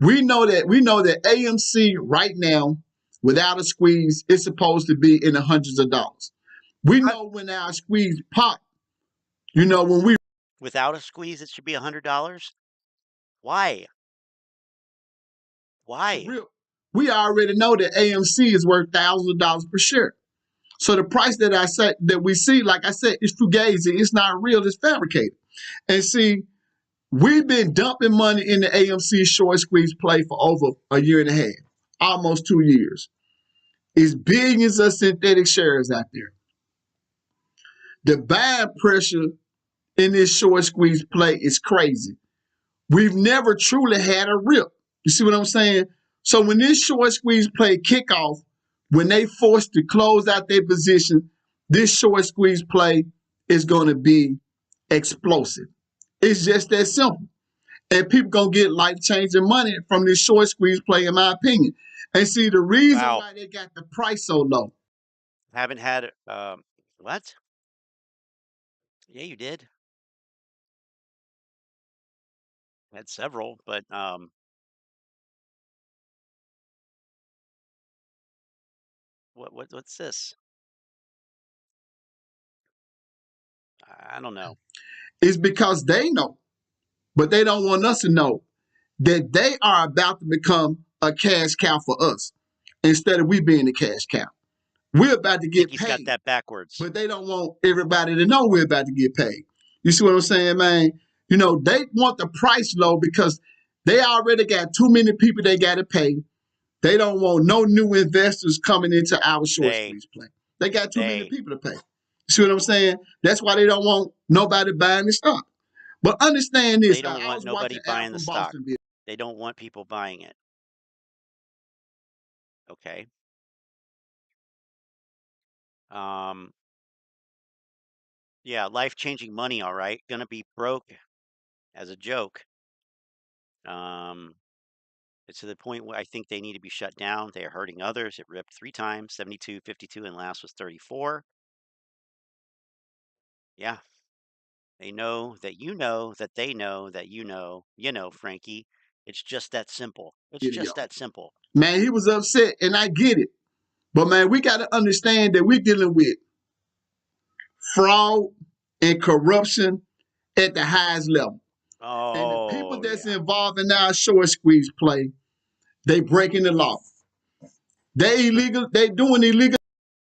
We know that AMC right now, without a squeeze, it's supposed to be in the hundreds of dollars. We know when our squeeze pop, you know, when we
Without a squeeze, it should be $100. Why? Why?
We already know that AMC is worth thousands of dollars per share. So the price that I said that we see, like I said, is fugazi. It's not real. It's fabricated. And see, we've been dumping money in the AMC short squeeze play for over a year and a half, almost 2 years. It's billions of synthetic shares out there. The buying pressure in this short squeeze play is crazy. We've never truly had a rip. You see what I'm saying? So when this short squeeze play kick off, when they forced to close out their position, this short squeeze play is going to be explosive. It's just that simple. And people going to get life-changing money from this short squeeze play, in my opinion. And see, the reason why they got the price so low.
Haven't had what? Yeah, you did. Had several, but what's this? I don't know.
It's because they know, but they don't want us to know that they are about to become a cash cow for us instead of we being the cash cow. We're about to get
He's
paid.
got that backwards.
But they don't want everybody to know we're about to get paid. You see what I'm saying, man? You know, they want the price low because they already got too many people they got to pay. They don't want no new investors coming into our short squeeze play. They got too many people to pay. You see what I'm saying? That's why they don't want nobody buying the stock. But understand this.
They don't want nobody buying the stock. They don't want people buying it. Okay. Yeah, life-changing money, all right. Gonna be broke as a joke. It's to the point where I think they need to be shut down. They are hurting others. It ripped 3 times, 72, 52, and last was 34. Yeah. They know that you know that they know that you know, Frankie. It's just that simple. It's just that simple.
Man, he was upset, and I get it. But, man, we got to understand that we're dealing with fraud and corruption at the highest level.
Oh,
and the people that's involved in our short squeeze play, they breaking the law. They illegal. They doing illegal.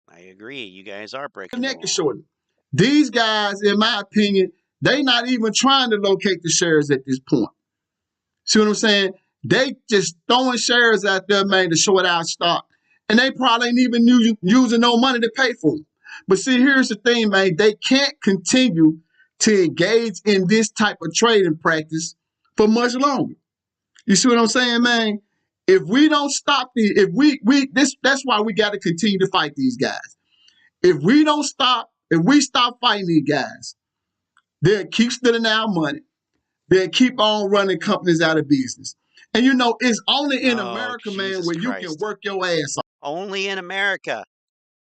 I agree. You guys are breaking the law.
Shortly. These guys, in my opinion, they not even trying to locate the shares at this point. See what I'm saying? They just throwing shares out there, man, to short our stock. And they probably ain't even using no money to pay for them. But see, here's the thing, man. They can't continue to engage in this type of trading practice for much longer. You see what I'm saying, man? If we don't stop that's why we got to continue to fight these guys. If we stop fighting these guys, they'll keep stealing our money. They'll keep on running companies out of business. And you know, it's only in America, man, where you can work your ass off.
Only in America.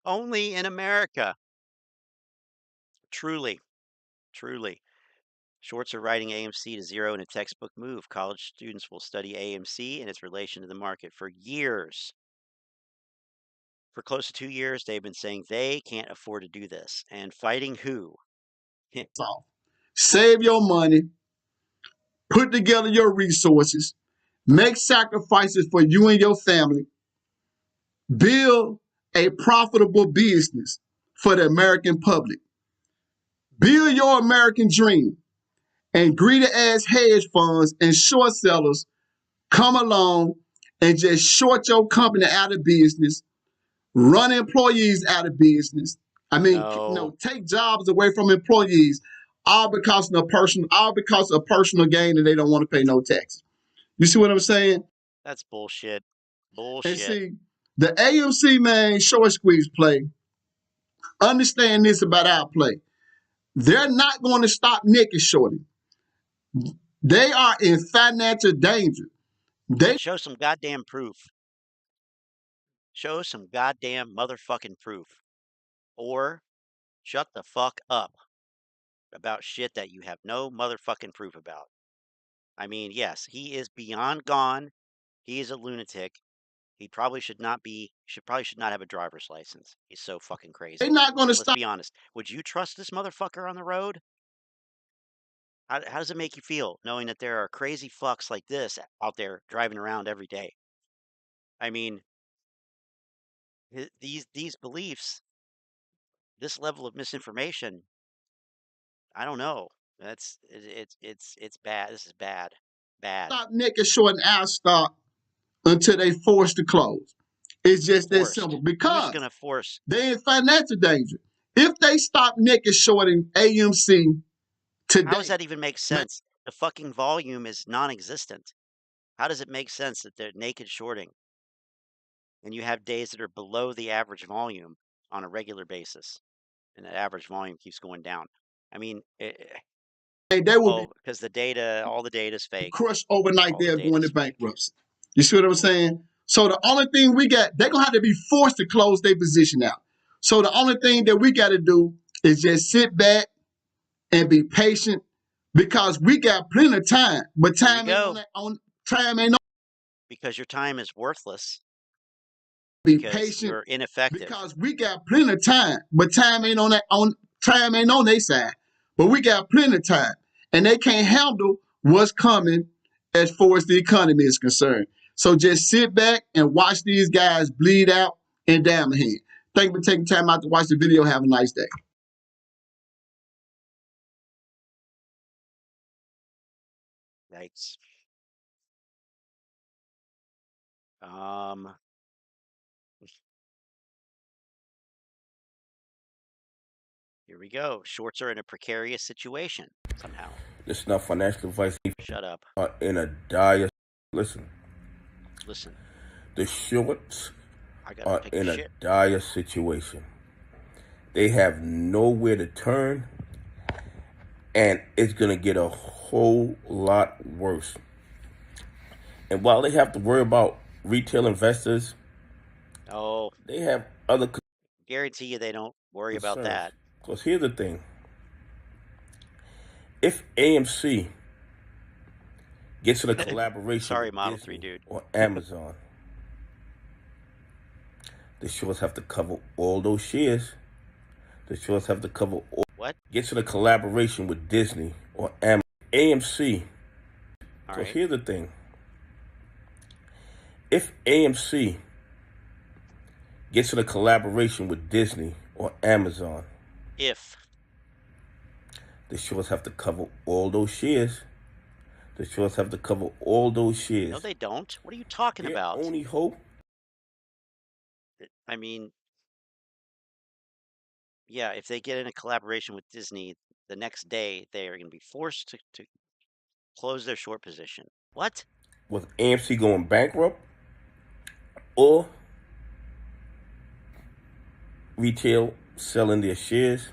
Only in America. Truly. Truly. Shorts are writing AMC to zero in a textbook move. College students will study AMC and its relation to the market for years. For close to 2 years, they've been saying they can't afford to do this. And fighting who?
Save your money. Put together your resources. Make sacrifices for you and your family. Build a profitable business for the American public. Build your American dream. And greedy-ass hedge funds and short sellers come along and just short your company out of business, run employees out of business. I mean, take jobs away from employees. all because of personal gain, and they don't want to pay no taxes. You see what I'm saying?
That's bullshit.
And
Bullshit.
see, the AMC, man, short squeeze play. Understand this about our play. They're not going to stop naked shorting. They are in financial danger. They
show some goddamn proof. Show some goddamn motherfucking proof. Or shut the fuck up about shit that you have no motherfucking proof about. I mean, yes, he is beyond gone. He is a lunatic. He probably should not have a driver's license. He's so fucking crazy.
They're not going to stop.
Let's be honest. Would you trust this motherfucker on the road? How does it make you feel knowing that there are crazy fucks like this out there driving around every day? I mean, these beliefs, this level of misinformation, I don't know. It's bad. This is bad. Bad.
Stop naked shorting our stock until they force to close. It's just that simple. Because
who's gonna force?
They're in financial danger. If they stop naked shorting AMC today,
how does that even make sense? The fucking volume is non-existent. How does it make sense that they're naked shorting? And you have days that are below the average volume on a regular basis, and the average volume keeps going down. I mean,
they will
because all the data is fake.
Crushed overnight. They're going to bankruptcy. You see what I'm saying? So the only thing we got, they're gonna have to be forced to close their position out. So the only thing that we got to do is just sit back and be patient, because we got plenty of time. But time ain't on.
Because your time is worthless.
Be patient.
You're ineffective.
Because we got plenty of time, but time ain't on their side. But we got plenty of time, and they can't handle what's coming as far as the economy is concerned. So just sit back and watch these guys bleed out and down the hand. Thank you for taking time out to watch the video. Have a nice day.
Yikes. Here we go. Shorts are in a precarious situation somehow.
This is not financial advice.
Shut up.
Are in a dire. Listen. The shorts are in a dire situation. They have nowhere to turn, and it's gonna get a whole lot worse. And while they have to worry about retail investors, they have other.
Guarantee you they don't worry about that.
Because here's the thing: if AMC gets in a collaboration with
Model
Disney
3 dude
or Amazon, the shorts have to cover all those shares. The shorts have to cover all.
What?
Gets in a collaboration with Disney or Amazon. AMC. So here's the thing: if AMC gets in a collaboration with Disney or Amazon, the shorts have to cover all those shares. The shorts have to cover all those shares.
No, they don't. What are you talking about?
Only hope.
I mean, yeah, if they get in a collaboration with Disney, the next day they are going to be forced to close their short position. What?
With AMC going bankrupt or retail selling their shares.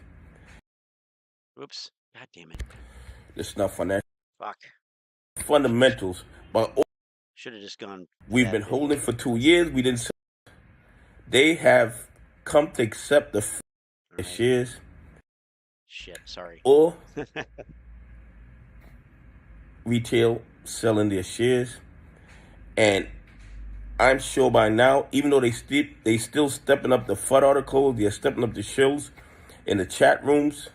Oops. God damn it.
This is not financial.
Fuck.
Fundamentals. But
should have just gone.
We've been holding for 2 years. We didn't sell. They have come to accept the shares.
Shit, sorry.
Or retail selling their shares. And I'm sure by now, even though they still stepping up the FUD articles, they're stepping up the shows in the chat rooms,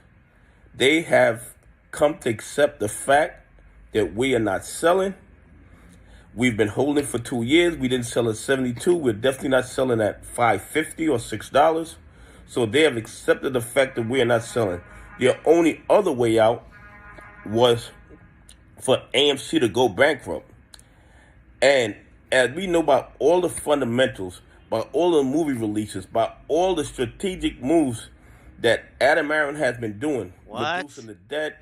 they have come to accept the fact that we are not selling. We've been holding for 2 years. We didn't sell at 72. We're definitely not selling at $5.50 or $6. So they have accepted the fact that we are not selling. Their only other way out was for AMC to go bankrupt. And as we know about all the fundamentals, by all the movie releases, by all the strategic moves that Adam Aaron has been doing, reducing the debt,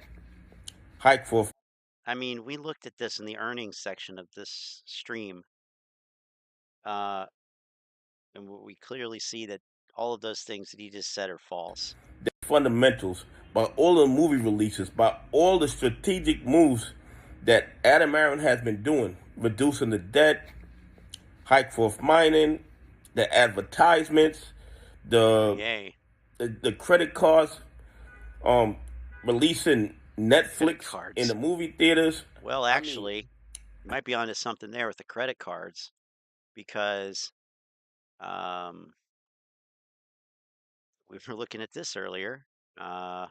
hike for.
I mean, we looked at this in the earnings section of this stream, and we clearly see that all of those things that he just said are false.
The fundamentals, by all the movie releases, by all the strategic moves that Adam Aaron has been doing, reducing the debt, hike for mining, the advertisements, the credit cards, releasing Netflix in the movie theaters.
Well, actually, you might be onto something there with the credit cards, because we were looking at this earlier. I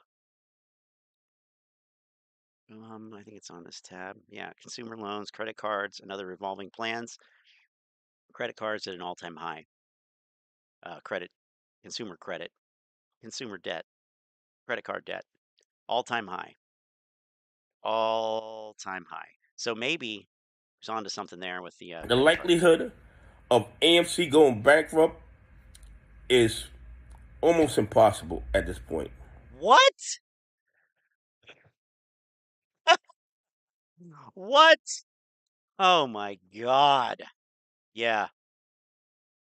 think it's on this tab. Yeah, consumer loans, credit cards, and other revolving plans. Credit cards at an all-time high. Consumer debt, credit card debt, all-time high. All-time high. So maybe he's onto something there with the
likelihood of AMC going bankrupt is almost impossible at this point.
What? What? Oh my God. Yeah.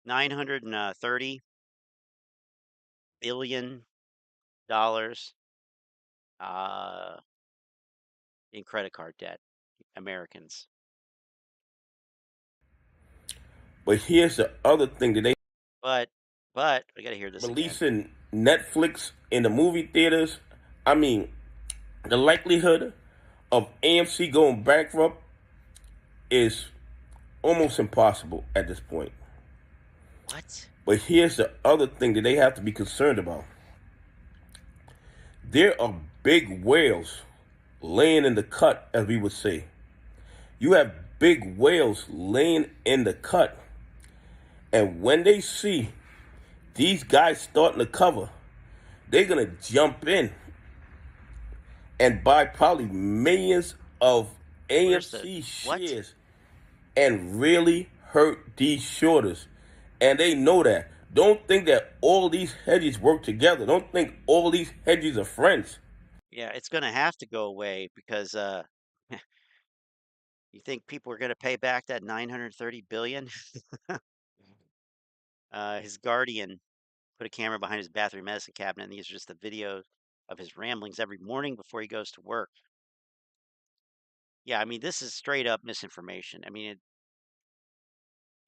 $930 billion in credit card debt, Americans.
But here's the other thing that they.
But I gotta hear this
releasing
again.
Netflix in the movie theaters. I mean, the likelihood of AMC going bankrupt is almost impossible at this point.
What?
But here's the other thing that they have to be concerned about. There are big whales laying in the cut, as we would say. You have big whales laying in the cut. And when they see these guys starting to cover, they're going to jump in and buy probably millions of AMC shares and really hurt these shorters. And they know that. Don't think that all these hedges work together. Don't think all these hedges are friends.
Yeah, it's going to have to go away, because you think people are going to pay back that $930 billion? His guardian put a camera behind his bathroom medicine cabinet, and these are just the videos of his ramblings every morning before he goes to work. Yeah, I mean, this is straight up misinformation. I mean,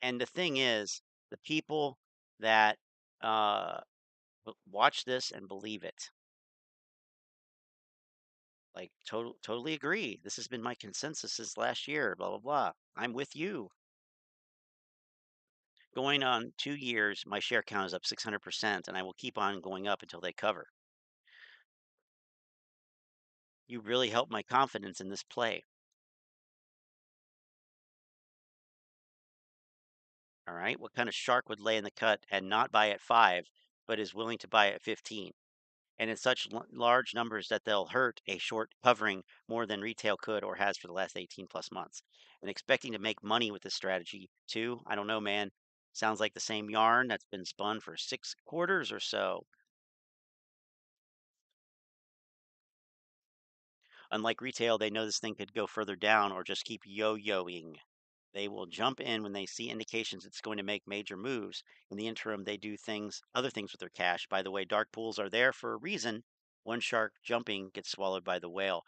and the thing is, the people that watch this and believe it, like, totally agree. This has been my consensus since last year, blah, blah, blah. I'm with you. Going on 2 years, my share count is up 600%, and I will keep on going up until they cover. You really helped my confidence in this play. All right, what kind of shark would lay in the cut and not buy at 5, but is willing to buy at 15? And in such large numbers that they'll hurt a short covering more than retail could or has for the last 18 plus months. And expecting to make money with this strategy too, I don't know, man. Sounds like the same yarn that's been spun for 6 quarters or so. Unlike retail, they know this thing could go further down or just keep yo-yoing. They will jump in when they see indications it's going to make major moves. In the interim, they do other things with their cash. By the way, dark pools are there for a reason. One shark jumping gets swallowed by the whale.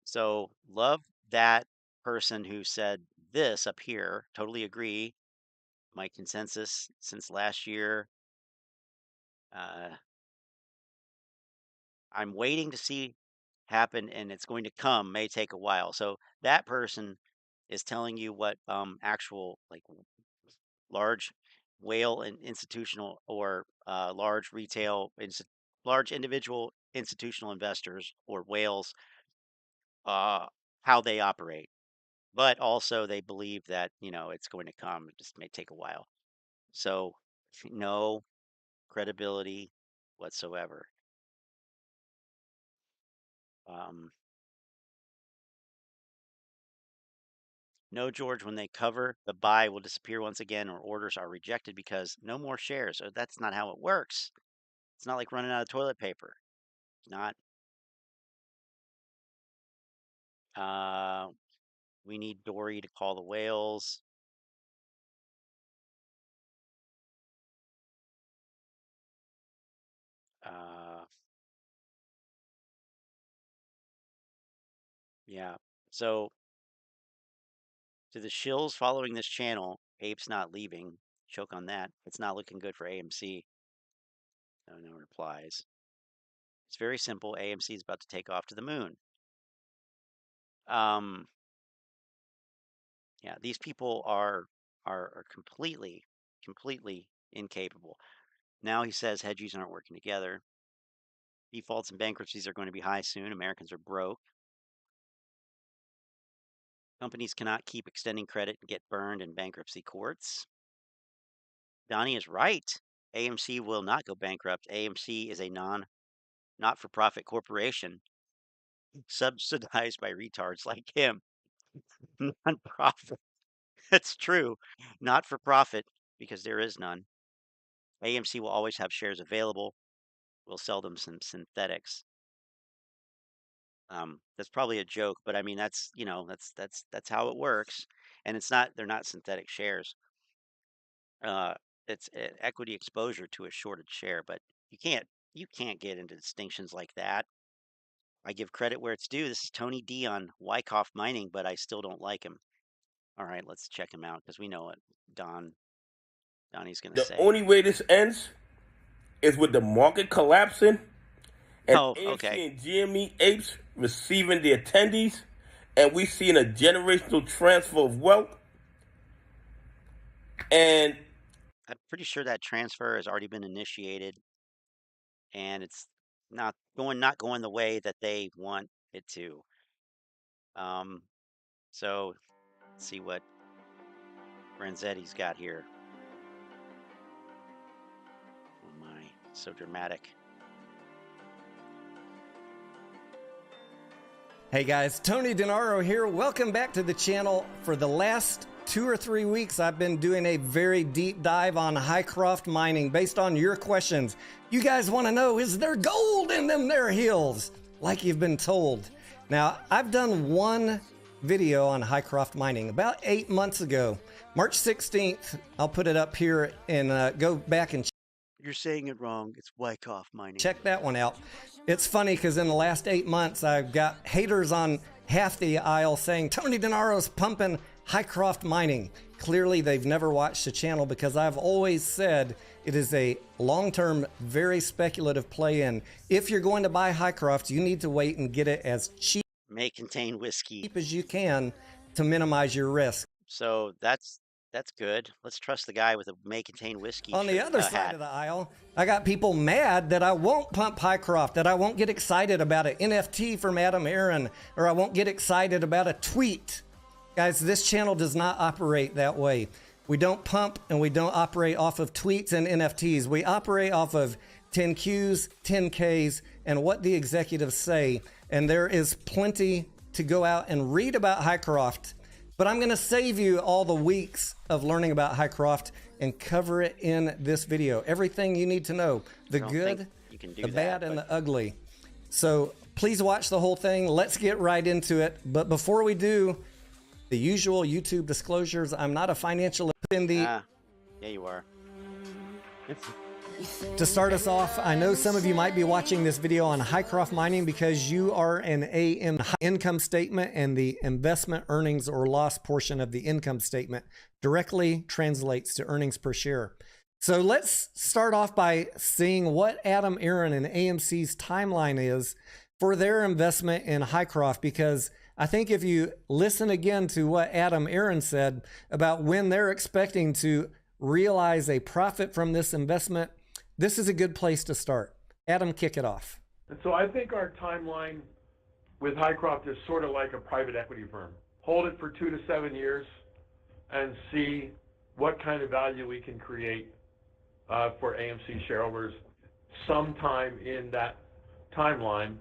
So love that person who said this up here. Totally agree. My consensus since last year. I'm waiting to see happen, and it's going to come. May take a while. So that person is telling you what actual, like, large whale and institutional or large retail, large individual institutional investors or whales, how they operate. But also they believe that, it's going to come. It just may take a while. So no credibility whatsoever. No, George, when they cover, the buy will disappear once again, or orders are rejected because no more shares. So that's not how it works. It's not like running out of toilet paper. Not. We need Dory to call the whales. Yeah. So to the shills following this channel, Ape's not leaving. Choke on that. It's not looking good for AMC. No replies. It's very simple. AMC is about to take off to the moon. Yeah, these people are completely incapable. Now he says hedges aren't working together. Defaults and bankruptcies are going to be high soon. Americans are broke. Companies cannot keep extending credit and get burned in bankruptcy courts. Donnie is right. AMC will not go bankrupt. AMC is a not-for-profit corporation subsidized by retards like him. Non-profit. That's true. Not-for-profit, because there is none. AMC will always have shares available. We'll sell them some synthetics. That's probably a joke, but I mean that's that's how it works. And they're not synthetic shares. It's equity exposure to a shorted share, but you can't get into distinctions like that. I give credit where it's due. This is Tony D on Wyckoff Mining, but I still don't like him. All right, let's check him out because we know what Donnie's going to say.
The only way this ends is with the market collapsing and AMC and GME apes receiving the attendees, and we seeing a generational transfer of wealth. And
I'm pretty sure that transfer has already been initiated, and it's not going the way that they want it to. So let's see what Ranzetti's got here. Oh my, so dramatic.
Hey guys, Tony DiNardo here. Welcome back to the channel. For the last 2 or 3 weeks, I've been doing a very deep dive on Hycroft mining based on your questions. You guys want to know, is there gold in them there hills? Like you've been told. Now, I've done one video on Hycroft mining about 8 months ago. March 16th, I'll put it up here and go back and
You're saying it wrong. It's Wyckoff Mining.
check that one out. It's funny because in the last 8 months, I've got haters on half the aisle saying Tony DiNardo's pumping Hycroft Mining. Clearly, they've never watched the channel because I've always said it is a long-term, very speculative play in. If you're going to buy Hycroft, you need to wait and get it as cheap
May contain whiskey
as you can to minimize your risk.
So that's good. Let's trust the guy with a may contain whiskey.
On the other side of the aisle, I got people mad that I won't pump Hycroft, that I won't get excited about an NFT from Adam Aaron, or I won't get excited about a tweet. Guys, this channel does not operate that way. We don't pump and we don't operate off of tweets and NFTs. We operate off of 10Qs, 10Ks, and what the executives say. And there is plenty to go out and read about Hycroft. But I'm going to save you all the weeks of learning about Hycroft and cover it in this video. Everything you need to know, the good, the bad, and the ugly. So please watch the whole thing. Let's get right into it. But before we do, the usual YouTube disclosures. I'm not a financial in the...
Yeah, you are.
To start us off, I know some of you might be watching this video on Hycroft Mining because you are an AM income statement, and the investment earnings or loss portion of the income statement directly translates to earnings per share. So let's start off by seeing what Adam Aaron and AMC's timeline is for their investment in Hycroft, because I think if you listen again to what Adam Aaron said about when they're expecting to realize a profit from this investment, this is a good place to start. Adam, kick it off.
And so I think our timeline with Hycroft is sort of like a private equity firm. Hold it for 2 to 7 years and see what kind of value we can create for AMC shareholders. Sometime in that timeline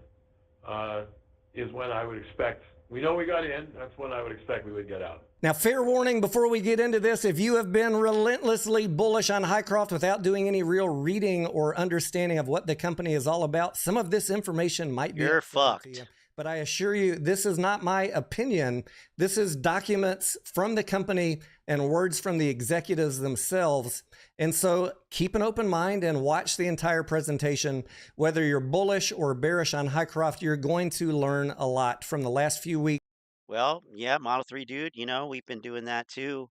is when I would expect. We know we got in, that's when I would expect we would get out.
Now, fair warning before we get into this, if you have been relentlessly bullish on Hycroft without doing any real reading or understanding of what the company is all about, some of this information might be
You're fucked.
to you. But I assure you, this is not my opinion. This is documents from the company and words from the executives themselves. And so keep an open mind and watch the entire presentation. Whether you're bullish or bearish on Hycroft, you're going to learn a lot from the last few weeks.
Well, yeah, Model 3 dude, you know, we've been doing that too.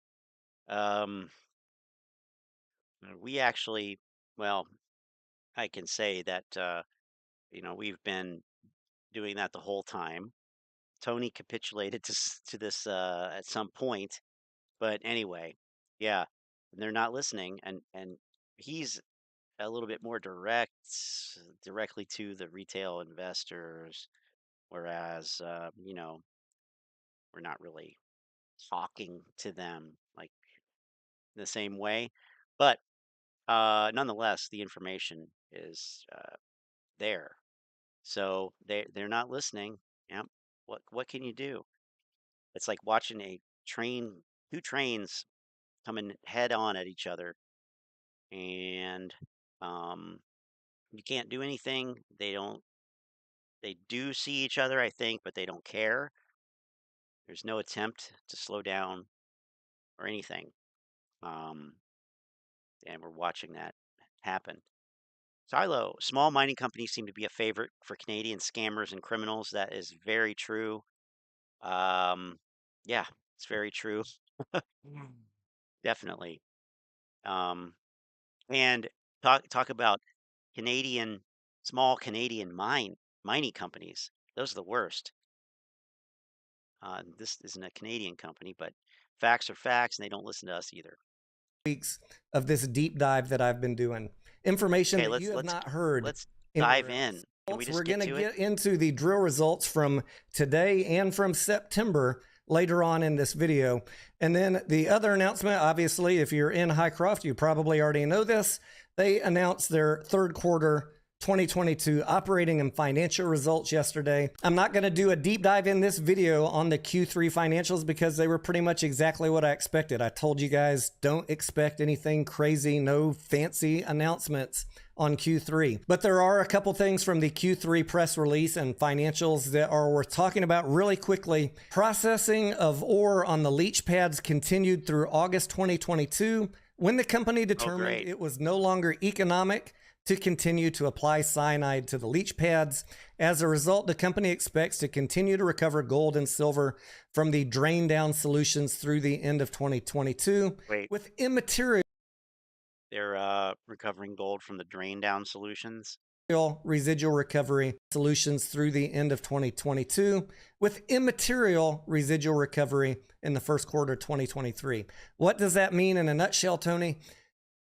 We actually, well, I can say that, you know, we've been doing that the whole time. Tony capitulated to this at some point, but anyway, yeah, they're not listening, and he's a little bit more directly to the retail investors, whereas you know, we're not really talking to them like the same way, but nonetheless, the information is there. So they're not listening. Yep. What can you do? It's like watching two trains coming head on at each other, and you can't do anything. They do see each other, I think, but they don't care. There's no attempt to slow down or anything. And we're watching that happen. Silo, small mining companies seem to be a favorite for Canadian scammers and criminals. That is very true. Yeah, it's very true. Definitely. And talk about small Canadian mining companies. Those are the worst. This isn't a Canadian company, but facts are facts, and they don't listen to us either.
Weeks of this deep dive that I've been doing. Information that you have not heard.
Let's dive in.
We're going to get into the drill results from today and from September later on in this video. And then the other announcement, obviously, if you're in Hycroft, you probably already know this. They announced their third quarter 2022 operating and financial results yesterday. I'm not going to do a deep dive in this video on the Q3 financials because they were pretty much exactly what I expected. I told you guys, don't expect anything crazy, no fancy announcements on Q3. But there are a couple things from the Q3 press release and financials that are worth talking about really quickly. Processing of ore on the leach pads continued through August 2022 when the company determined it was no longer economic to continue to apply cyanide to the leach pads. As a result, the company expects to continue to recover gold and silver from the drain down solutions through the end of 2022 with immaterial
recovering gold from the drain down solutions.
Residual recovery solutions through the end of 2022 with immaterial residual recovery in the first quarter of 2023. What does that mean in a nutshell, Tony?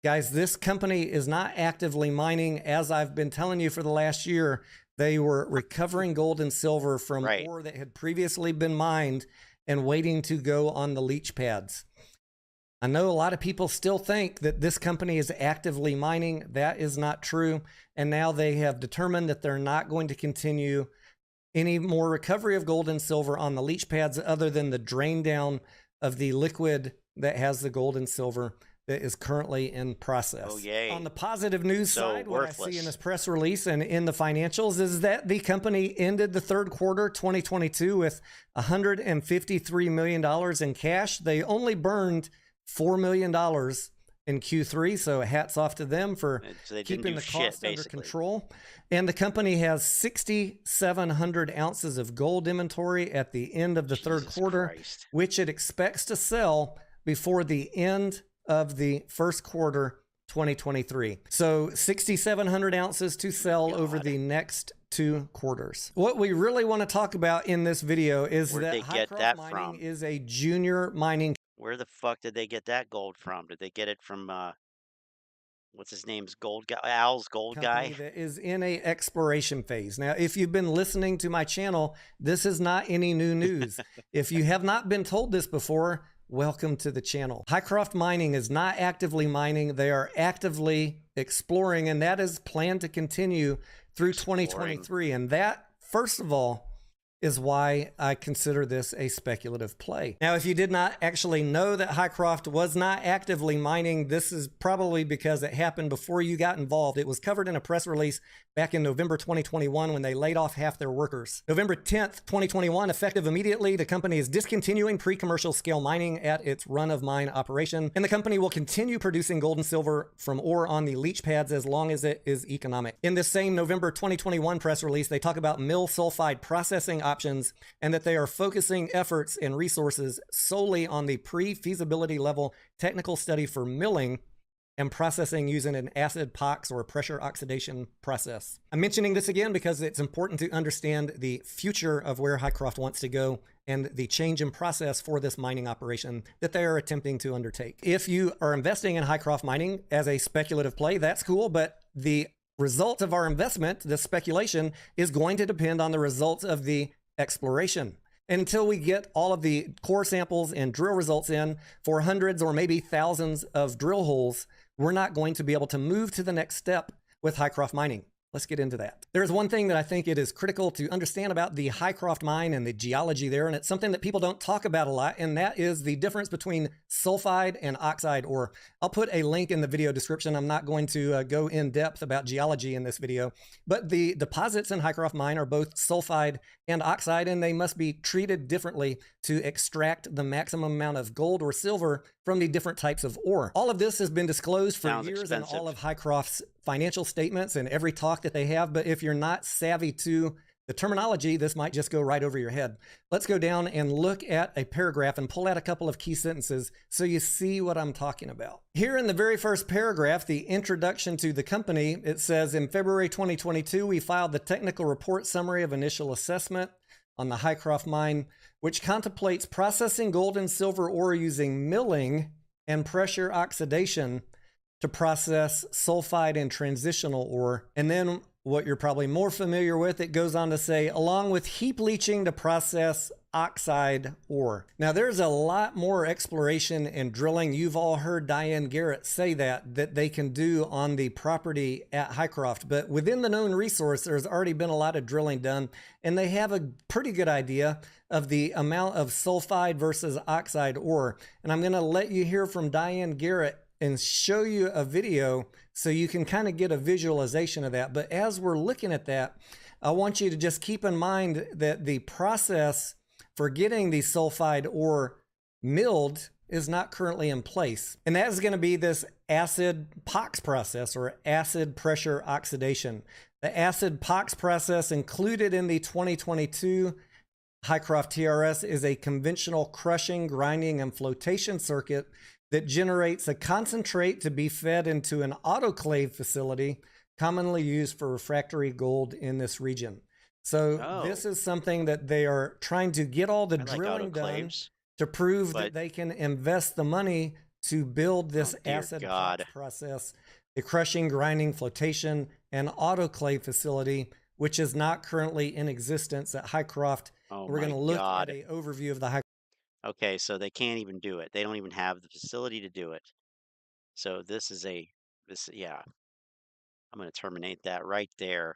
Guys, this company is not actively mining. As I've been telling you for the last year, they were recovering gold and silver from ore that had previously been mined and waiting to go on the leach pads. I know a lot of people still think that this company is actively mining. That is not true. And now they have determined that they're not going to continue any more recovery of gold and silver on the leach pads other than the drain down of the liquid that has the gold and silver that is currently in process.
Oh, yay.
On the positive news side, what I see in this press release and in the financials is that the company ended the third quarter 2022 with $153 million in cash. They only burned $4 million in Q3, so hats off to them for keeping the cost under control. And the company has 6,700 ounces of gold inventory at the end of the third quarter, which it expects to sell before the end of the first quarter 2023. So 6,700 ounces to sell over the next 2 quarters. What we really want to talk about in this video is that Hycroft Mining is a junior mining.
Where the fuck did they get that gold from? Did they get it from what's his name's gold guy, Al's gold guy?
That is in a exploration phase. Now, if you've been listening to my channel, this is not any new news. If you have not been told this before, welcome to the channel. Hycroft Mining is not actively mining. They are actively exploring, and that is planned to continue through 2023. And that, first of all, is why I consider this a speculative play. Now, if you did not actually know that Hycroft was not actively mining, this is probably because it happened before you got involved. It was covered in a press release back in November 2021 when they laid off half their workers. November 10th, 2021, effective immediately, the company is discontinuing pre-commercial scale mining at its run-of-mine operation, and the company will continue producing gold and silver from ore on the leach pads as long as it is economic. In this same November 2021 press release, they talk about mill sulfide processing options and that they are focusing efforts and resources solely on the pre-feasibility level technical study for milling and processing using an acid POX or pressure oxidation process. I'm mentioning this again because it's important to understand the future of where Hycroft wants to go and the change in process for this mining operation that they are attempting to undertake. If you are investing in Hycroft mining as a speculative play, that's cool, but the result of our investment, the speculation, is going to depend on the results of the exploration. And until we get all of the core samples and drill results in for hundreds or maybe thousands of drill holes, we're not going to be able to move to the next step with Hycroft mining. Let's get into that. There's one thing that I think it is critical to understand about the Hycroft mine and the geology there, and it's something that people don't talk about a lot, and that is the difference between sulfide and oxide ore. I'll put a link in the video description. I'm not going to go in depth about geology in this video, but the deposits in Hycroft mine are both sulfide and oxide, and they must be treated differently to extract the maximum amount of gold or silver from the different types of ore. All of this has been disclosed for years in all of Hycroft's financial statements and every talk that they have, but if you're not savvy to the terminology, this might just go right over your head. Let's go down and look at a paragraph and pull out a couple of key sentences so you see what I'm talking about. Here in the very first paragraph, the introduction to the company, it says, in February 2022, we filed the technical report summary of initial assessment on the Hycroft mine, which contemplates processing gold and silver ore using milling and pressure oxidation to process sulfide and transitional ore. And then what you're probably more familiar with, it goes on to say, along with heap leaching to process oxide ore. Now there's a lot more exploration and drilling. You've all heard Diane Garrett say that they can do on the property at Hycroft, but within the known resource, there's already been a lot of drilling done, and they have a pretty good idea of the amount of sulfide versus oxide ore. And I'm gonna let you hear from Diane Garrett and show you a video so you can kind of get a visualization of that. But as we're looking at that, I want you to just keep in mind that the process for getting the sulfide ore milled is not currently in place. And that is going to be this acid POX process, or acid pressure oxidation. The acid POX process included in the 2022 Hycroft TRS is a conventional crushing, grinding, and flotation circuit that generates a concentrate to be fed into an autoclave facility commonly used for refractory gold in this region. So this is something that they are trying to get all the drilling done to prove that they can invest the money to build this acid POX process, the crushing, grinding, flotation, and autoclave facility, which is not currently in existence at Hycroft. We're going to look at an overview of the Hycroft.
Okay, so they can't even do it. They don't even have the facility to do it. So this is yeah. I'm going to terminate that right there.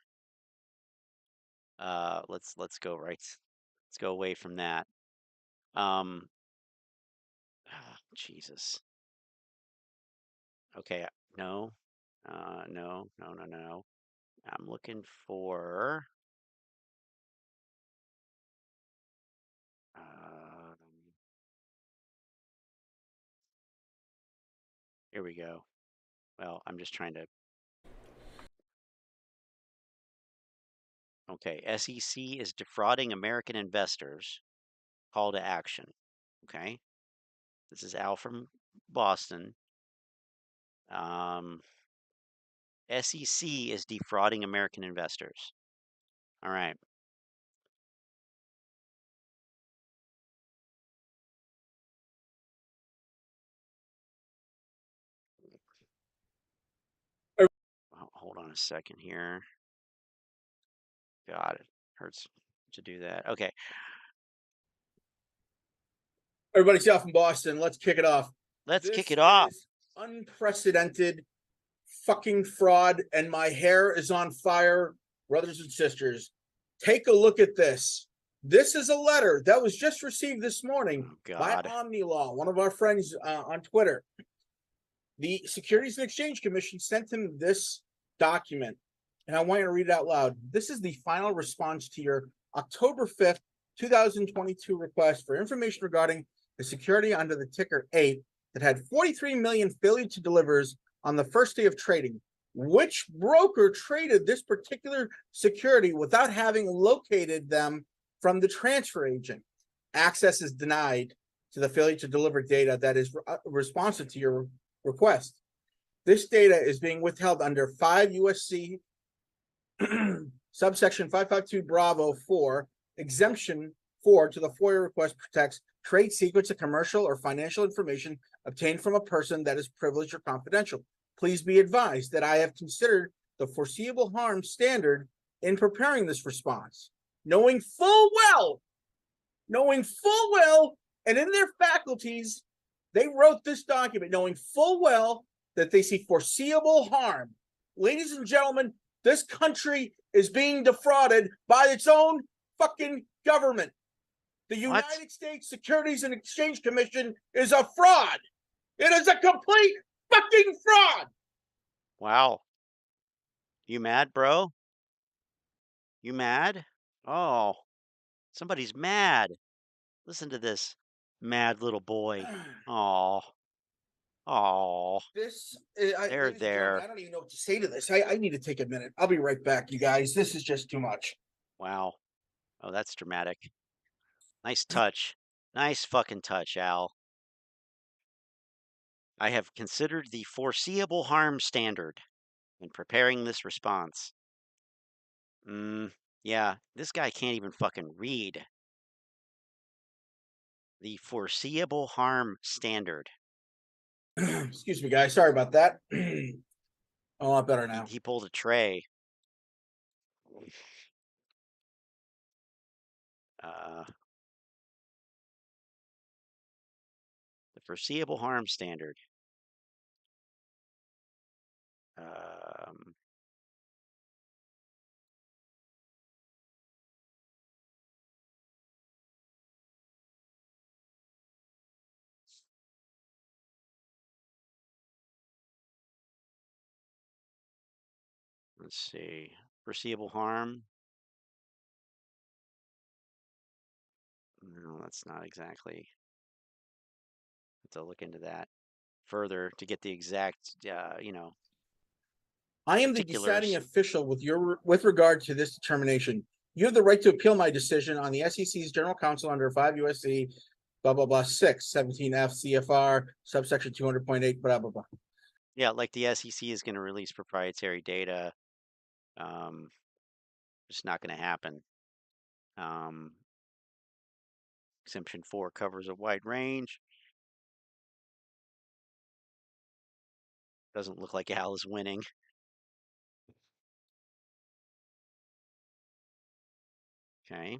Let's go let's go away from that. Jesus. Okay, no. No. I'm looking for here we go. Well, I'm just trying to. Okay, SEC is defrauding American investors. Call to action. Okay, this is Al from Boston. SEC is defrauding American investors. All right. Hold on a second here. God, it hurts to do that. Okay.
Everybody, it's Al from Boston. Let's kick it off.
Let's kick it off.
Unprecedented fucking fraud, and my hair is on fire, brothers and sisters. Take a look at this. This is a letter that was just received this morning by
God.
OmniLaw, one of our friends on Twitter. The Securities and Exchange Commission sent him this document, and I want you to read it out loud. This is the final response to your October 5th, 2022 request for information regarding the security under the ticker 8 that had 43 million failure to delivers on the first day of trading. Which broker traded this particular security without having located them from the transfer agent? Access is denied to the failure to deliver data that is responsive to your request. This data is being withheld under 5 USC subsection 552 Bravo 4, exemption 4 to the FOIA request protects trade secrets of commercial or financial information obtained from a person that is privileged or confidential. Please be advised that I have considered the foreseeable harm standard in preparing this response, knowing full well, and in their faculties, they wrote this document knowing full well that they see foreseeable harm. Ladies and gentlemen, this country is being defrauded by its own fucking government. The United States Securities and Exchange Commission is a fraud. It is a complete fucking fraud.
Wow. You mad, bro? You mad? Oh, somebody's mad. Listen to this mad little boy. Oh. Oh.
This
They're there.
I don't even know what to say to this. I need to take a minute. I'll be right back, you guys. This is just too much.
Wow. Oh, that's dramatic. Nice touch. Nice fucking touch, Al. I have considered the foreseeable harm standard in preparing this response. Yeah, this guy can't even fucking read. The foreseeable harm standard.
Excuse me, guys. Sorry about that. A lot better now.
He pulled a TREY. The foreseeable harm standard. Let's see. Foreseeable harm. No, that's not exactly. Have to look into that further to get the exact, you know.
I am the deciding official with regard to this determination. You have the right to appeal my decision on the SEC's general counsel under 5 USC blah blah blah 6 17F CFR subsection 200.8 blah blah blah.
Yeah, like the SEC is going to release proprietary data. It's not going to happen. Exemption 4 covers a wide range. Doesn't look like Al is winning. Okay.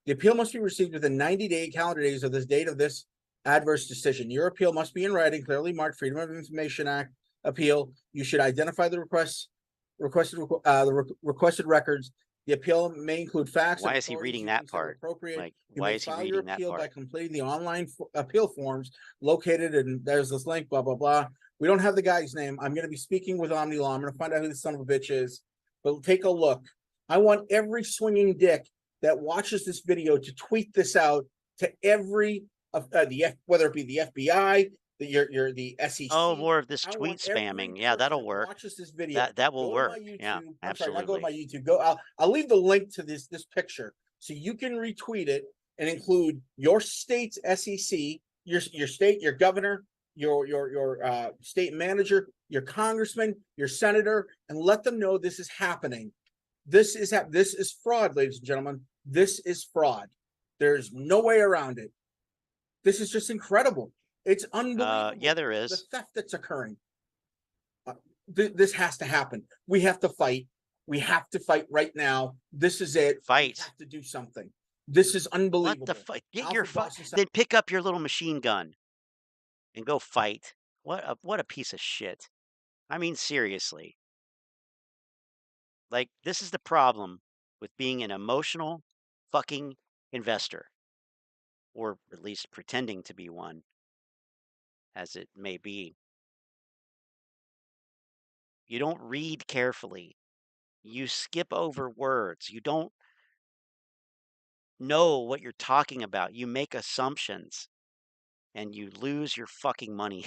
The appeal must be received within 90 calendar days of this date of this adverse decision. Your appeal must be in writing, clearly marked Freedom of Information Act appeal. You should identify the requested records. The appeal may include facts.
Why is he reading that part? Like, why is he reading that part?
By completing the online appeal forms located, and there's this link, blah, blah, blah. We don't have the guy's name. I'm going to be speaking with OmniLaw. I'm going to find out who this son of a bitch is. But take a look. I want every swinging dick that watches this video to tweet this out to every whether it be the FBI, the SEC.
Oh, more of this tweet spamming. Yeah, that'll work.
Watches this video.
That will work. Yeah, absolutely.
Sorry, go to my YouTube. I'll leave the link to this picture so you can retweet it and include your state's SEC, your state, your governor, your state manager, your congressman, your senator, and let them know this is happening. This is fraud, ladies and gentlemen. This is fraud. There's no way around it. This is just incredible. It's unbelievable.
Yeah, there is.
The theft that's occurring. This has to happen. We have to fight. We have to fight right now. This is it.
Fight.
We have to do something. This is unbelievable.
What the fuck? Get your then pick up your little machine gun and go fight. What a piece of shit. I mean, seriously. Like, this is the problem with being an emotional fucking investor, or at least pretending to be one, as it may be. You don't read carefully. You skip over words. You don't know what you're talking about. You make assumptions and you lose your fucking money.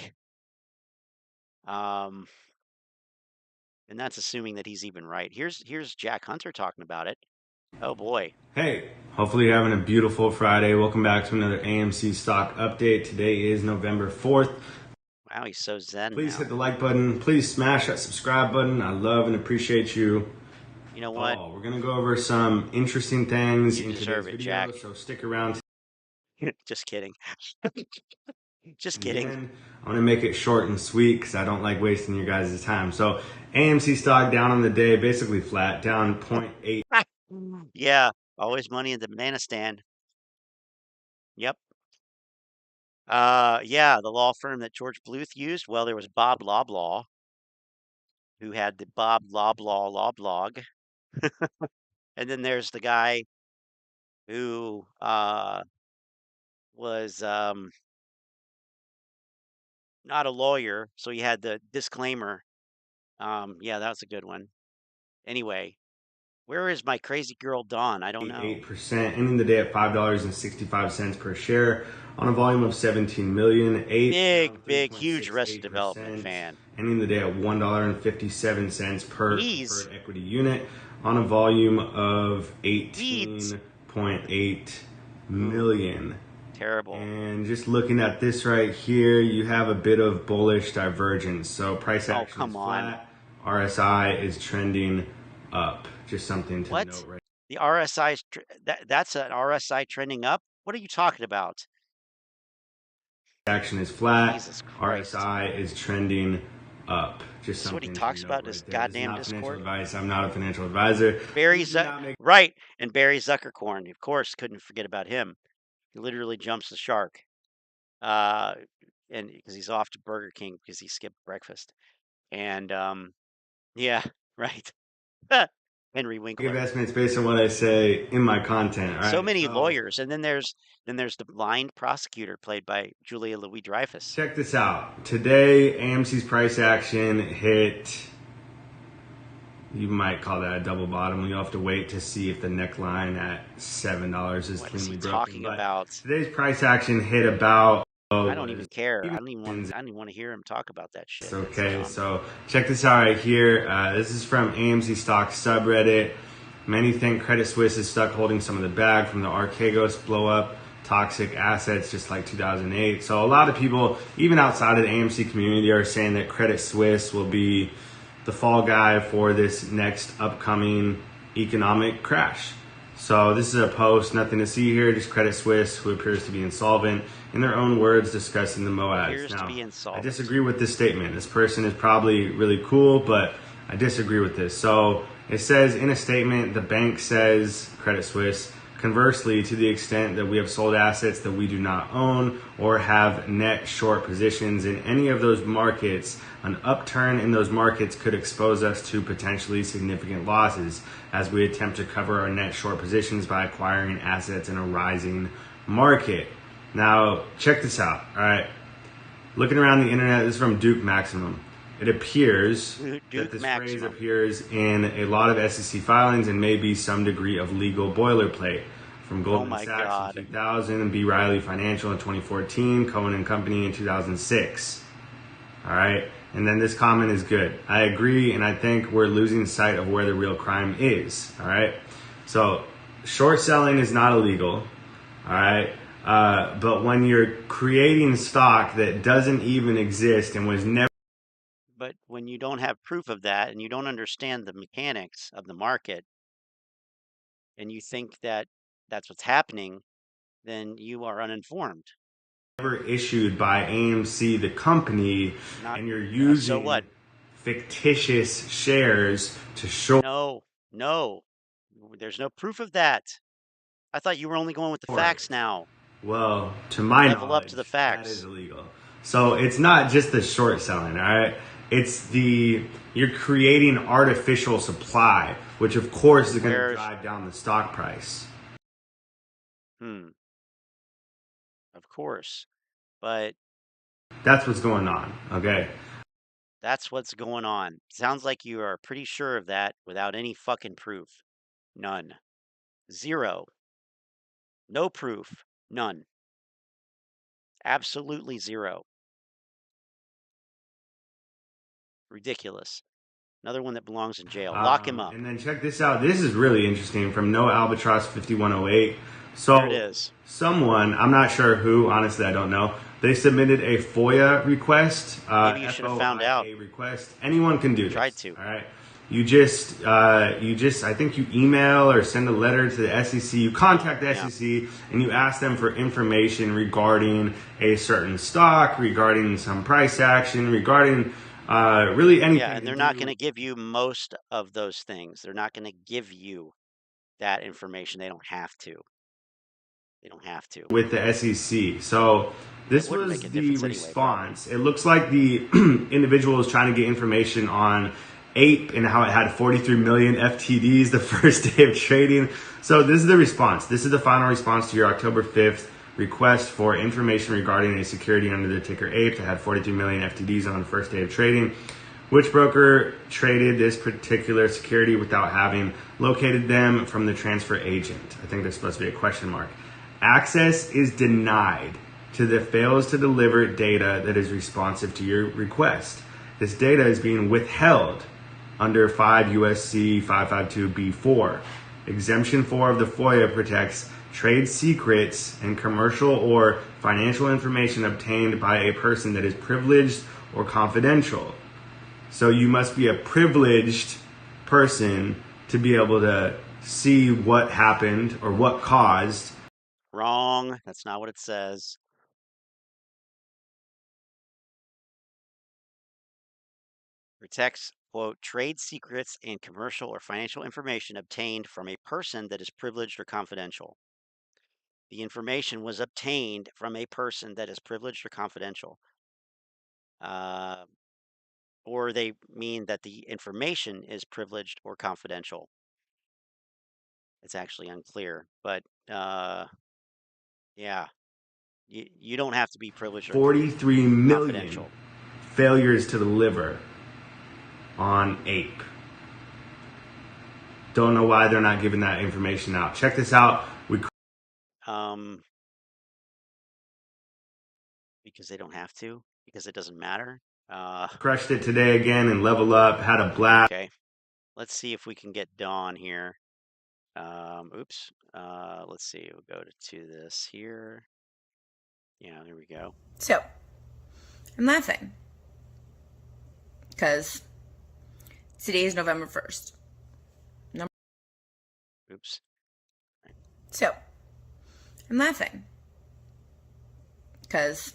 And that's assuming that he's even right. Here's Jack Hunter talking about it. Oh boy.
Hey, hopefully you're having a beautiful Friday. Welcome back to another AMC stock update. Today is November 4th.
Wow, he's so zen.
Please
now.
hit the like button. Please smash that subscribe button. I love and appreciate you.
You know what?
We're going to go over some interesting things in today's video,
Jack.
so stick around.
Just kidding. Just kidding.
Again, I'm going to make it short and sweet because I don't like wasting your guys' time. So AMC stock down on the day, basically flat, down 0.8.
Yeah, always money in the banana stand. Yep. Yeah, the law firm that George Bluth used, well, there was Bob Loblaw, who had the Bob Loblaw law blog. And then there's the guy who was not a lawyer, so he had the disclaimer. Yeah, that was a good one. Anyway, where is my crazy girl Dawn? I don't know.
8%, ending the day at $5.65 per share on a volume of 17 million.
Big, huge Arrested Development fan.
Ending the day at $1.57 per preferred equity unit on a volume of 18.8 million.
Terrible.
And just looking at this right here, you have a bit of bullish divergence. So price action is flat. RSI is trending up. Just something to note right.
The RSI is that's an RSI trending up? What are you talking about?
Action is flat. RSI is trending up. Just
something. What he
to
talks
note
about in his goddamn Discord.
Advice. I'm not a financial advisor.
Barry right, and Barry Zuckerkorn, of course, couldn't forget about him. He literally jumps the shark, and because he's off to Burger King because he skipped breakfast, and yeah, right. Henry Winkler.
Investments based on what I say in my content. Right?
So many lawyers, and then there's the blind prosecutor played by Julia Louis-Dreyfus.
Check this out. Today, AMC's price action hit. You might call that a double bottom. You'll have to wait to see if the neckline at $7 is cleanly broken.
Talking about
today's price action hit about.
I don't even care. I don't even want to hear him talk about that shit.
Okay, so check this out right here. This is from AMC Stock subreddit. Many think Credit Suisse is stuck holding some of the bag from the Archegos blow up, toxic assets just like 2008. So a lot of people, even outside of the AMC community, are saying that Credit Suisse will be the fall guy for this next upcoming economic crash. So this is a post, nothing to see here, just Credit Suisse, who appears to be insolvent, in their own words, discussing the MOASS. Now, I disagree with this statement. This person is probably really cool, but I disagree with this. So it says in a statement, the bank says, Credit Suisse, conversely, to the extent that we have sold assets that we do not own or have net short positions in any of those markets, an upturn in those markets could expose us to potentially significant losses as we attempt to cover our net short positions by acquiring assets in a rising market. Now, check this out, all right? Looking around the internet, this is from Duke Maximum. It appears that this phrase appears in a lot of SEC filings and may be some degree of legal boilerplate. From Goldman Sachs in 2000, B. Riley Financial in 2014, Cohen and Company in 2006. All right? And then this comment is good. I agree, and I think we're losing sight of where the real crime is. All right? So short selling is not illegal. All right? But when you're creating stock that doesn't even exist and was never.
But when you don't have proof of that and you don't understand the mechanics of the market and you think that that's what's happening, then you are uninformed.
Never issued by AMC, the company, and you're using fictitious shares to short.
No, there's no proof of that. I thought you were only going with the facts now.
Well, to my knowledge,
up to the facts.
That is illegal. So it's not just the short selling, all right? It's you're creating artificial supply, which of course is going to drive down the stock price.
Of course. But
that's what's going on, okay?
That's what's going on. Sounds like you are pretty sure of that without any fucking proof. None. Zero. No proof. None. Absolutely zero. Ridiculous. Another one that belongs in jail. Lock him up.
And then check this out. This is really interesting from No Albatross 5108. So
there it is.
Someone, I'm not sure who, honestly, I don't know. They submitted a FOIA request.
Maybe you should have found out.
Request. Anyone can do this.
Tried to.
All right. You just, I think you email or send a letter to the SEC. You contact the SEC and you ask them for information regarding a certain stock, regarding some price action, regarding really anything.
Yeah, and they're not going to give you most of those things. They're not going to give you that information. They don't have to. They don't have to.
With the SEC. So this was the response. Anyway, it looks like the individual is trying to get information on APE and how it had 43 million FTDs the first day of trading. So this is the response. This is the final response to your October 5th request for information regarding a security under the ticker APE that had 43 million FTDs on the first day of trading. Which broker traded this particular security without having located them from the transfer agent? I think there's supposed to be a question mark. Access is denied to the fails to deliver data that is responsive to your request. This data is being withheld under 5 USC 552B4. Exemption 4 of the FOIA protects trade secrets and commercial or financial information obtained by a person that is privileged or confidential. So you must be a privileged person to be able to see what happened or what caused.
Wrong. That's not what it says. Protects, quote, trade secrets and commercial or financial information obtained from a person that is privileged or confidential. The information was obtained from a person that is privileged or confidential. Or they mean that the information is privileged or confidential. It's actually unclear, but yeah, you don't have to be privileged or
43 million
confidential.
Failures to deliver on APE. Don't know why they're not giving that information out. Check this out.
Because they don't have to, because it doesn't matter.
Crushed it today again and level up, had a blast.
Okay. Let's see if we can get Dawn here. Oops. Let's see. We'll go to this here. Yeah, there we go.
So, I'm laughing because today is November 1st.
Oops.
So, I'm laughing because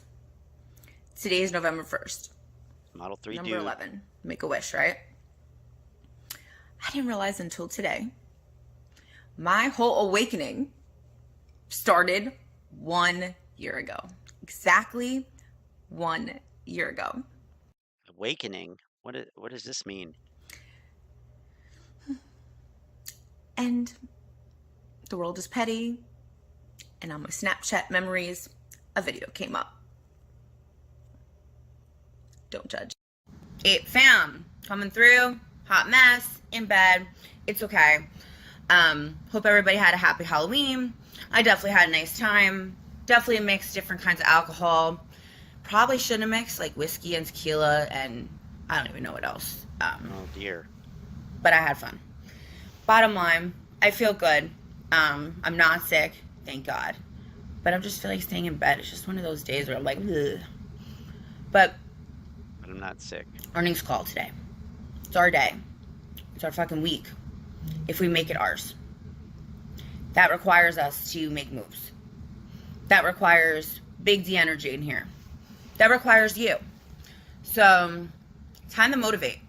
today is November 1st.
Model 3
Number 11. Make a wish, right? I didn't realize until today my whole awakening started 1 year ago. Exactly 1 year ago.
Awakening? What does this mean?
And the world is petty. And on my Snapchat memories, a video came up. Don't judge. Ape fam, coming through, hot mess, in bed. It's okay. Hope everybody had a happy Halloween. I definitely had a nice time. Definitely mixed different kinds of alcohol. Probably shouldn't have mixed like whiskey and tequila and I don't even know what else.
Oh dear.
But I had fun. Bottom line, I feel good. I'm not sick, thank God. But I'm just feel like staying in bed. It's just one of those days where I'm like, ugh. But
I'm not sick.
Earnings call today. It's our day. It's our fucking week. If we make it ours. That requires us to make moves. That requires big D energy in here. That requires you. So, time to motivate.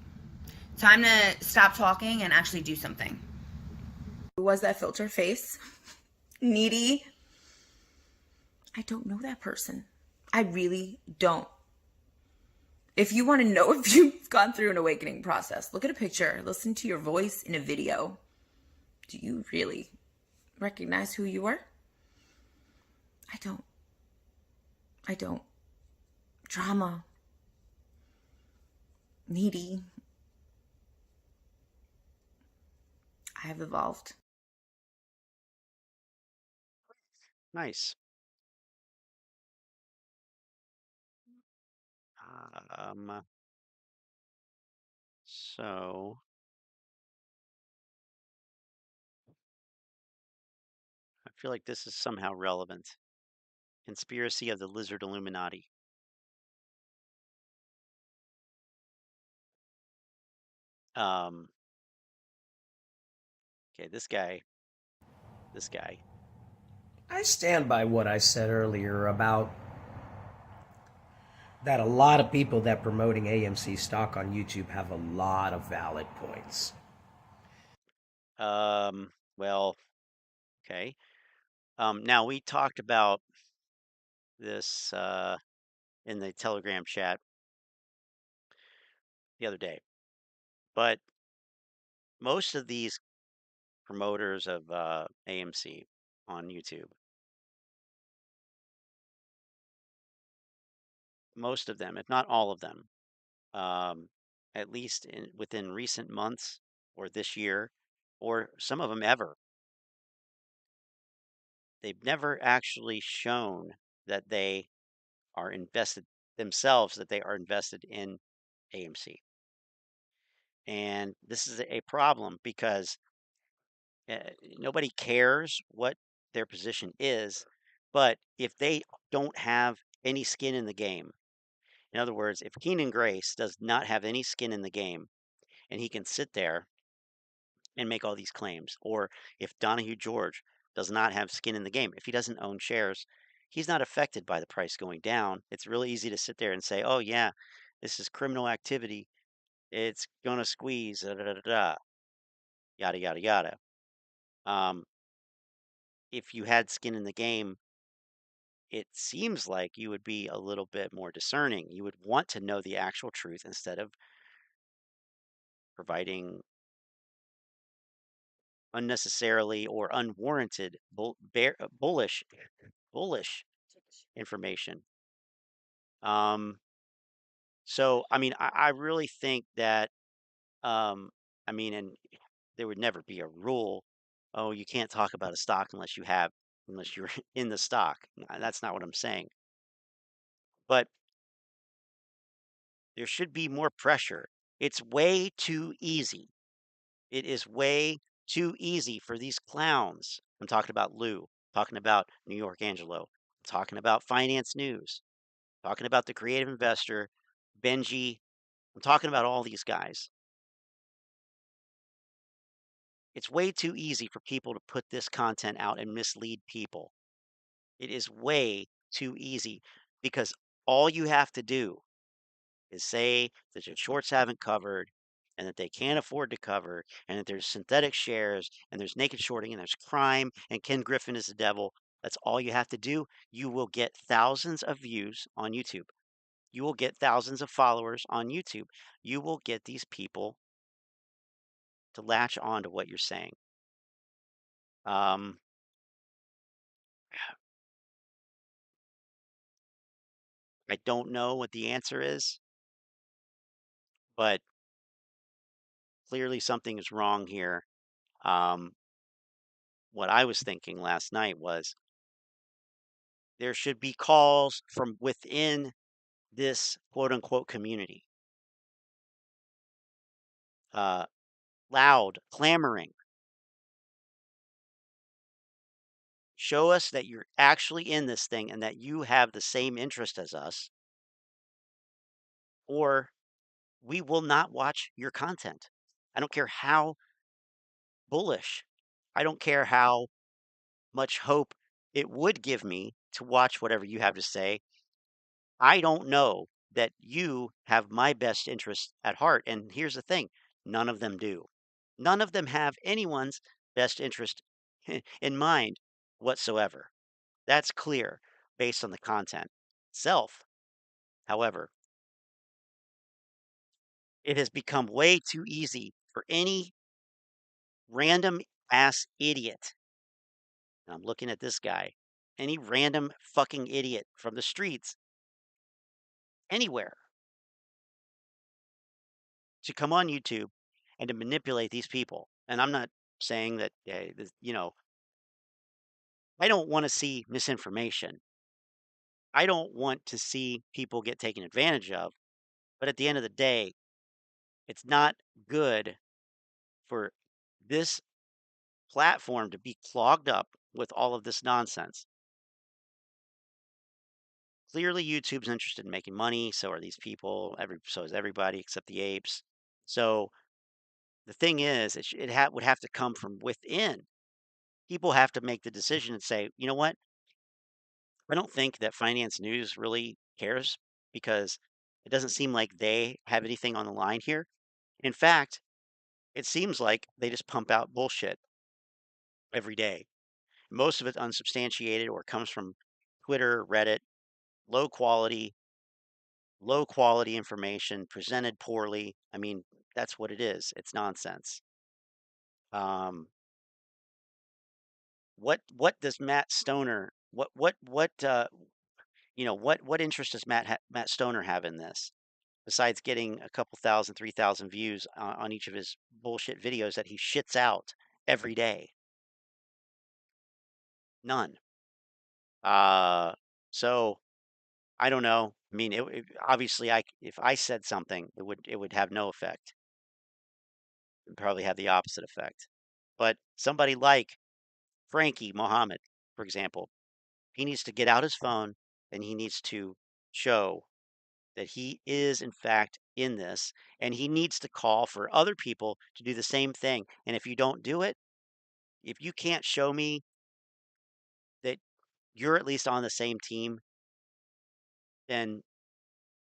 Time to stop talking and actually do something. Who was that filter face? Needy? I don't know that person. I really don't. If you want to know if you've gone through an awakening process, look at a picture, listen to your voice in a video. Do you really recognize who you are? I don't. Drama. Needy. I have evolved.
Nice. So I feel like this is somehow relevant. Conspiracy of the Lizard Illuminati. Okay, this guy.
I stand by what I said earlier about that a lot of people that promoting AMC stock on YouTube have a lot of valid points.
Well, okay. Now we talked about this in the Telegram chat the other day, but most of these promoters of AMC on YouTube, most of them, if not all of them, at least within recent months or this year, or some of them ever, they've never actually shown that they are invested themselves, that they are invested in AMC. And this is a problem because nobody cares what their position is, but if they don't have any skin in the game, in other words, if Keenan Grace does not have any skin in the game and he can sit there and make all these claims, or if Donahue George does not have skin in the game, if he doesn't own shares, he's not affected by the price going down. It's really easy to sit there and say, oh, yeah, this is criminal activity. It's going to squeeze, yada, yada, yada. If you had skin in the game, it seems like you would be a little bit more discerning. You would want to know the actual truth instead of providing unnecessarily or unwarranted bullish information. So I mean, I really think that I mean, and there would never be a rule. Oh, you can't talk about a stock unless you're in the stock. That's not what I'm saying. But there should be more pressure. It's way too easy. It is way too easy for these clowns. I'm talking about Lou, talking about New York Angelo, talking about Finance News, talking about the creative investor, Benji. I'm talking about all these guys. It's way too easy for people to put this content out and mislead people. It is way too easy because all you have to do is say that your shorts haven't covered and that they can't afford to cover and that there's synthetic shares and there's naked shorting and there's crime and Ken Griffin is the devil. That's all you have to do. You will get thousands of views on YouTube. You will get thousands of followers on YouTube. You will get these people to latch on to what you're saying. I don't know what the answer is, but clearly something is wrong here. What I was thinking last night was there should be calls from within this quote unquote community. Loud, clamoring. Show us that you're actually in this thing and that you have the same interest as us, or we will not watch your content. I don't care how bullish, I don't care how much hope it would give me to watch whatever you have to say. I don't know that you have my best interest at heart. And here's the thing, none of them do. None of them have anyone's best interest in mind whatsoever. That's clear based on the content itself. However, it has become way too easy for any random ass idiot. And I'm looking at this guy any random fucking idiot from the streets, anywhere, to come on YouTube and to manipulate these people. And I'm not saying that, you know, I don't want to see misinformation. I don't want to see people get taken advantage of. But at the end of the day, it's not good for this platform to be clogged up with all of this nonsense. Clearly, YouTube's interested in making money. So are these people. So is everybody except the apes. So the thing is, it would have to come from within. People have to make the decision and say, you know what? I don't think that finance news really cares because it doesn't seem like they have anything on the line here. In fact, it seems like they just pump out bullshit every day. Most of it unsubstantiated or comes from Twitter, Reddit, low quality information presented poorly. I mean, that's what it is. It's nonsense. What does Matt Stoner, what interest does Matt Stoner have in this? Besides getting a couple thousand, 3,000 views on each of his bullshit videos that he shits out every day. None. So I don't know. I mean, obviously, if I said something, it would have no effect. It'd probably have the opposite effect. But somebody like Frankie Mohammed, for example, he needs to get out his phone and he needs to show that he is, in fact, in this, and he needs to call for other people to do the same thing. And if you don't do it, if you can't show me that you're at least on the same team, then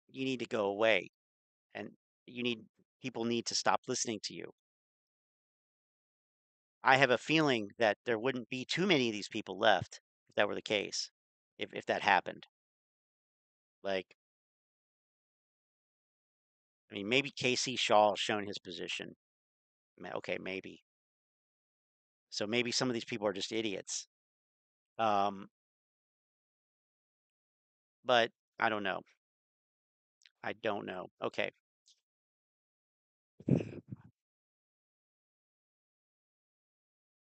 you need to go away, and people need to stop listening to you. I have a feeling that there wouldn't be too many of these people left if that were the case, if that happened. Like, I mean, maybe KC Shaw has shown his position. Okay, maybe. So maybe some of these people are just idiots. But I don't know. I don't know. Okay.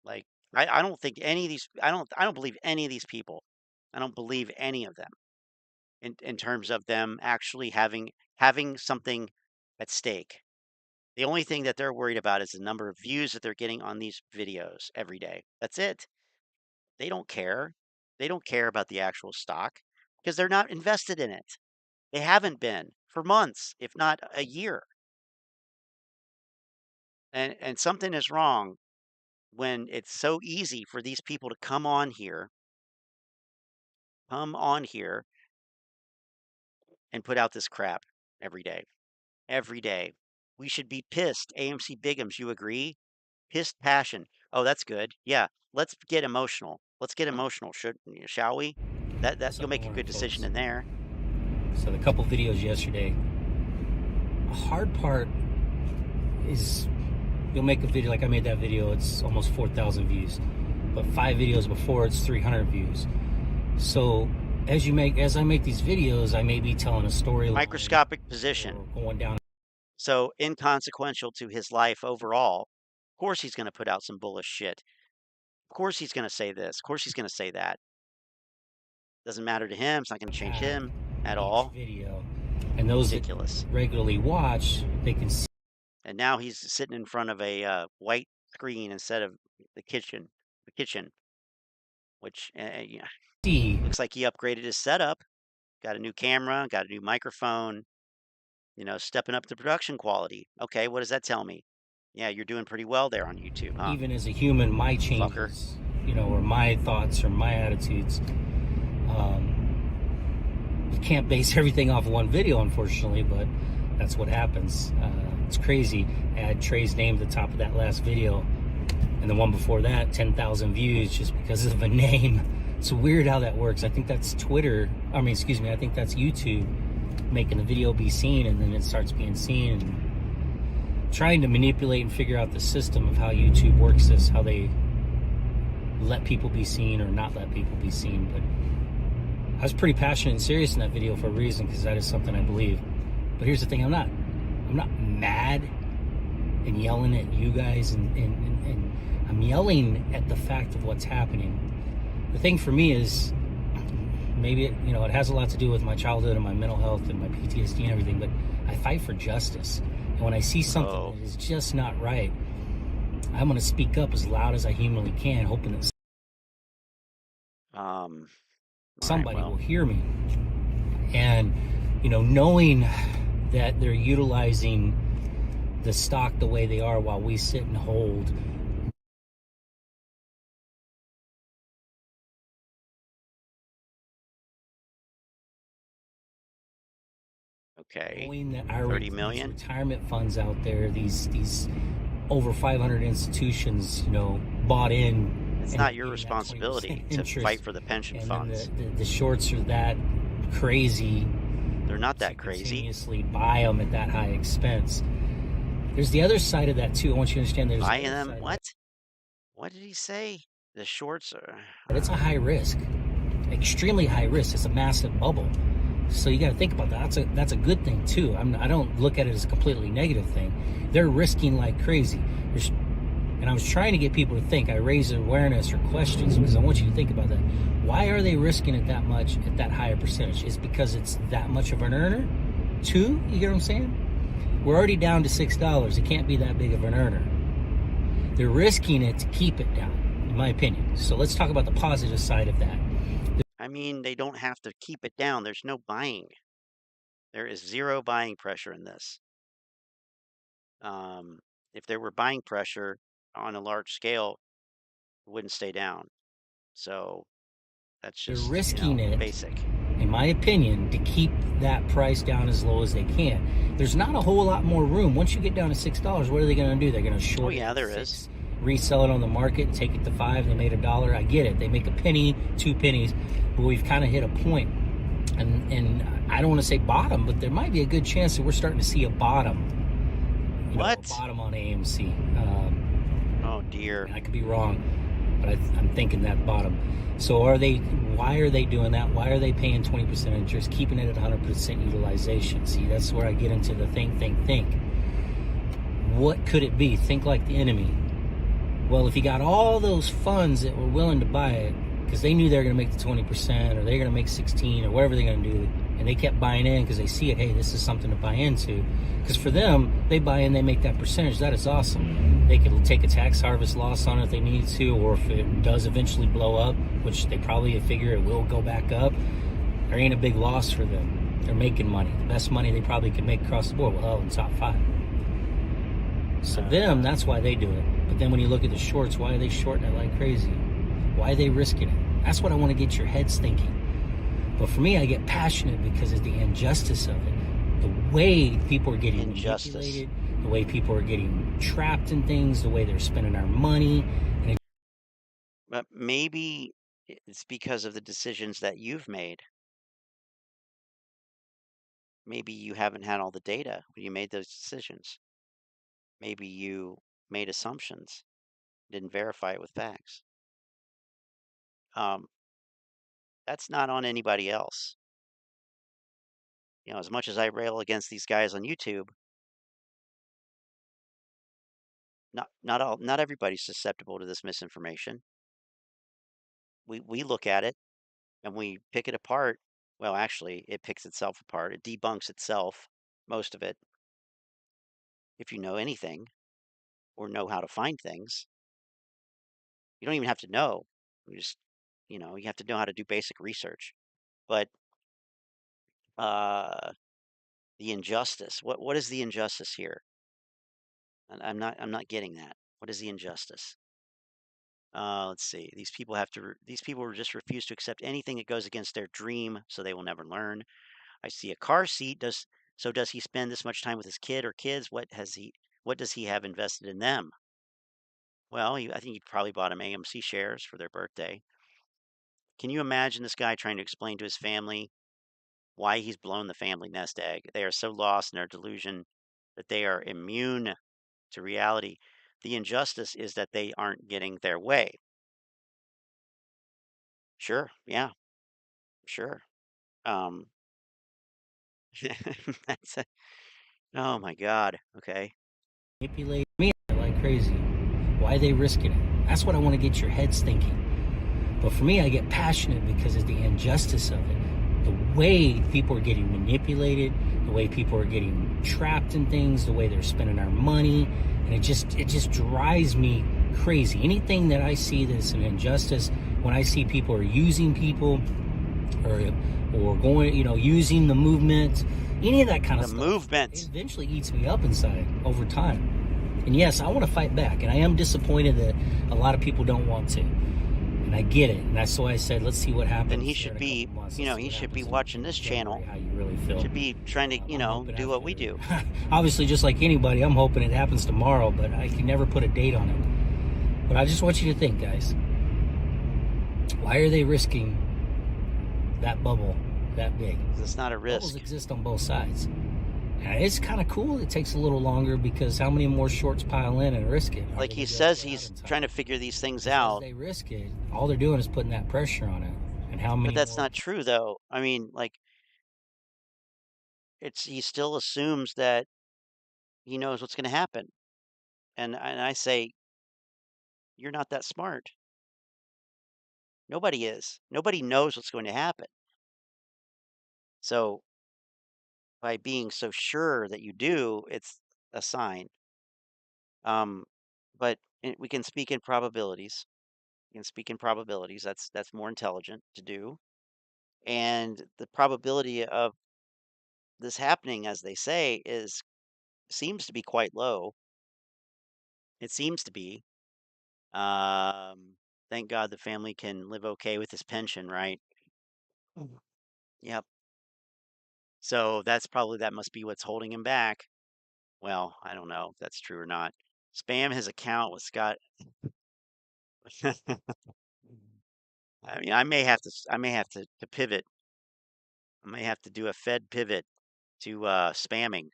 Like, I don't think any of these, I don't believe any of these people. I don't believe any of them in terms of them actually having something at stake. The only thing that they're worried about is the number of views that they're getting on these videos every day. That's it. They don't care. They don't care about the actual stock because they're not invested in it. They haven't been for months, if not a year. And something is wrong when it's so easy for these people to come on here and put out this crap every day. Every day. We should be pissed. AMC Bigums, you agree? Pissed passion. Oh, that's good. Yeah, let's get emotional. Let's get emotional, shall we? That you'll make a good decision in there.
So the couple videos yesterday, a hard part is you'll make a video like I made that video, it's almost 4,000 views. But 5 videos before it's 300 views. So as I make these videos, I may be telling a story.
Microscopic position.
Going down.
So inconsequential to his life overall. Of course he's going to put out some bullish shit. Of course he's going to say this. Of course he's going to say that. Doesn't matter to him. It's not going to change him at all.
Video. And those
ridiculous.
Regularly watch, they can see.
And now he's sitting in front of a white screen instead of the kitchen, which looks like he upgraded his setup. Got a new camera, got a new microphone. Stepping up the production quality. Okay, what does that tell me? Yeah, you're doing pretty well there on YouTube, huh?
Even as a human, my changes, or my thoughts or my attitudes. You can't base everything off one video, unfortunately, but that's what happens. It's crazy. I had Trey's name at the top of that last video, and the one before that, 10,000 views just because of a name. It's weird how that works. I think that's Twitter. I think that's YouTube making the video be seen, and then it starts being seen, and trying to manipulate and figure out the system of how YouTube works this, how they let people be seen or not let people be seen. But I was pretty passionate and serious in that video for a reason, because that is something I believe. But here's the thing, I'm not mad and yelling at you guys, and I'm yelling at the fact of what's happening. The thing for me is, maybe it has a lot to do with my childhood and my mental health and my PTSD and everything, but I fight for justice. And when I see something that is just not right, I'm going to speak up as loud as I humanly can, hoping that somebody will hear me. And, knowing that they're utilizing the stock the way they are while we sit and hold.
Okay.
Knowing that our
30 million
retirement funds out there, these over 500 institutions, bought in.
It's not your responsibility to fight for the pension funds.
The shorts are that crazy.
They're not that crazy.
Continuously buy them at that high expense. There's the other side of that too. I want you to understand. There's
buying them. What? What did he say? The shorts are.
But it's a high risk, extremely high risk. It's a massive bubble. So you got to think about that. That's a good thing too. I don't look at it as a completely negative thing. They're risking like crazy. And I was trying to get people to think. I raise awareness or questions because I want you to think about that. Why are they risking it that much at that higher percentage? Is because it's that much of an earner? Two? You get what I'm saying? We're already down to $6. It can't be that big of an earner. They're risking it to keep it down, in my opinion. So let's talk about the positive side of that.
I mean, they don't have to keep it down. There's no buying. There is zero buying pressure in this. If there were buying pressure on a large scale, it wouldn't stay down. So that's just
they're risking it,
basic.
In my opinion, to keep that price down as low as they can. There's not a whole lot more room. Once you get down to $6, what are they going to do? They're going to short.
Oh yeah, there is.
Resell it on the market, take it to $5. They made $1. I get it. They make a penny, 2 pennies, but we've kind of hit a point. And I don't want to say bottom, but there might be a good chance that we're starting to see a bottom.
What?
A bottom on AMC.
Oh dear.
I could be wrong, but I'm thinking that bottom. So why are they doing that? Why are they paying 20% interest, keeping it at 100% utilization? See, that's where I get into the think. What could it be? Think like the enemy. Well, if you got all those funds that were willing to buy it because they knew they were going to make the 20% or they're going to make 16 or whatever they're going to do, and they kept buying in because they see it, hey, this is something to buy into. Because for them, they buy in, they make that percentage. That is awesome. They could take a tax harvest loss on it if they need to, or if it does eventually blow up, which they probably figure it will go back up, there ain't a big loss for them. They're making money. The best money they probably could make across the board. Well, in top 5. So them, that's why they do it. But then when you look at the shorts, why are they shorting it like crazy? Why are they risking it? That's what I want to get your heads thinking. But for me, I get passionate because of the injustice of it. The way people are getting manipulated, the way people are getting trapped in things, the way they're spending our money.
But maybe it's because of the decisions that you've made. Maybe you haven't had all the data when you made those decisions. Maybe you made assumptions, didn't verify it with facts. That's not on anybody else. As much as I rail against these guys on YouTube, not everybody's susceptible to this misinformation. We look at it and we pick it apart. Well, actually, it picks itself apart. It debunks itself, most of it. If you know anything or know how to find things, you don't even have to know. You just, you have to know how to do basic research. But the injustice, what is the injustice here? And I'm not getting that. What is the injustice? Let's see. These people just refuse to accept anything that goes against their dream, so they will never learn. I see a car seat. Does he spend this much time with his kid or kids? What does he have invested in them? Well, I think he probably bought him AMC shares for their birthday. Can you imagine this guy trying to explain to his family why he's blown the family nest egg? They are so lost in their delusion that they are immune to reality. The injustice is that they aren't getting their way. Sure. Yeah. Sure. Um, that's a, oh my God. Okay.
Manipulate me like crazy. Why are they risking it? That's what I want to get your heads thinking. But for me, I get passionate because of the injustice of it. The way people are getting manipulated, the way people are getting trapped in things, the way they're spending our money, and it just drives me crazy. Anything that I see that's an injustice, when I see people are using people or going, using the movement, any of that kind of stuff. The movement. It eventually eats me up inside over time. And yes, I want to fight back, and I am disappointed that a lot of people don't want to. And I get it, and that's why I said, let's see what happens.
And he should be, he should be watching this channel. How you really feel. Should be trying to, do what we do.
Obviously, just like anybody, I'm hoping it happens tomorrow, but I can never put a date on it. But I just want you to think, guys. Why are they risking that bubble that big?
It's not a risk.
Bubbles exist on both sides. And it's kind of cool. It takes a little longer because how many more shorts pile in and risk it?
Like he says, he's trying to figure these things out.
They risk it. All they're doing is putting that pressure on it. And how many?
But that's not true, though. I mean, like, he still assumes that he knows what's going to happen, and I say, you're not that smart. Nobody is. Nobody knows what's going to happen. So by being so sure that you do, it's a sign. But we can speak in probabilities. We can speak in probabilities. That's more intelligent to do. And the probability of this happening, as they say, seems to be quite low. It seems to be. Thank God the family can live okay with his pension, right? Yep. So that must be what's holding him back. Well, I don't know if that's true or not. Spam his account with Scott. I mean, I may have to pivot. I may have to do a Fed pivot to spamming.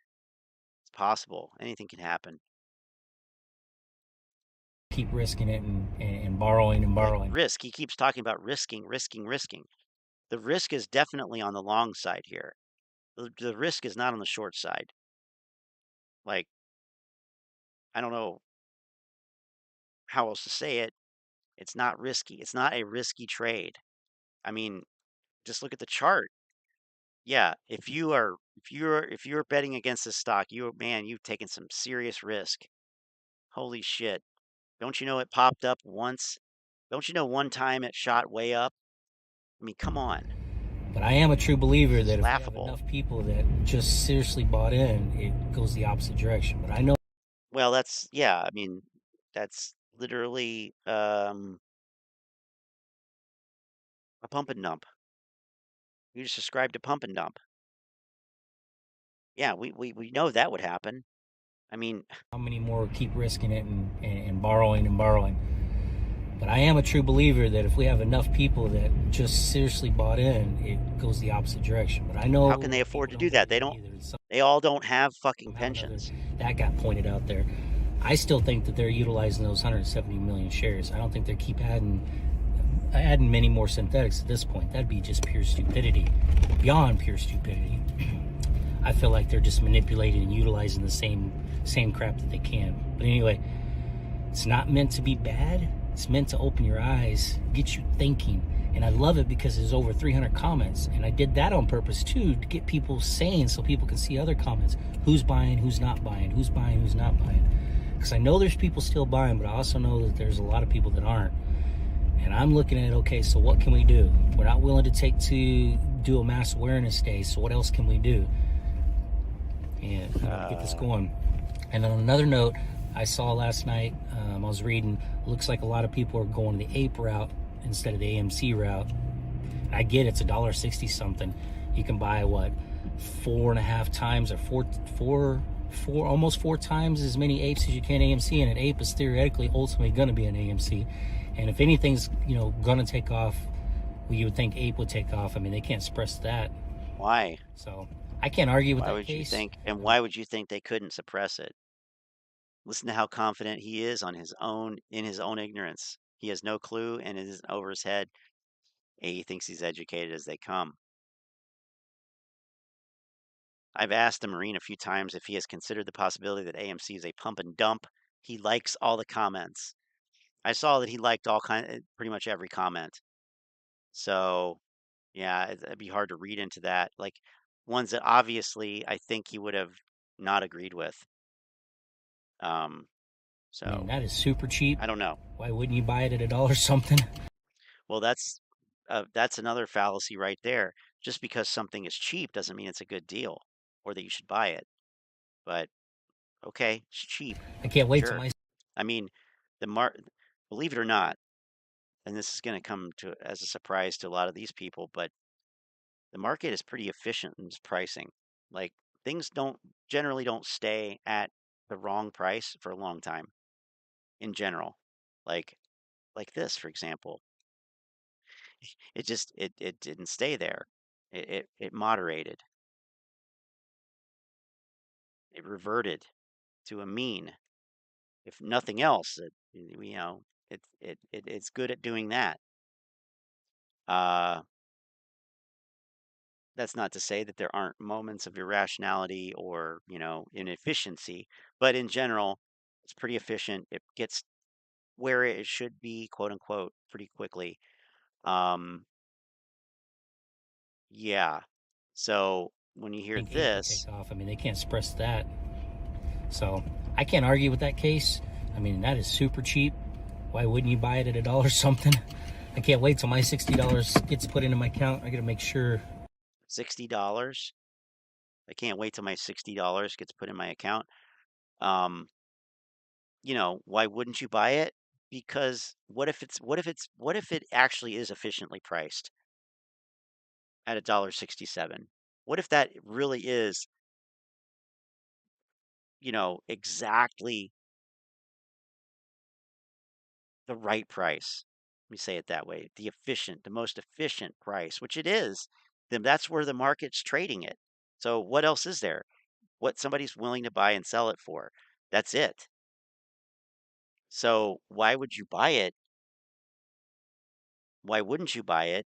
It's possible. Anything can happen.
Keep risking it and borrowing and borrowing.
Risk. He keeps talking about risking. The risk is definitely on the long side here. The risk is not on the short side. Like, I don't know how else to say it. It's not risky. It's not a risky trade. I mean, just look at the chart. Yeah, if you're betting against this stock, you've taken some serious risk. Holy shit. Don't you know it popped up once? Don't you know one time it shot way up? I mean, come on.
But I am a true believer that if we have enough people that just seriously bought in, it goes the opposite direction. But I know.
Well, that's literally a pump and dump. You just described a pump and dump. Yeah, we know that would happen. I mean,
how many more keep risking it and borrowing and borrowing? But I am a true believer that if we have enough people that just seriously bought in, it goes the opposite direction. But I know.
How can they afford to do that? They don't. They all don't have fucking pensions.
That got pointed out there. I still think that they're utilizing those 170 million shares. I don't think they keep adding many more synthetics at this point. That'd be just pure stupidity, beyond pure stupidity. I feel like they're just manipulating and utilizing the same crap that they can. But anyway, it's not meant to be bad. It's meant to open your eyes, get you thinking. And I love it because there's over 300 comments. And I did that on purpose too, to get people saying so people can see other comments. Who's buying, who's not buying, who's buying, who's not buying. Because I know there's people still buying, but I also know that there's a lot of people that aren't. And I'm looking at, okay, so what can we do? We're not willing to do a mass awareness day, so what else can we do? And get this going. And on another note, I saw last night, I was reading, looks like a lot of people are going the APE route instead of the AMC route. I get it's $1.60 something. You can buy what, 4.5 times or almost four times as many apes as you can AMC, and an ape is theoretically ultimately going to be an AMC. And if anything's going to take off, well, you would think ape would take off. I mean, they can't suppress that.
Why?
So I can't argue with that case.
Why would you think? And why would you think they couldn't suppress it? Listen to how confident he is in his own ignorance. He has no clue, and it is over his head. He thinks he's educated as they come. I've asked the Marine a few times if he has considered the possibility that AMC is a pump and dump. He likes all the comments. I saw that he liked pretty much every comment. So, yeah, it'd be hard to read into that. Like ones that obviously I think he would have not agreed with. So
I mean, that is super cheap.
I don't know.
Why wouldn't you buy it at $1 or something?
Well, that's another fallacy right there. Just because something is cheap doesn't mean it's a good deal or that you should buy it. But okay, it's cheap.
I can't wait
Sure.
till my.
I mean, believe it or not, and this is going to come as a surprise to a lot of these people, but the market is pretty efficient in its pricing. Like things generally don't stay at the wrong price for a long time in general. Like this, for example. It just it didn't stay there. It moderated. It reverted to a mean. If nothing else, it's good at doing that. That's not to say that there aren't moments of irrationality or, inefficiency, but in general, it's pretty efficient. It gets where it should be, quote unquote, pretty quickly. Yeah. So when you hear this,
take off. I mean, they can't suppress that. So I can't argue with that case. I mean, that is super cheap. Why wouldn't you buy it at $1 or something? I can't wait till my $60 gets put into my account. I got to make sure.
$60. I can't wait till my $60 gets put in my account. Why wouldn't you buy it? Because what if it actually is efficiently priced at $1.67? What if that really is, exactly the right price? Let me say it that way. The most efficient price, which it is, then that's where the market's trading it. So what else is there? What somebody's willing to buy and sell it for. That's it. So why would you buy it? Why wouldn't you buy it?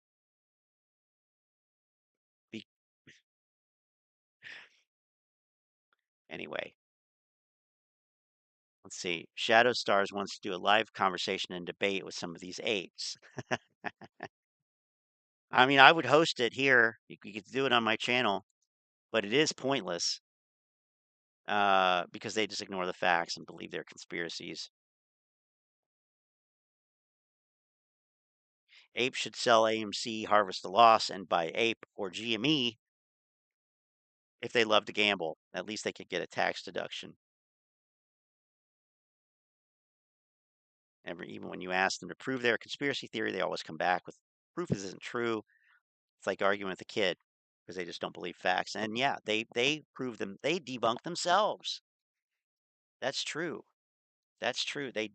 Anyway, let's see. Shadow Stars wants to do a live conversation and debate with some of these apes. I mean, I would host it here. You could do it on my channel, but it is pointless because they just ignore the facts and believe their conspiracies. Ape should sell AMC, harvest the loss, and buy Ape or GME if they love to gamble. At least they could get a tax deduction. Even when you ask them to prove their conspiracy theory, they always come back with proof isn't true. It's like arguing with a kid because they just don't believe facts. And yeah, they prove them. They debunk themselves. That's true. That's true. They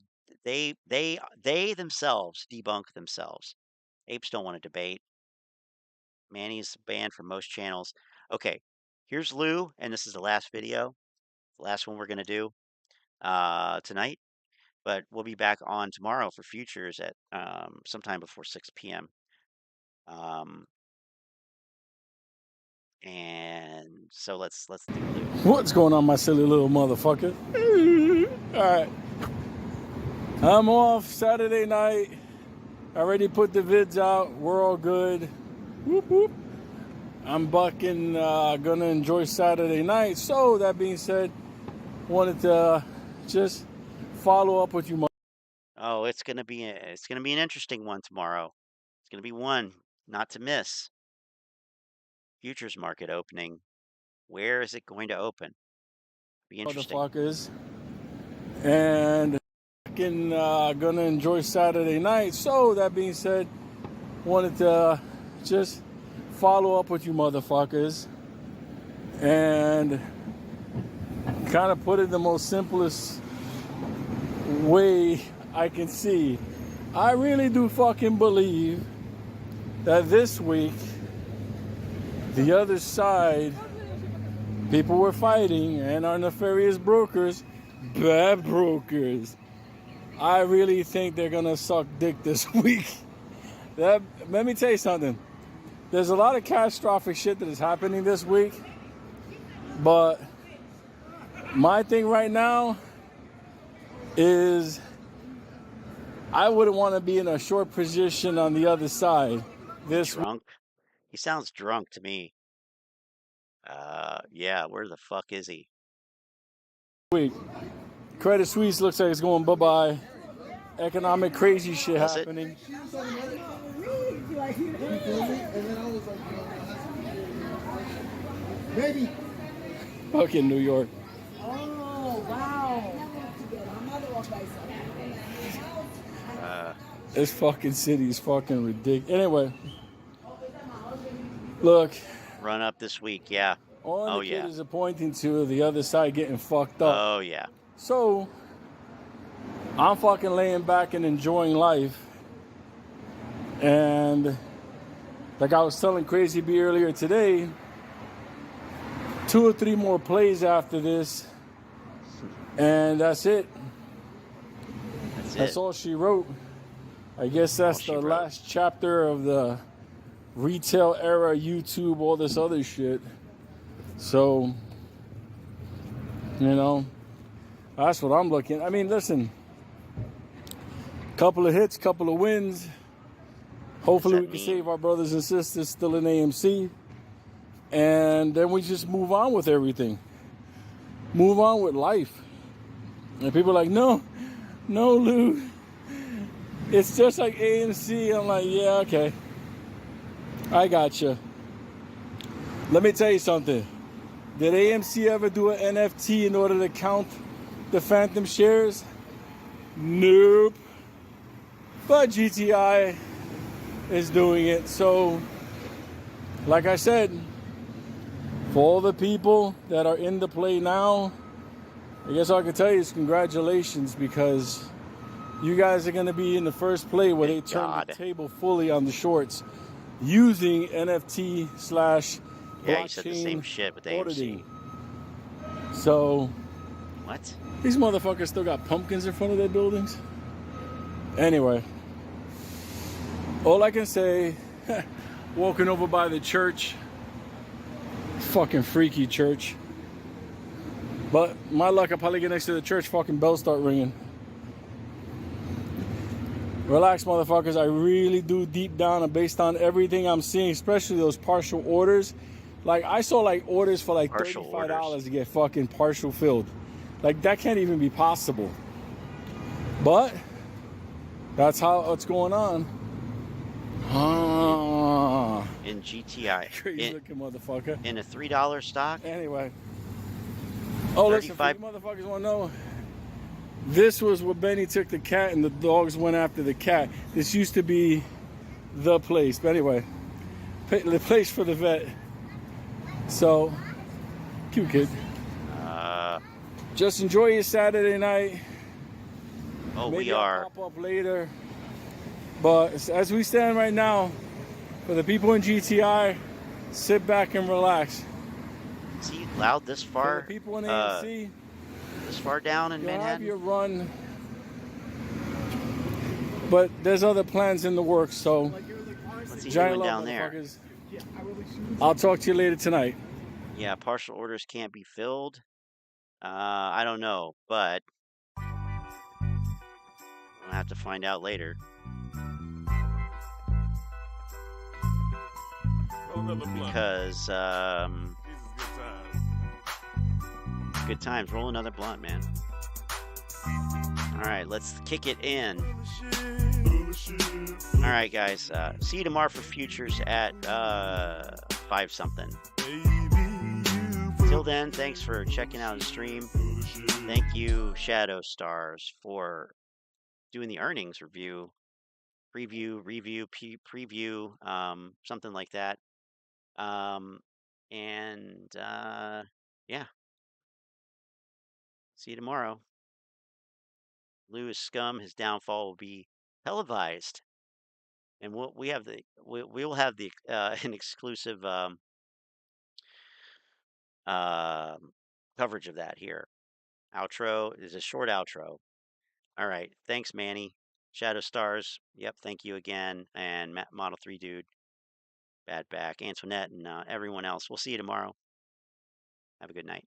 themselves debunk themselves. Apes don't want to debate. Manny's banned from most channels. Okay, here's Lou, and this is the last video, the last one we're going to do tonight. But we'll be back on tomorrow for futures at sometime before 6 p.m. And so let's do Lou.
What's going on, my silly little motherfucker? All right. I'm off Saturday night. I already put the vids out. We're all good. Whoop, whoop. I'm bucking, gonna enjoy Saturday night. So that being said, wanted to just follow up with you.
Oh, it's gonna be an interesting one tomorrow. It's gonna be one not to miss. Futures market opening. Where is it going to open? Be interesting.
Motherfuckers. And gonna enjoy Saturday night. So that being said, wanted to just follow up with you motherfuckers and kind of put it the most simplest way I can see. I really do fucking believe that this week the other side, people were fighting, and our nefarious brokers, bad brokers, I really think they're gonna suck dick this week. Let me tell you something. There's a lot of catastrophic shit that is happening this week, but my thing right now is I wouldn't want to be in a short position on the other side. This
drunk? He sounds drunk to me. Yeah, where the fuck is he?
week. Credit Suisse looks like it's going bye-bye. Economic crazy shit happening.
Baby.
Fucking New York.
Oh, wow.
This fucking city is fucking ridiculous. Anyway, look.
Run up this week, yeah.
All indicators are pointing to the other side getting fucked up.
Oh, yeah.
So, I'm fucking laying back and enjoying life. And like I was telling Crazy B earlier today, 2 or 3 more plays after this, and that's it. That's all she wrote. I guess that's the last chapter of the retail era, YouTube, all this other shit. So, you know, that's what I'm looking. I mean, listen, couple of hits, couple of wins. Hopefully we can save our brothers and sisters still in AMC. And then we just move on with everything. Move on with life. And people are like, no, Lou. It's just like AMC. I'm like, yeah, okay. I gotcha. Let me tell you something. Did AMC ever do an NFT in order to count the phantom shares? Nope. But GTI is doing it. So, like I said, for all the people that are in the play now, I guess all I can tell you is congratulations, because you guys are going to be in the first play where they turn the table fully on the shorts using NFT /
yeah, you said the same shit with AMC.
auditing. So,
what?
These motherfuckers still got pumpkins in front of their buildings? Anyway, all I can say, walking over by the church, fucking freaky church. But my luck, I probably get next to the church, fucking bells start ringing. Relax, motherfuckers. I really do deep down, and based on everything I'm seeing, especially those partial orders. Like, I saw like orders for like $35 to get fucking partial filled. Like, that can't even be possible. But that's how it's going on.
In GTI.
Crazy looking motherfucker.
In a $3 stock?
Anyway. Oh, listen, for you motherfuckers want to know, this was where Benny took the cat and the dogs went after the cat. This used to be the place. But anyway, the place for the vet. So, cute kid. Just enjoy your Saturday night.
Oh,
Maybe
we are.
I'll pop up later. But as we stand right now, for the people in GTI, sit back and relax.
Is he loud this far?
For the people in AMC,
this far down in Manhattan?
Have your run. But there's other plans in the works, so
What's he
giant
doing
love,
down there?
motherfuckers. I'll talk to you later tonight.
Yeah, partial orders can't be filled. I don't know, but I'll have to find out later. Because good times. Roll another blunt, man. All right, let's kick it in. All right, guys. See you tomorrow for futures at 5 something. Till then, thanks for checking out the stream. Thank you, Shadow Stars, for doing the earnings review, preview, something like that. Yeah. See you tomorrow. Lewis Scum, his downfall will be televised, and we will have the an exclusive coverage of that here. Outro is a short outro. All right, thanks, Manny. Shadow Stars. Yep. Thank you again. And Model 3 Dude. Bad Back. Antoinette and everyone else. We'll see you tomorrow. Have a good night.